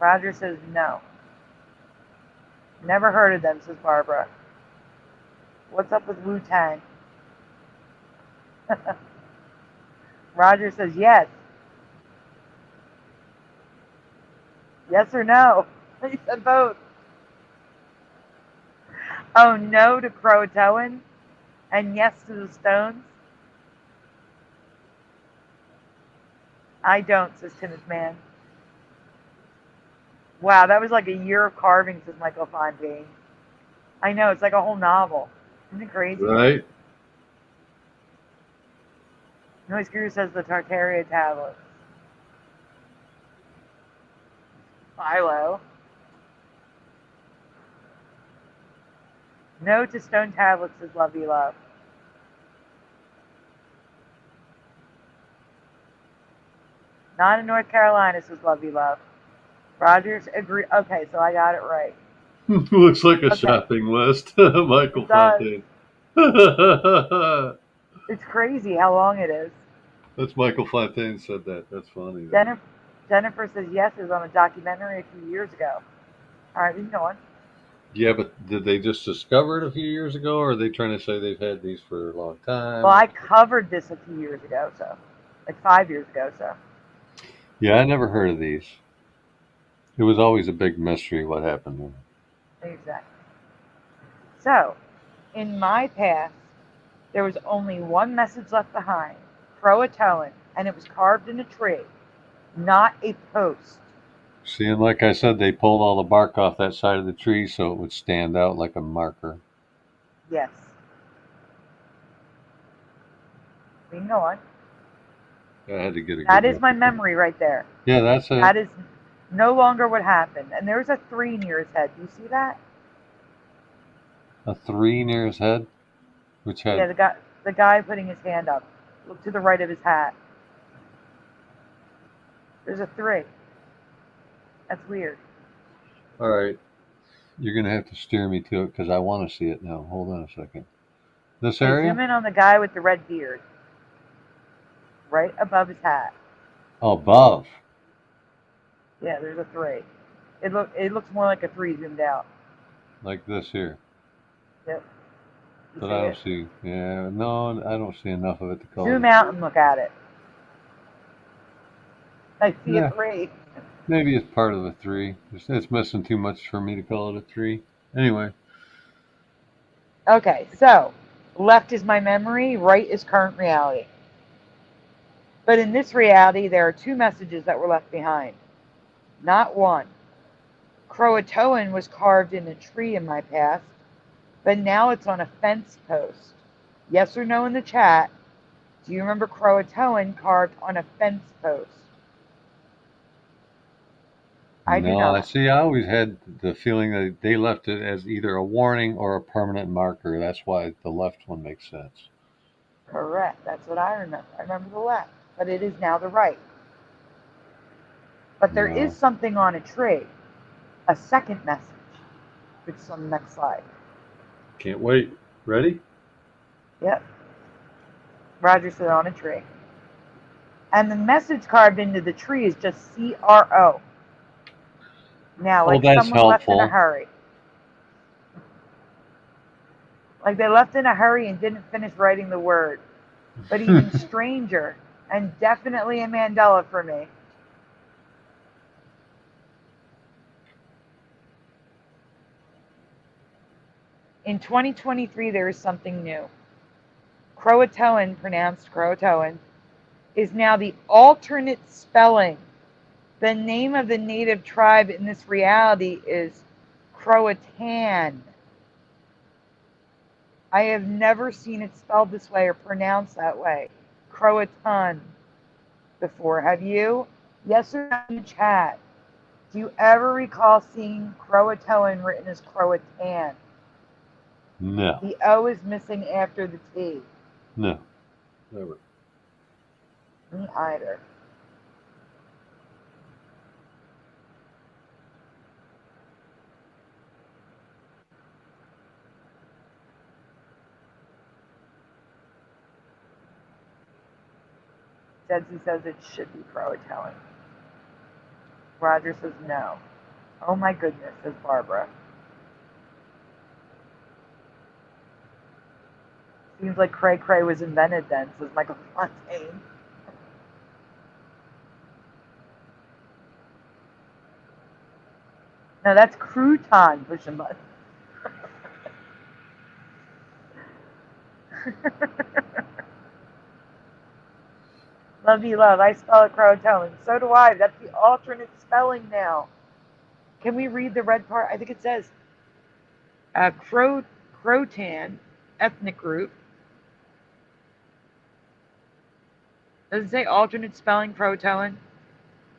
Roger says no. Never heard of them, says Barbara. What's up with Wu-Tang? Roger says yes. Yes or no? He said both. Oh, no to Croatoan and yes to the Stones? I don't, says Timid Man. Wow, that was like a year of carving, says Michael Fontaine. I know, it's like a whole novel. Isn't it crazy? Right? Noise Guru says the Tartaria tablets. Philo. No to stone tablets, says Love You Love. Not in North Carolina, says Love You Love. Rogers agree. Okay, so I got it right. Looks like a shopping list. Michael Fontaine. It's crazy how long it is. That's Michael Fontaine said that. That's funny. Jennifer says yes, it was on a documentary a few years ago. All right, we can go on. Yeah, but did they just discover it a few years ago, or are they trying to say they've had these for a long time? Well, I covered this a few years ago, so like 5 years ago, so. Yeah, I never heard of these. It was always a big mystery what happened. Exactly. So, in my past, there was only one message left behind, Croatoan, and it was carved in a tree, not a post. See, and like I said, they pulled all the bark off that side of the tree so it would stand out like a marker. Yes. We can go on. I had to get a That good is my memory right there. Yeah, that's it. That is no longer what happened. And there's a 3 near his head. Do you see that? A 3 near his head? Which head? Yeah, the guy putting his hand up. Look to the right of his hat. There's a 3. That's weird. All right. You're going to have to steer me to it because I want to see it now. Hold on a second. This area? Zoom in on the guy with the red beard. Right above his hat. Oh, above. Yeah, there's a 3. It looks more like a 3 zoomed out. Like this here. Yep. But I don't see. Yeah, no, I don't see enough of it to call Zoom it. out and look at it. I see Yeah. a 3. Maybe it's part of the 3. It's missing too much for me to call it a 3. Anyway. Okay, so left is my memory, right is current reality. But in this reality, there are 2 messages that were left behind, not 1. Croatoan was carved in a tree in my past, but now it's on a fence post. Yes or no in the chat. Do you remember Croatoan carved on a fence post? I do not. I see. I always had the feeling that they left it as either a warning or a permanent marker. That's why the left one makes sense. Correct. That's what I remember. I remember the left, but it is now the right. But there is something on a tree, a second message, which is on the next slide. Can't wait. Ready? Yep. Roger said on a tree. And the message carved into the tree is just CRO. Now, like that's someone left in a helpful. hurry. Like they left in a hurry and didn't finish writing the word. But even stranger, and definitely a Mandela for me. In 2023, there is something new. Croatoan, pronounced Croatoan, is now the alternate spelling. The name of the native tribe in this reality is Croatan. I have never seen it spelled this way or pronounced that way. Croatan before. Have you? Yes or no in the chat. Do you ever recall seeing Croatoan written as Croatan? No. The O is missing after the T. No. Never. Me either. Jedzy says it should be Croatoan. Roger says no. Oh my goodness, says Barbara. Seems like cray cray was invented then, says Michael Fontaine. No, that's crouton, push a button. Love you, love. I spell it Croatoan. So do I. That's the alternate spelling now. Can we read the red part? I think it says Croatan ethnic group. Does it say alternate spelling Croatoan?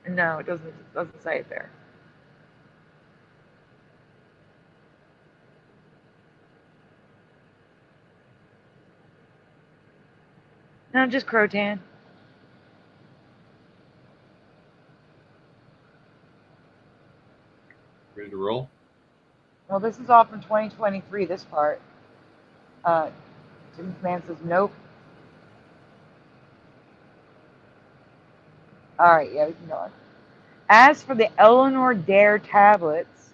No, it doesn't. It doesn't say it there. No, just Croatan. Ready to roll? Well, this is all from 2023, this part. Tim Man says nope. Alright, yeah, we can go on. As for the Eleanor Dare tablets,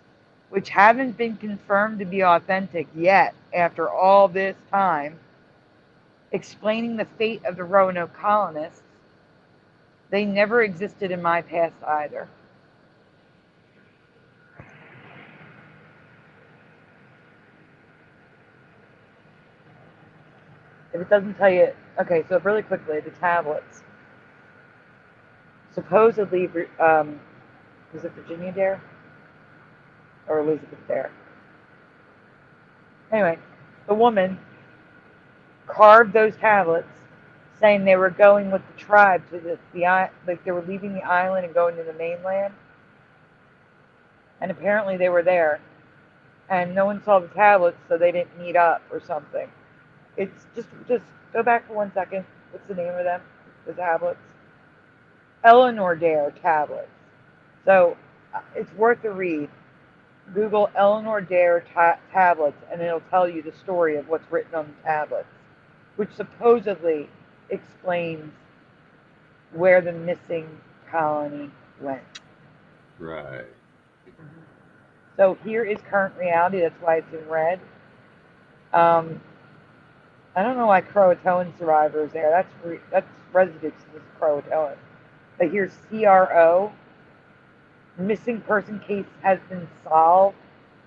which haven't been confirmed to be authentic yet after all this time, explaining the fate of the Roanoke colonists, they never existed in my past either. If it doesn't tell you, okay, so really quickly, the tablets. Supposedly, was it Virginia Dare? Or Elizabeth Dare? Anyway, the woman carved those tablets saying they were going with the tribe to like they were leaving the island and going to the mainland. And apparently they were there. And no one saw the tablets, so they didn't meet up or something. It's just go back for 1 second. What's the name of them? The tablets? Eleanor Dare tablets. So it's worth a read. Google Eleanor Dare tablets, and it'll tell you the story of what's written on the tablets, which supposedly explains where the missing colony went. Right. So here is current reality. That's why it's in red. I don't know why Croatoan survivor is there. That's residue. This is Croatoan. But here's CRO. Missing person case has been solved.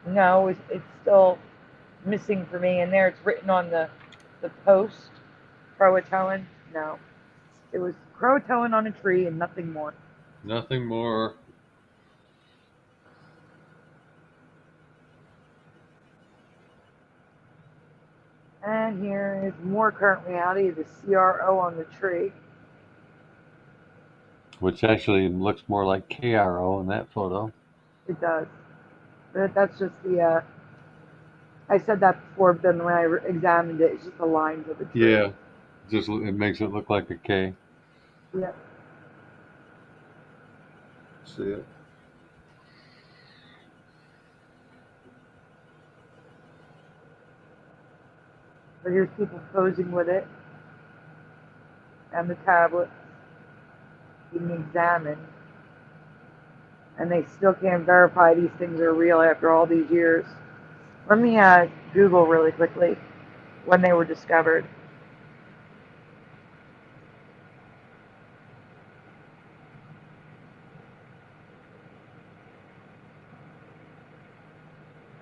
No, it's still missing for me. And there it's written on the post. Croatoan. No. It was Croatoan on a tree and nothing more. Nothing more. And here is more current reality, the CRO on the tree. Which actually looks more like KRO in that photo. It does. But that's just the, I said that before, but then when I examined it, it's just the lines of the tree. Yeah. It makes it look like a K. Yeah. See it? So here's people posing with it. And the tablets being examined. And they still can't verify these things are real after all these years. Let me Google really quickly when they were discovered.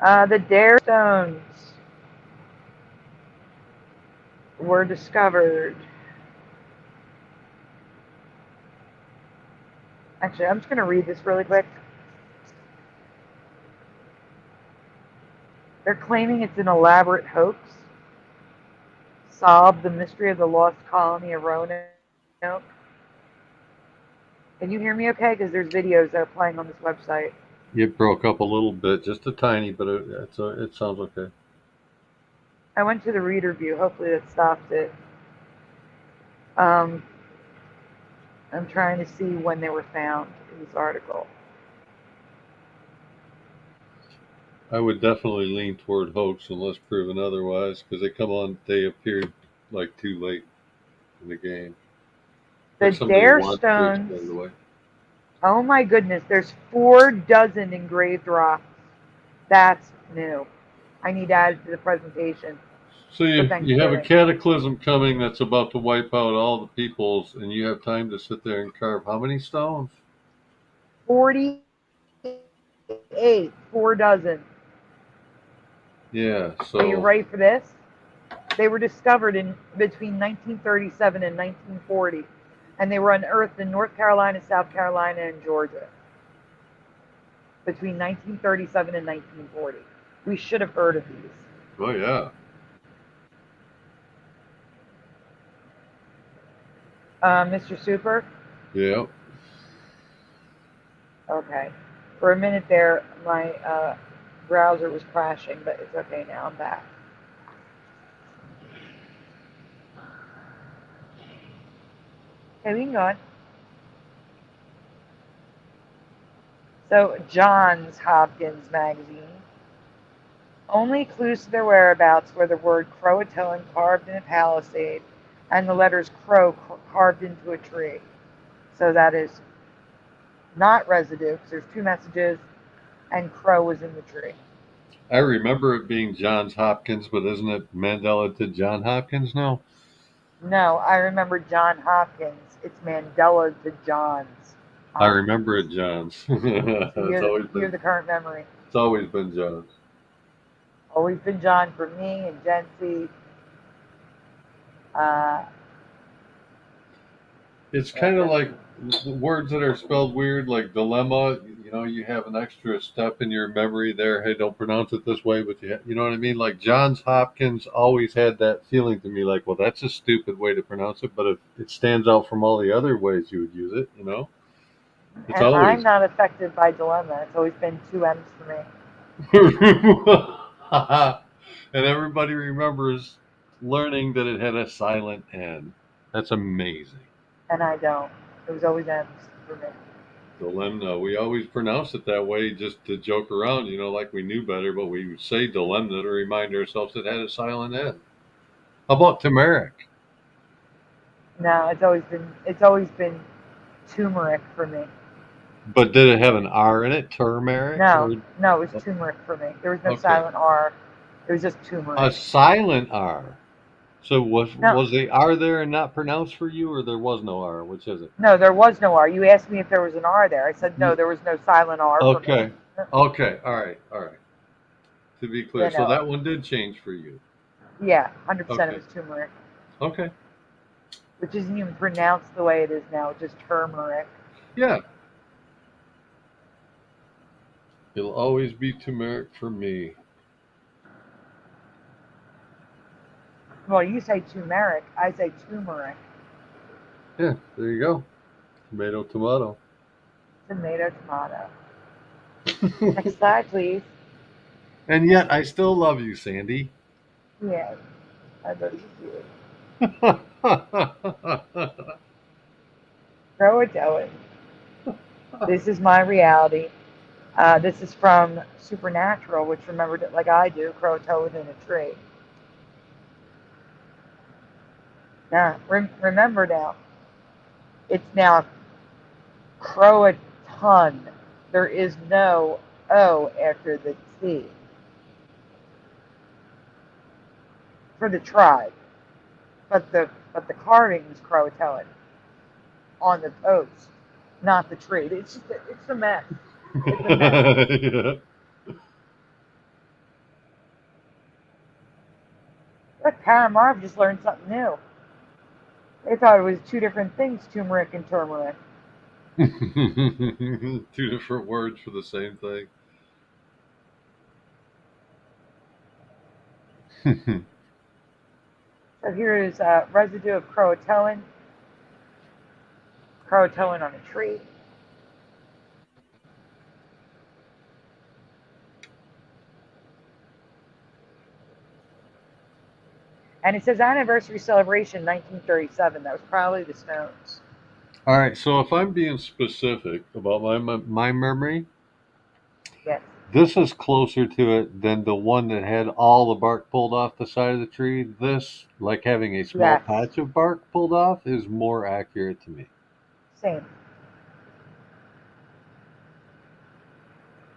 The Dare stones were discovered. Actually, I'm just going to read this really quick. They're claiming it's an elaborate hoax. Solve the mystery of the lost colony of Roanoke. Can you hear me okay? Because there's videos that are playing on this website. It broke up a little bit, just a tiny, but it sounds okay. I went to the reader view. Hopefully that stopped it. I'm trying to see when they were found in this article. I would definitely lean toward hoax unless proven otherwise, because they appeared like too late in the game. The Like somebody Dare wants to explain stones. it away. Oh my goodness, there's 4 dozen engraved rocks. That's new. I need to add it to the presentation. So for you have a Thanksgiving. cataclysm coming that's about to wipe out all the peoples, and you have time to sit there and carve how many stones? 48, 4 dozen. Yeah, Are you so ready for this? They were discovered in between 1937 and 1940, and they were unearthed in North Carolina, South Carolina, and Georgia. Between 1937 and 1940. We should have heard of these. oh yeah. Mr. Super? Yeah. Okay. For a minute there, my browser was crashing, but it's okay now. I'm back. Okay, we can go on. So, Johns Hopkins magazine. Only clues to their whereabouts were the word Croatoan carved in a palisade and the letters Crow carved into a tree. So that is not residue, because there's 2 messages, and Crow was in the tree. I remember it being Johns Hopkins, but isn't it Mandela to John Hopkins now? No, I remember John Hopkins. It's Mandela to Johns. I remember it Johns. So It's you're the current memory. It's always been Johns. Always been John for me and Jency. It's kind of like words that are spelled weird, like dilemma. You know, you have an extra step in your memory there. Hey, don't pronounce it this way, but you know what I mean? Like Johns Hopkins always had that feeling to me, like, well, that's a stupid way to pronounce it, but it stands out from all the other ways you would use it, you know? It's And always. I'm not affected by dilemma. It's always been 2 M's for me. And everybody remembers learning that it had a silent N. That's amazing. And I don't. It was always M's for me. Dilemma. We always pronounce it that way just to joke around, you know, like we knew better, but we would say dilemma to remind ourselves it had a silent N. How about turmeric? No, it's always been turmeric for me. But did it have an R in it? Turmeric? No, it was turmeric for me. There was no Okay. silent R. It was just turmeric. A silent R. So was the R there and not pronounced for you, or there was no R? Which is it? No, there was no R. You asked me if there was an R there. I said no, there was no silent R for me. Okay. All right. To be clear, Yeah, so no. that one did change for you. Yeah, 100% Okay. it was turmeric. Okay. Which isn't even pronounced the way it is now. It's just turmeric. Yeah. It'll always be turmeric for me. Well, you say turmeric. I say turmeric. Yeah, there you go. Tomato, tomato. Tomato, tomato. Next slide, please. And yet, I still love you, Sandy. Yeah, I love you too. Croatoan. This is my reality. This is from Supernatural, which remembered it like I do, Croatoan in a tree. Now, remember now, it's now Croatoan. There is no O after the T. For the tribe. But the carving is Croatoan on the post, not the tree. It's a mess. It's a mess. Yeah. Look, Paramarv just learned something new. They thought it was 2 different things, turmeric and turmeric. 2 different words for the same thing. So here is residue of Croatoan. Croatoan on a tree. And it says anniversary celebration 1937. That was probably the Stones. All right, so if I'm being specific about my memory, Yes. this is closer to it than the one that had all the bark pulled off the side of the tree. This, like having a small Yes. patch of bark pulled off, is more accurate to me. Same.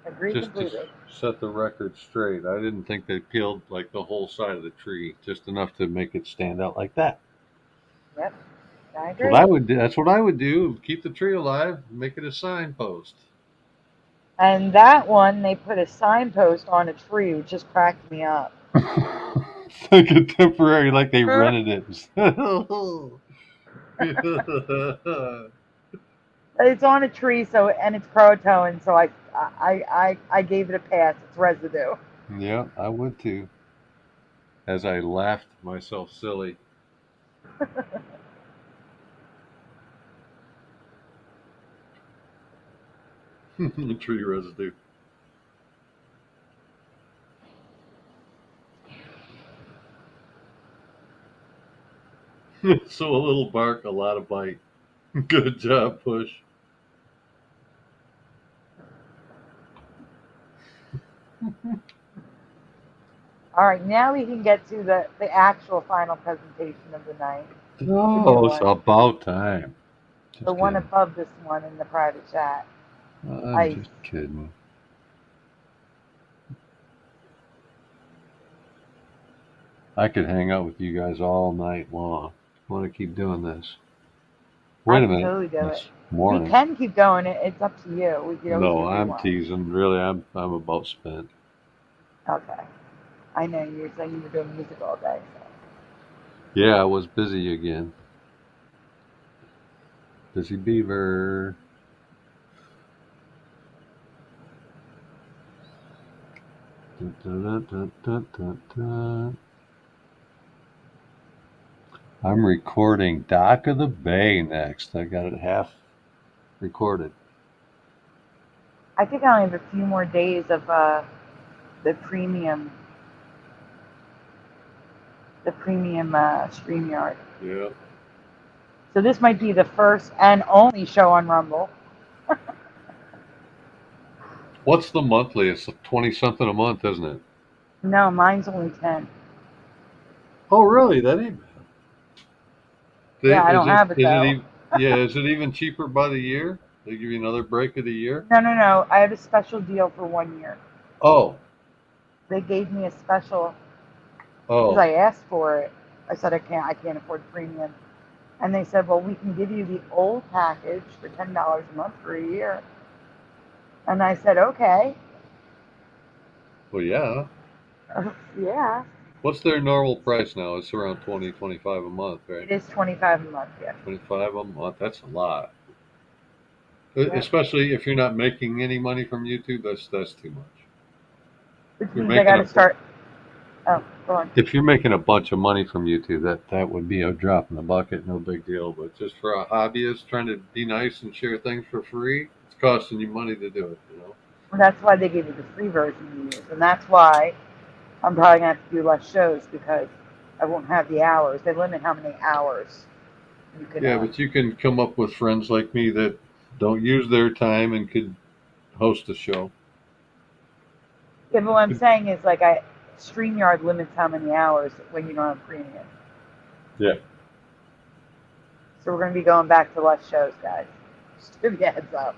Agree Just to completely. set the record straight, I didn't think they peeled like the whole side of the tree, just enough to make it stand out like that. Yep. I That's agree. what I would do. That's what I would do. Keep the tree alive, make it a signpost. And that one, they put a signpost on a tree, which just cracked me up. It's like a temporary, like they rented it. It's on a tree, so and it's Croatoan, so I gave it a pass. It's residue. Yeah, I would too. As I laughed myself silly. Tree residue. So a little bark, a lot of bite. Good job, Push. All right, now we can get to the actual final presentation of the night. Oh, it's about time. The one above this one in the private chat. I'm just kidding. I could hang out with you guys all night long. I want to keep doing this. Wait a minute. Totally do It's it. morning. We can keep going. It's up to you. We can always No, do I'm one. teasing. Really, I'm about spent. Okay. I know you were saying you were doing music all day. So. Yeah, I was busy again. Busy beaver. Dun, dun, dun. I'm recording Dock of the Bay next. I got it half recorded. I think I only have a few more days of the premium StreamYard. Yeah. So this might be the first and only show on Rumble. What's the monthly? It's 20-something a month, isn't it? No, mine's only 10. Oh, really? That ain't bad. Yeah, I don't have it though. Is it even cheaper by the year? They give you another break of the year? No. I have a special deal for 1 year. Oh. They gave me a special Oh. because I asked for it. I said I can't afford premium. And they said, well, we can give you the old package for $10 a month for a year. And I said, okay. Well, yeah. Yeah. What's their normal price now? It's around $20, $25 a month, right? It is $25 a month, yeah. $25 a month. That's a lot. Yeah. Especially if you're not making any money from YouTube, that's too much. Which means I got to start. Oh, go on. If you're making a bunch of money from YouTube, that would be a drop in the bucket, no big deal. But just for a hobbyist trying to be nice and share things for free, it's costing you money to do it, you know? And that's why they gave you the free version to use. And that's why I'm probably going to have to do less shows because I won't have the hours. They limit how many hours you can Yeah, but you can come up with friends like me that don't use their time and could host a show. Yeah, but what I'm saying is like StreamYard limits how many hours when you don't have premium. Yeah. So we're going to be going back to less shows, guys. Just give you a heads up.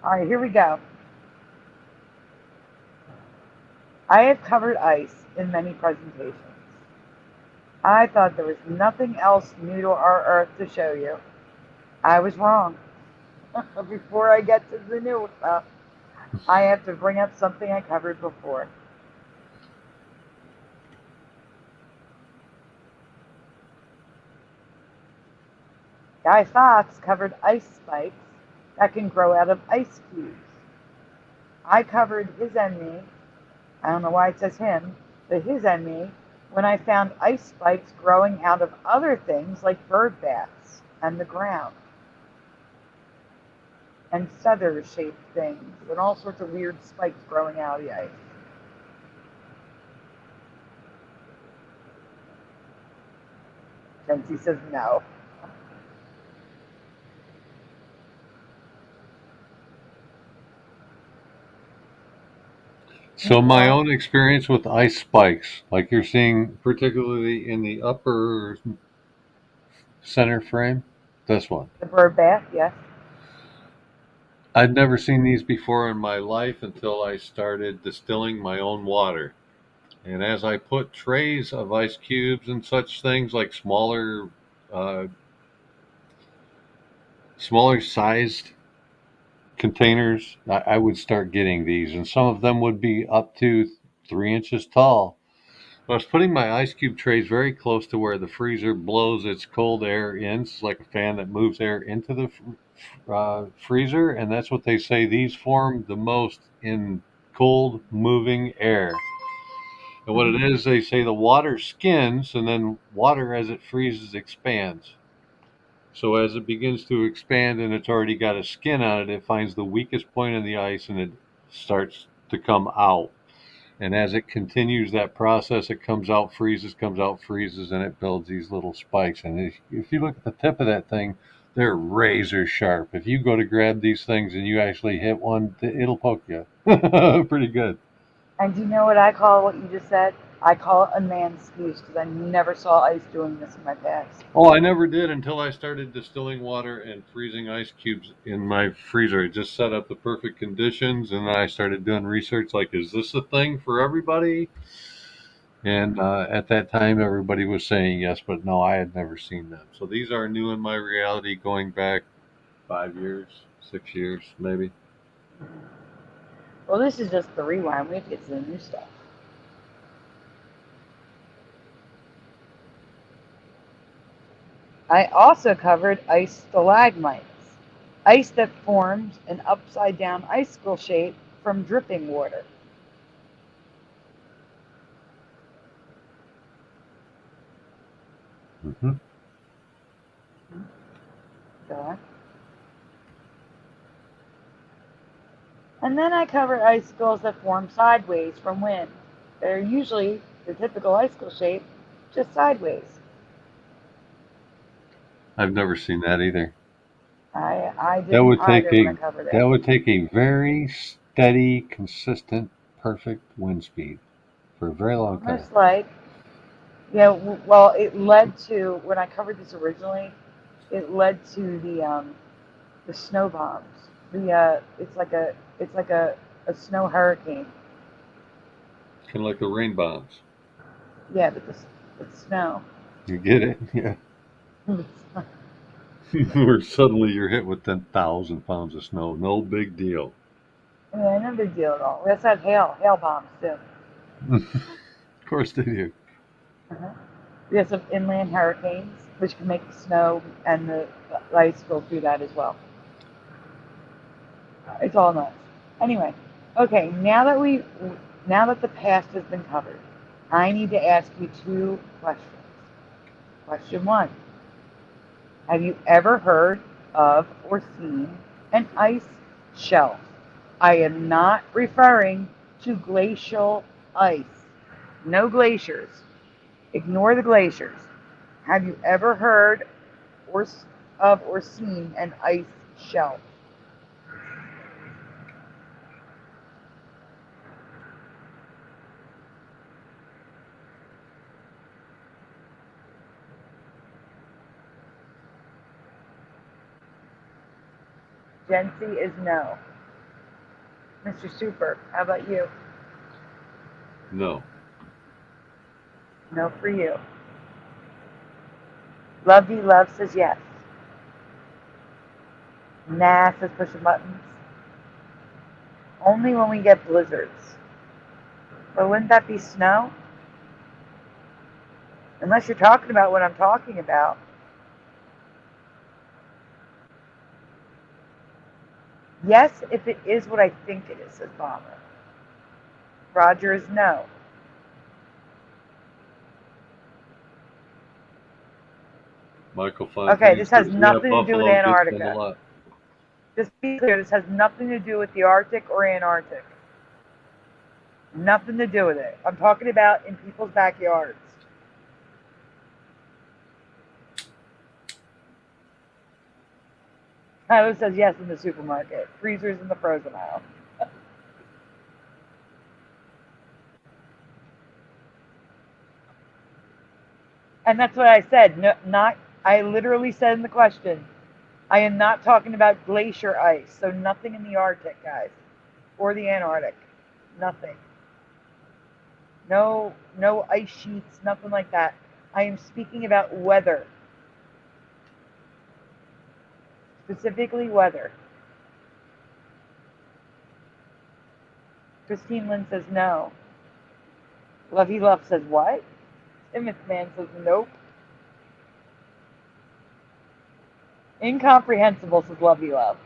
All right, here we go. I have covered ice in many presentations. I thought there was nothing else new to our Earth to show you. I was wrong. Before I get to the new stuff, I have to bring up something I covered before. Guy Fawkes covered ice spikes that can grow out of ice cubes. I covered his and me, I don't know why it says him, but his and me, when I found ice spikes growing out of other things like bird baths and the ground. And feather-shaped things, and all sorts of weird spikes growing out of the ice. Jency says no. So my own experience with ice spikes, like you're seeing particularly in the upper center frame, this one. The bird bath, yes. I'd never seen these before in my life until I started distilling my own water. And as I put trays of ice cubes and such things, like smaller sized containers, I would start getting these, and some of them would be up to 3 inches tall. I was putting my ice cube trays very close to where the freezer blows its cold air in. It's like a fan that moves air into the freezer, and that's what they say. These form the most in cold moving air. And what it is, they say the water skins, and then water as it freezes expands. So as it begins to expand and it's already got a skin on it, it finds the weakest point in the ice and it starts to come out. And as it continues that process, it comes out, freezes, and it builds these little spikes. And if you look at the tip of that thing, they're razor sharp. If you go to grab these things and you actually hit one, it'll poke you. Pretty good. And do you know what I call what you just said? I call it a man's goose because I never saw ice doing this in my past. Oh, I never did until I started distilling water and freezing ice cubes in my freezer. It just set up the perfect conditions, and then I started doing research like, is this a thing for everybody? And at that time, everybody was saying yes, but no, I had never seen them. So these are new in my reality going back 5 years, 6 years, maybe. Well, this is just the rewind. We have to get to the new stuff. I also covered ice stalagmites, ice that forms an upside-down icicle shape from dripping water. Mm-hmm. And then I cover icicles that form sideways from wind. They're usually the typical icicle shape, just sideways. I've never seen that either. I didn't either when I covered it. That would take a very steady, consistent, perfect wind speed for a very long time. Almost like, yeah. Well, it led to when I covered this originally. It led to the snow bombs. It's like a snow hurricane. Kind of like the rain bombs. Yeah, but it's snow. You get it? Yeah. Where suddenly you're hit with 10,000 pounds of snow. No big deal. Yeah, no big deal at all. We also have hail bombs too. Of course they do. We have some inland hurricanes, which can make the snow and the ice go through that as well. It's all nuts. Anyway, okay. Now that the past has been covered, I need to ask you 2 questions. Question 1. Have you ever heard of or seen an ice shelf? I am not referring to glacial ice. No glaciers. Ignore the glaciers. Have you ever heard of or seen an ice shelf? Gen Z is no. Mr. Super, how about you? No. No for you. Lovey Love says yes. Nah says pushing buttons. Only when we get blizzards. But wouldn't that be snow? Unless you're talking about what I'm talking about. Yes, if it is what I think it is, says Bomber. Roger is no. Michael Fontaine. Okay, this has nothing to do with Antarctica. Just be clear, this has nothing to do with the Arctic or Antarctic. Nothing to do with it. I'm talking about in people's backyards. Tyler says yes in the supermarket. Freezers in the frozen aisle. And that's what I said. No, not. I literally said in the question, I am not talking about glacier ice. So nothing in the Arctic, guys, or the Antarctic. Nothing. No ice sheets, nothing like that. I am speaking about weather. Specifically weather. Christine Lynn says no. Lovey Love says what? Timothy Man says nope. Incomprehensible says Lovey Love.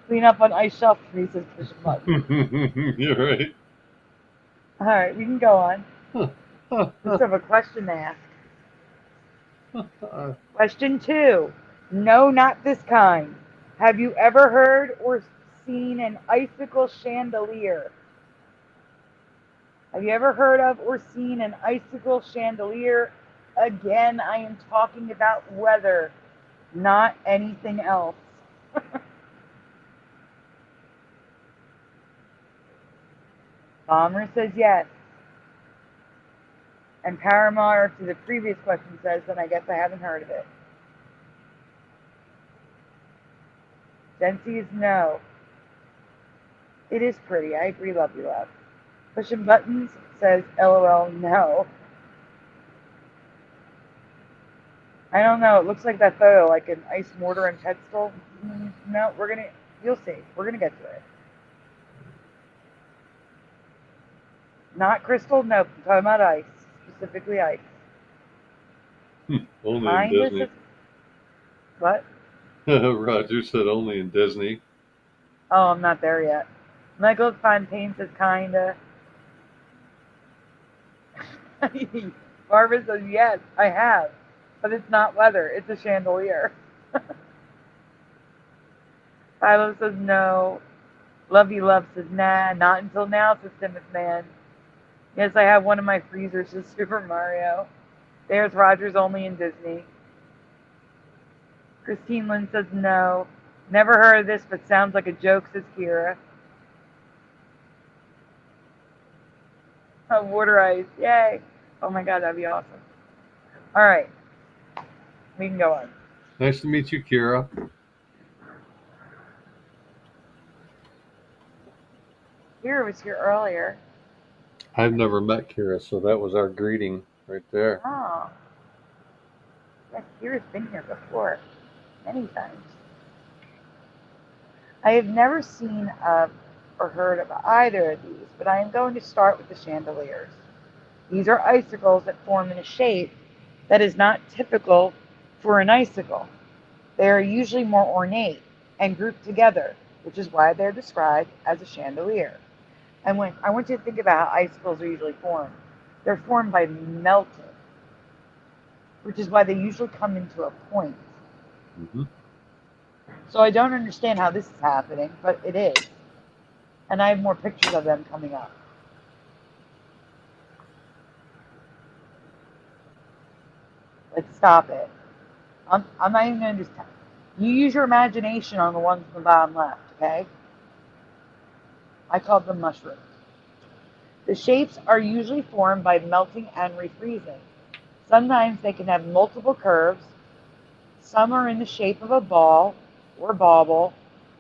Clean up on ice shelf 3 says push a button. You're right. All right, we can go on. We still have a question to ask. Question 2. No, not this kind. Have you ever heard or seen an icicle chandelier? Have you ever heard of or seen an icicle chandelier? Again, I am talking about weather, not anything else. Bomber says yes. And Paramar to the previous question says, then I guess I haven't heard of it. Jency is no. It is pretty. I agree, Love You Love. Pushing Buttons says LOL no. I don't know. It looks like that photo, like an ice mortar and pedestal. No, you'll see. We're going to get to it. Not crystal? Nope. I'm talking about ice. Specifically ice. Only in Disney. What? Roger said only in Disney. Oh, I'm not there yet. Michael Fontaine says kinda. Barbara says yes, I have. But it's not weather. It's a chandelier. Philo says no. Lovey Love says nah. Not until now, says Timothy Man. Yes, I have one of my freezers, says Super Mario. There's Rogers only in Disney. Christine Lynn says no. Never heard of this, but sounds like a joke, says Kira. Oh, water ice. Yay. Oh my god, that'd be awesome. Alright. We can go on. Nice to meet you, Kira. Kira was here earlier. I've never met Kira, so that was our greeting right there. Oh. Yeah, Kira's been here before. Many times. I have never seen or heard of either of these, but I am going to start with the chandeliers. These are icicles that form in a shape that is not typical for an icicle. They are usually more ornate and grouped together, which is why they're described as a chandelier. And when I want you to think about how icicles are usually formed, they're formed by melting, which is why they usually come into a point. Mm-hmm. So I don't understand how this is happening, but it is. And I have more pictures of them coming up. Like, stop it. I'm not even going to just... You use your imagination on the ones on the bottom left, okay? I call them mushrooms. The shapes are usually formed by melting and refreezing. Sometimes they can have multiple curves. Some are in the shape of a ball or bauble,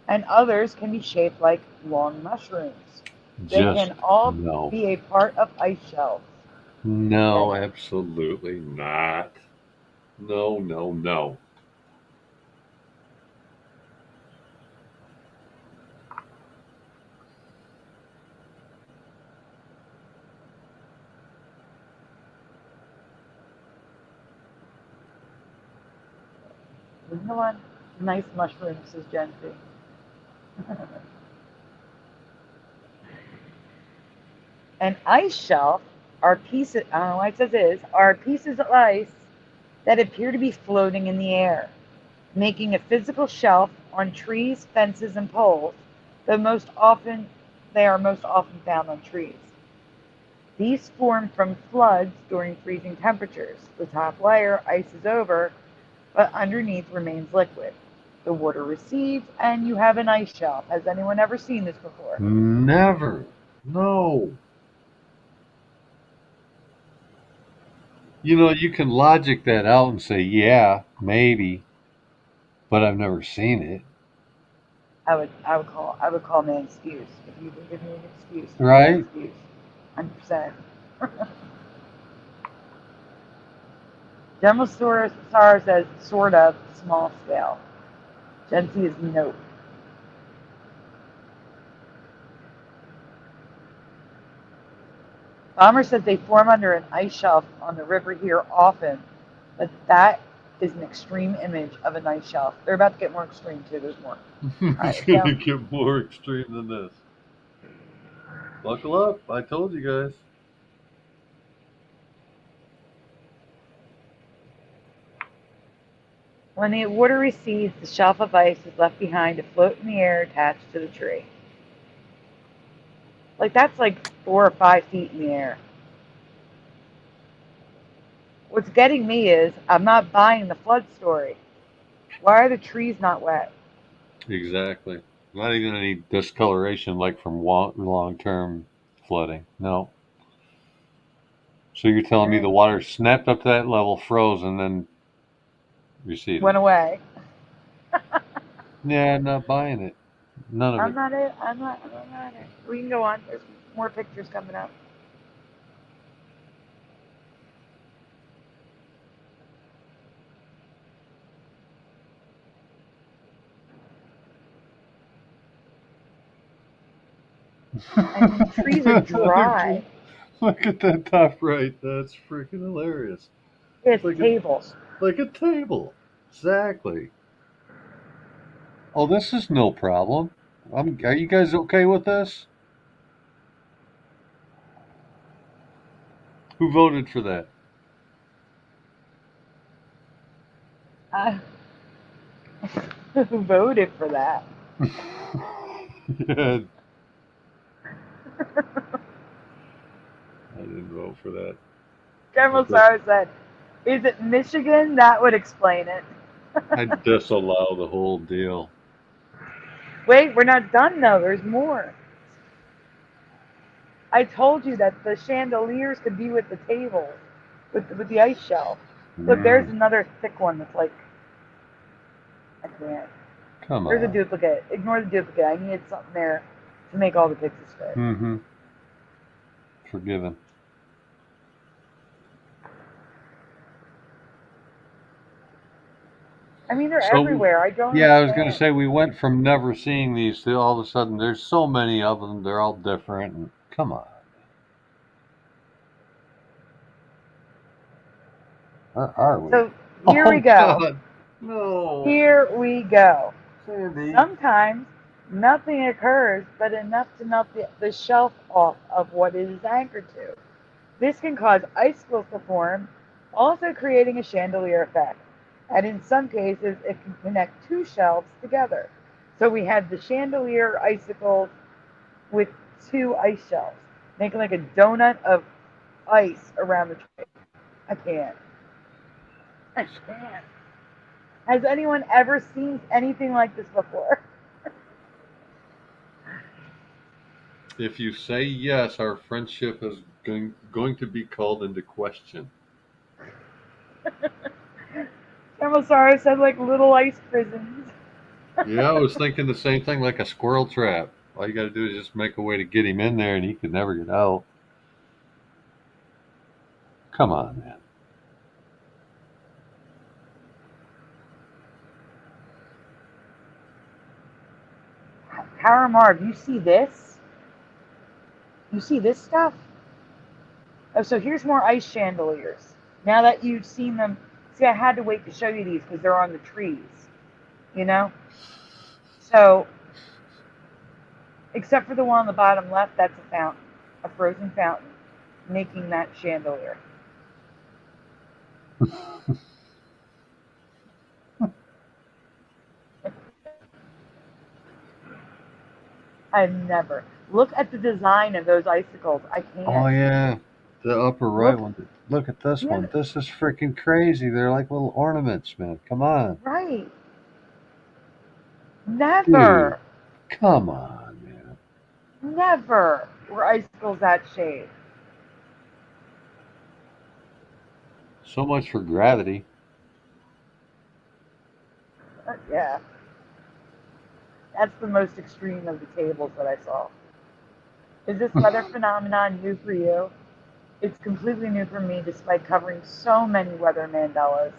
and others can be shaped like long mushrooms. They can all be a part of ice shelves. No, absolutely not. No, no, no. You know what? Nice mushrooms, says Gen Z. An ice shelf are pieces, I don't know why it says is, are pieces of ice that appear to be floating in the air, making a physical shelf on trees, fences, and poles, though they are most often found on trees. These form from floods during freezing temperatures. The top layer ices over, but underneath remains liquid. The water recedes, and you have an ice shelf. Has anyone ever seen this before? Never. No. You know, you can logic that out and say, yeah, maybe, but I've never seen it. I would call me an excuse. If you can give me an excuse, give me an Right? excuse. 100%. General Star says sort of small scale. Gen Z is nope. Bomber said they form under an ice shelf on the river here often, but that is an extreme image of an ice shelf. They're about to get more extreme too. There's more. It's going to get more extreme than this. Buckle up. I told you guys. When the water recedes, the shelf of ice is left behind to float in the air attached to the tree. Like, that's like 4 or 5 feet in the air. What's getting me is I'm not buying the flood story. Why are the trees not wet? Exactly. Not even any discoloration like from long-term flooding. No. So you're telling me the water snapped up to that level, froze, and then receded? Went away. Yeah, I'm not buying it. None of I'm it. not it. I'm not it. We can go on. There's more pictures coming up. And the trees are dry. Look at that top right. That's freaking hilarious. It's like tables. Like a table. Exactly. Oh, this is no problem. Are you guys okay with this? Who voted for that? Who voted for that? Yeah. I didn't vote for that. General Sarah said, is it Michigan? That would explain it. I disallow the whole deal. Wait, we're not done though. There's more. I told you that the chandeliers could be with the table, with the ice shelf. Look, there's another thick one that's like, I can't. Come on. There's a duplicate. Ignore the duplicate. I needed something there to make all the pictures fit. Mm-hmm. Forgiven. I mean, they're everywhere. I don't Yeah, understand. I was going to say, we went from never seeing these to all of a sudden there's so many of them. They're all different. And come on. Where are we? So here we go. God. No. Here we go. Sandy. Sometimes nothing occurs, but enough to melt the shelf off of what it is anchored to. This can cause icicles to form, also creating a chandelier effect. And in some cases, it can connect 2 shelves together. So we had the chandelier icicles with 2 ice shelves, making like a donut of ice around the tree. I can't. Has anyone ever seen anything like this before? If you say yes, our friendship is going to be called into question. Sorry, said like little ice prisons. Yeah, I was thinking the same thing, like a squirrel trap. All you got to do is just make a way to get him in there, and he could never get out. Come on, man. Power Marv, you see this? You see this stuff? Oh, so here's more ice chandeliers. Now that you've seen them, see, I had to wait to show you these because they're on the trees, you know? So, except for the one on the bottom left, that's a fountain, a frozen fountain, making that chandelier. I've never. Look at the design of those icicles. I can't. Oh, yeah. The upper right one. Look at this one. This is freaking crazy. They're like little ornaments, man. Come on. Right. Never. Dude, come on, man. Never were icicles that shade. So much for gravity. Yeah. That's the most extreme of the tables that I saw. Is this weather phenomenon new for you? It's completely new for me despite covering so many weather Mandelas.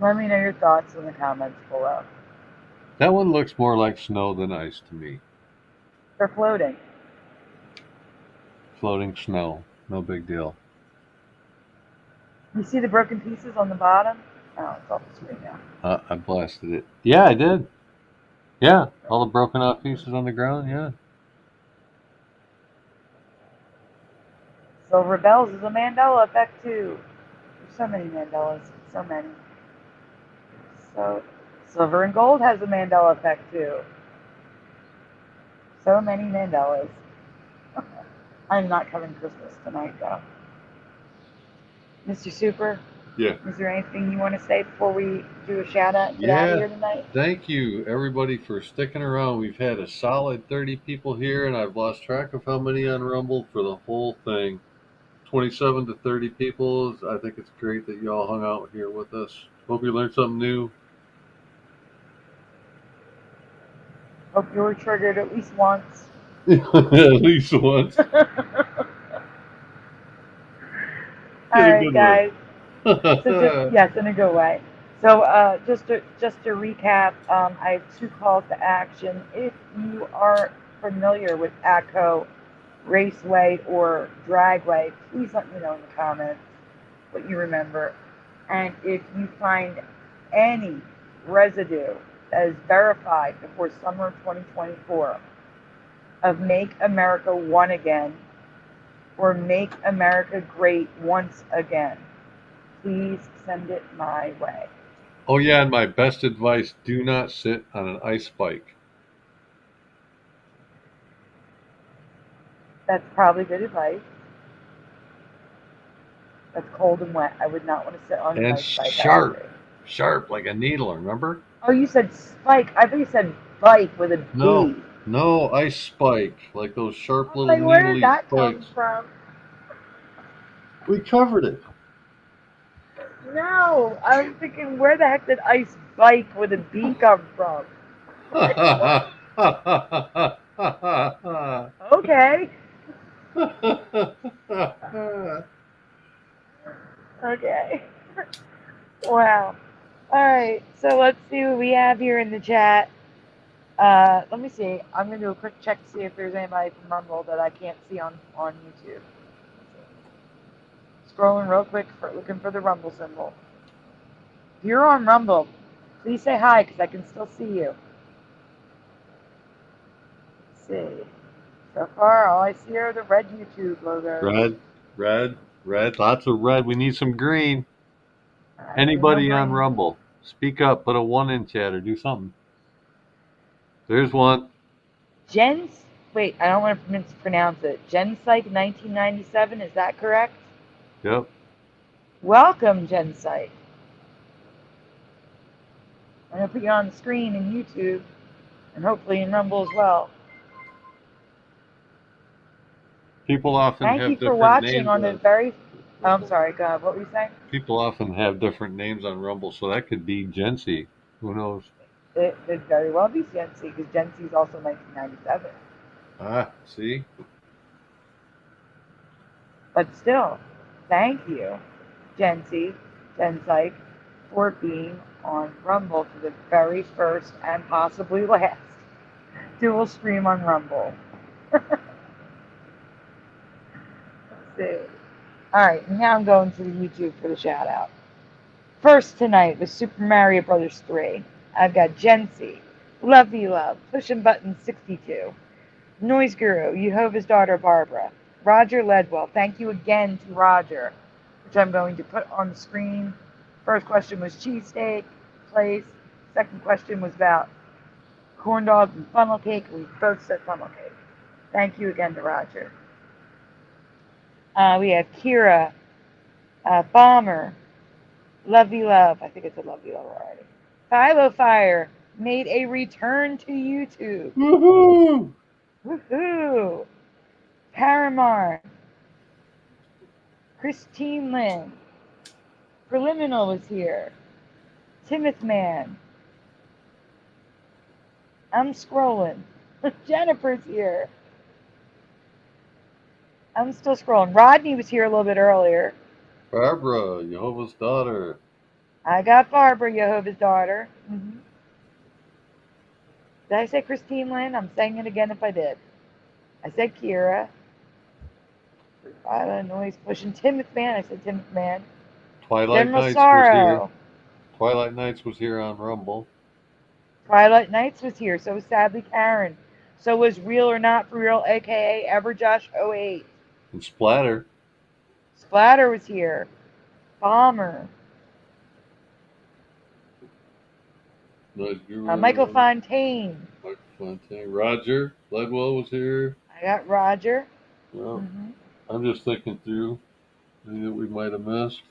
Let me know your thoughts in the comments below. That one looks more like snow than ice to me. They're floating. Floating snow. No big deal. You see the broken pieces on the bottom? Oh, it's off the screen now. I blasted it. Yeah, I did. Yeah, all the broken off pieces on the ground, yeah. Silver Bells is a Mandela effect too. There's so many Mandelas. So many. So Silver and Gold has a Mandela effect too. So many Mandelas. I'm not covering Christmas tonight though. Mr. Super? Yeah. Is there anything you want to say before we do a shout out and get out of here tonight? Thank you everybody for sticking around. We've had a solid 30 people here and I've lost track of how many on Rumble for the whole thing. 27 to 30 people. I think it's great that you all hung out here with us. Hope you learned something new. Hope you were triggered at least once. At least once. Alright guys. Yes, in a good way. So just to recap, I have 2 calls to action. If you are familiar with ACO, Raceway, or Dragway, please let me know in the comments what you remember. And if you find any residue that is verified before summer of 2024 of Make America One Again or Make America Great Once Again, please send it my way. Oh yeah, and my best advice, do not sit on an ice bike. That's probably good advice. That's cold and wet. I would not want to sit on an And ice bike. sharp like a needle, remember? Oh, you said spike. I thought you said bike with a B. No, ice spike, like those sharp little Like, where needly did that come spikes. from? We covered it. No, I'm thinking, where the heck did ice bike with a B come from? Okay. Okay. Wow. All right. So let's see what we have here in the chat. Let me see. I'm gonna do a quick check to see if there's anybody from Rumble that I can't see on YouTube. Scrolling real quick looking for the Rumble symbol. If you're on Rumble, please say hi because I can still see you. Let's see. So far, all I see are the red YouTube logos. Red, lots of red. We need some green. Anybody on Rumble, speak up, put a 1 in chat or do something. There's one. Wait, I don't want to mispronounce it. Genpsych 1997, is that correct? Yep. Welcome, Genpsych. I'm going to put you on the screen in YouTube and hopefully in Rumble as well. People often have Thank you different for watching names on the very... Oh, I'm sorry, go ahead. What were you saying? People often have different names on Rumble, so that could be Gency. Who knows? It could very well be Gency because Gency is also 1997. Ah, see? But still, thank you, Gency, Genpsych, for being on Rumble for the very first and possibly last dual stream on Rumble. Let's see. Alright, now I'm going to the YouTube for the shout out. First tonight was Super Mario Bros. 3. I've got Gency, Love You Love, Pushing Button 62, Noise Guru, Jehovah's Daughter Barbara, Roger Ledwell. Thank you again to Roger, which I'm going to put on the screen. First question was cheesesteak place. Second question was about corn dogs and funnel cake. We both said funnel cake. Thank you again to Roger. We have Kira, Bomber, Love You Love. I think it's a Love You Love already. Philo Fire made a return to YouTube. Woohoo! Woohoo! Paramar, Christine Lynn, Preliminal was here. Timoth Man. I'm scrolling. Jennifer's here. I'm still scrolling. Rodney was here a little bit earlier. Barbara, Jehovah's daughter. I got Barbara, Jehovah's daughter. Mm-hmm. Did I say Christine Lynn? I'm saying it again if I did. I said Kira. Noise pushing. Timoth Man. I said Timoth Man. Twilight General Nights Sorrow. was here. Twilight Nights was here on Rumble. Twilight Nights was here. So was sadly Karen. So was Real or Not for Real, aka Everjosh08. And Splatter. Splatter was here. Bomber. Nice Guru. Michael Fontaine. Michael Fontaine. Roger Ledwell was here. I got Roger. Well, I'm just thinking through anything that we might have missed.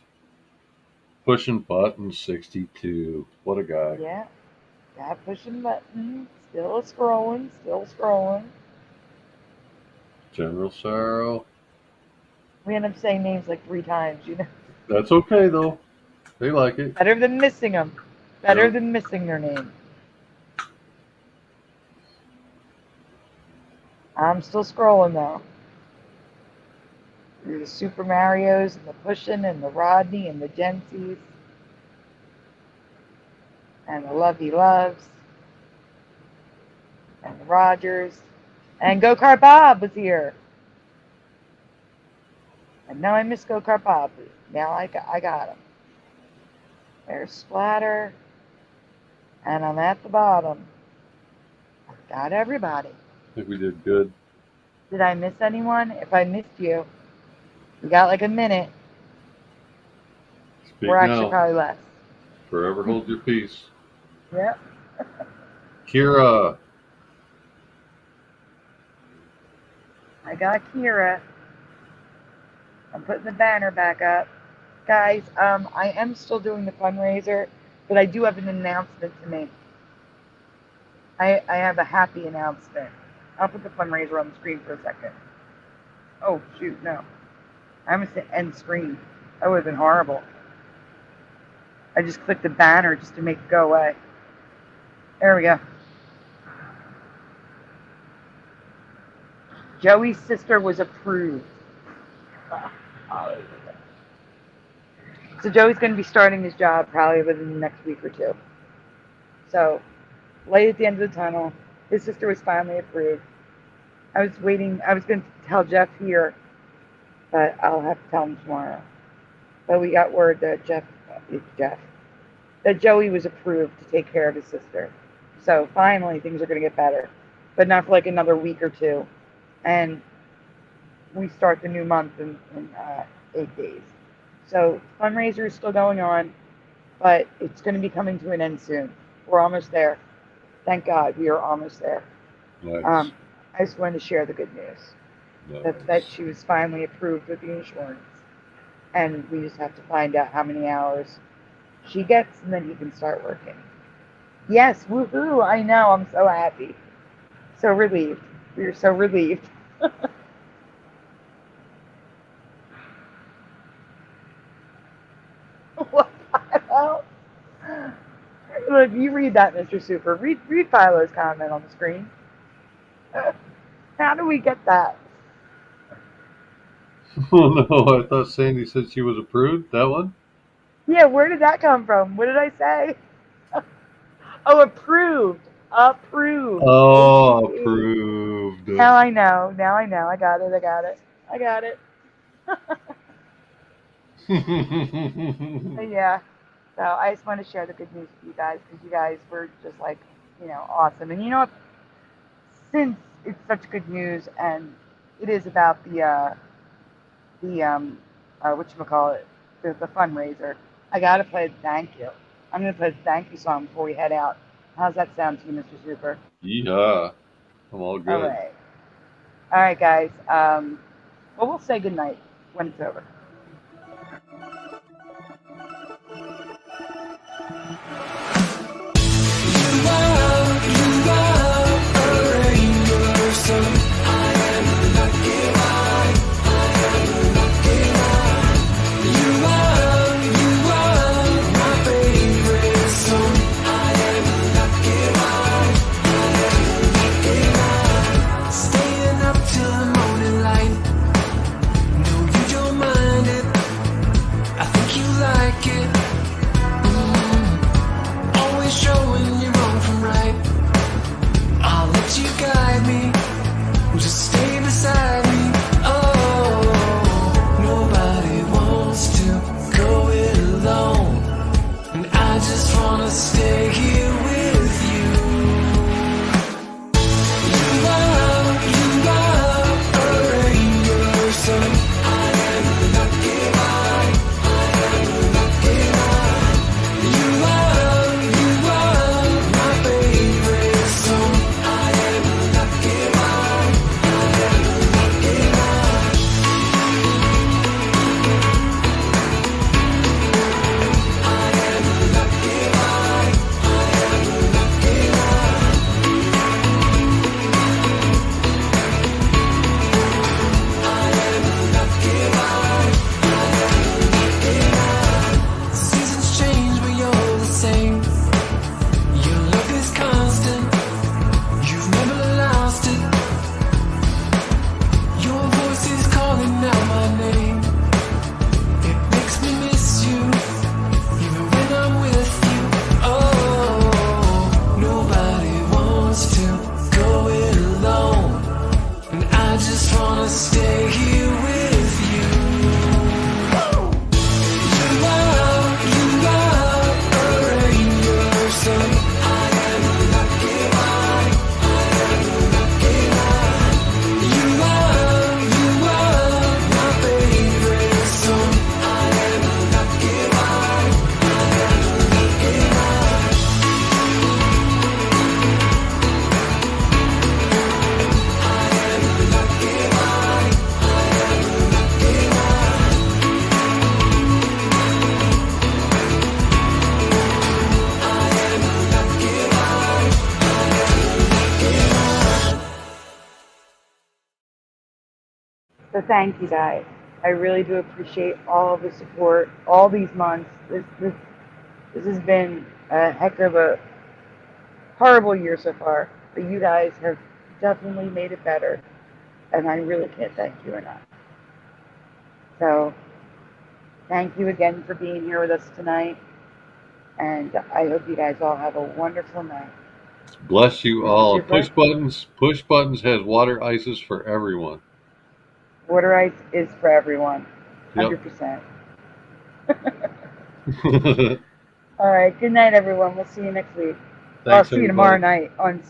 Pushing Button 62. What a guy. Yeah. Got pushing button. Still scrolling. Still scrolling. General Sorrow. We end up saying names like 3 times, you know. That's okay, though. They like it. Better than missing them. Better than missing their name. I'm still scrolling, though. Through the Super Marios and the Pushin' and the Rodney and the Jensies. And the Lovey Loves. And the Rogers. And Go-Kart Bob was here. And now I miss Go-Kart Bob. Now I got him. There's Splatter. And I'm at the bottom. I got everybody. I think we did good. Did I miss anyone? If I missed you, we got like a minute. Speak We're actually now. probably less. Forever hold your peace. Yep. Kira. I got Kira. I'm putting the banner back up. Guys, I am still doing the fundraiser, but I do have an announcement to make. I have a happy announcement. I'll put the fundraiser on the screen for a second. Oh, shoot, no. I almost hit end screen. That would have been horrible. I just clicked the banner just to make it go away. There we go. Joey's sister was approved. So Joey's going to be starting his job probably within the next week or 2. So, light at the end of the tunnel. His sister was finally approved. I was waiting. I was going to tell Jeff here, but I'll have to tell him tomorrow. But we got word that that Joey was approved to take care of his sister. So finally things are going to get better, but not for like another week or 2. And we start the new month in 8 days. So fundraiser is still going on, but it's going to be coming to an end soon. We're almost there. Thank God we are almost there. Nice. I just wanted to share the good news that she was finally approved with the insurance, and we just have to find out how many hours she gets, and then he can start working. Yes, woohoo! I know. I'm so happy, so relieved. We are so relieved. What the hell? Look, you read that, Mr. Super. Read Philo's comment on the screen. How do we get that? Oh no, I thought Sandy said she was approved. That one? Yeah, where did that come from? What did I say? Oh, approved. Approved. Oh, approved. Now I know. Now I know. I got it. I got it. I got it. Yeah. So I just want to share the good news with you guys, because you guys were just like, awesome. And you know what? Since it's such good news, and it is about the whatchamacallit, the fundraiser, I gotta play the thank you. I'm gonna play the thank you song before we head out. How's that sound to you, Mr. Super? Yeah. I'm all good. All right, guys. Well, we'll say goodnight when it's over. here with you. You are a rainbow, so I am a lucky one. I am a lucky one. You are my favorite song. I am a lucky one. I am a lucky one. So thank you guys. I really do appreciate all of the support all these months. This has been a heck of a horrible year so far, but you guys have definitely made it better, and I really can't thank you enough. So thank you again for being here with us tonight, and I hope you guys all have a wonderful night. Bless you all. Super. Push buttons has water ices for everyone. Water ice is for everyone, Yep. 100%. All right, good night, everyone. We'll see you next week. Well, I'll Thanks, see you tomorrow everybody. night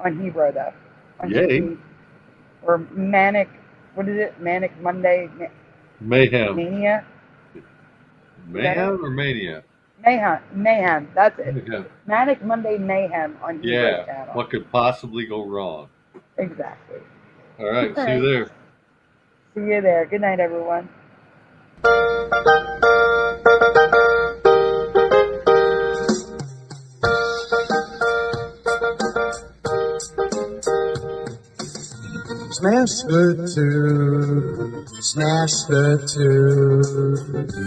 on Hebrew though. On Yay. Shifty. Or Manic, what is it? Manic Monday Mayhem. Mania? Mayhem or Mania? Mayhem. That's it. Mayhem. Manic Monday Mayhem on Hebrew Yeah. channel. What could possibly go wrong? Exactly. All right. See you there. See you there. Good night, everyone. Smash the tube, smash the tube,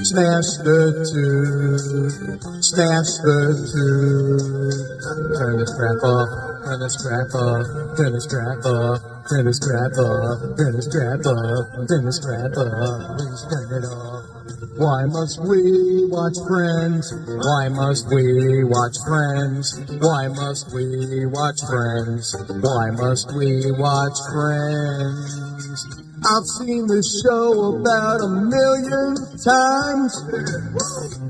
smash the tube, smash the tube. Turn the strap off, turn the strap off, turn the strap off, turn the strap off, turn the strap off, turn the strap off, please turn it off. Why must we watch Friends? Why must we watch Friends? Why must we watch Friends? Why must we watch Friends? I've seen this show about 1,000,000 times.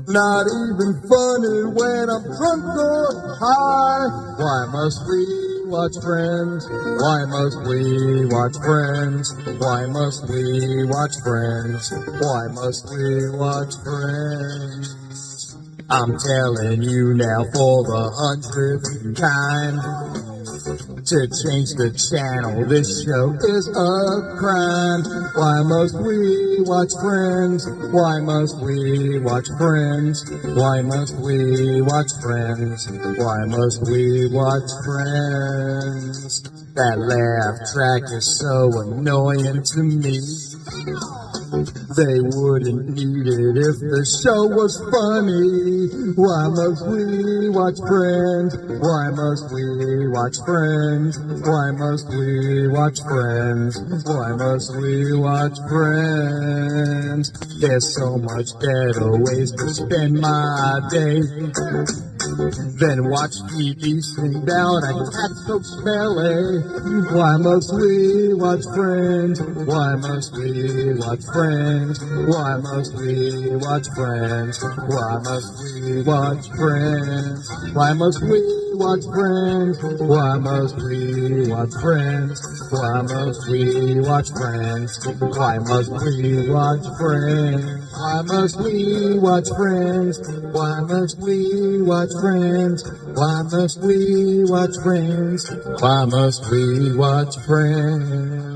Not even funny when I'm drunk or high. Why must we watch Friends? Why must we watch Friends? Why must we watch Friends? Why must we watch Friends? I'm telling you now for the 100th time. To change the channel, this show is a crime. Why must we watch Friends? Why must we watch Friends? Why must we watch Friends? Why must we watch Friends? That laugh track is so annoying to me. They wouldn't need it if the show was funny. Why must we watch Friends? Why must we watch Friends? Why must we watch Friends? Why must we watch Friends? There's so much better ways to spend my day than watch TV sing down a cat so smelly. Why must we watch Friends? Why must we watch Friends? Why must we watch Friends? Why must we watch Friends? Why must we watch Friends? Why must we watch Friends? Why must we watch Friends? Why must we watch Friends? Why must we watch Friends? Why must we watch Friends? Why must we watch Friends? Why must we watch Friends?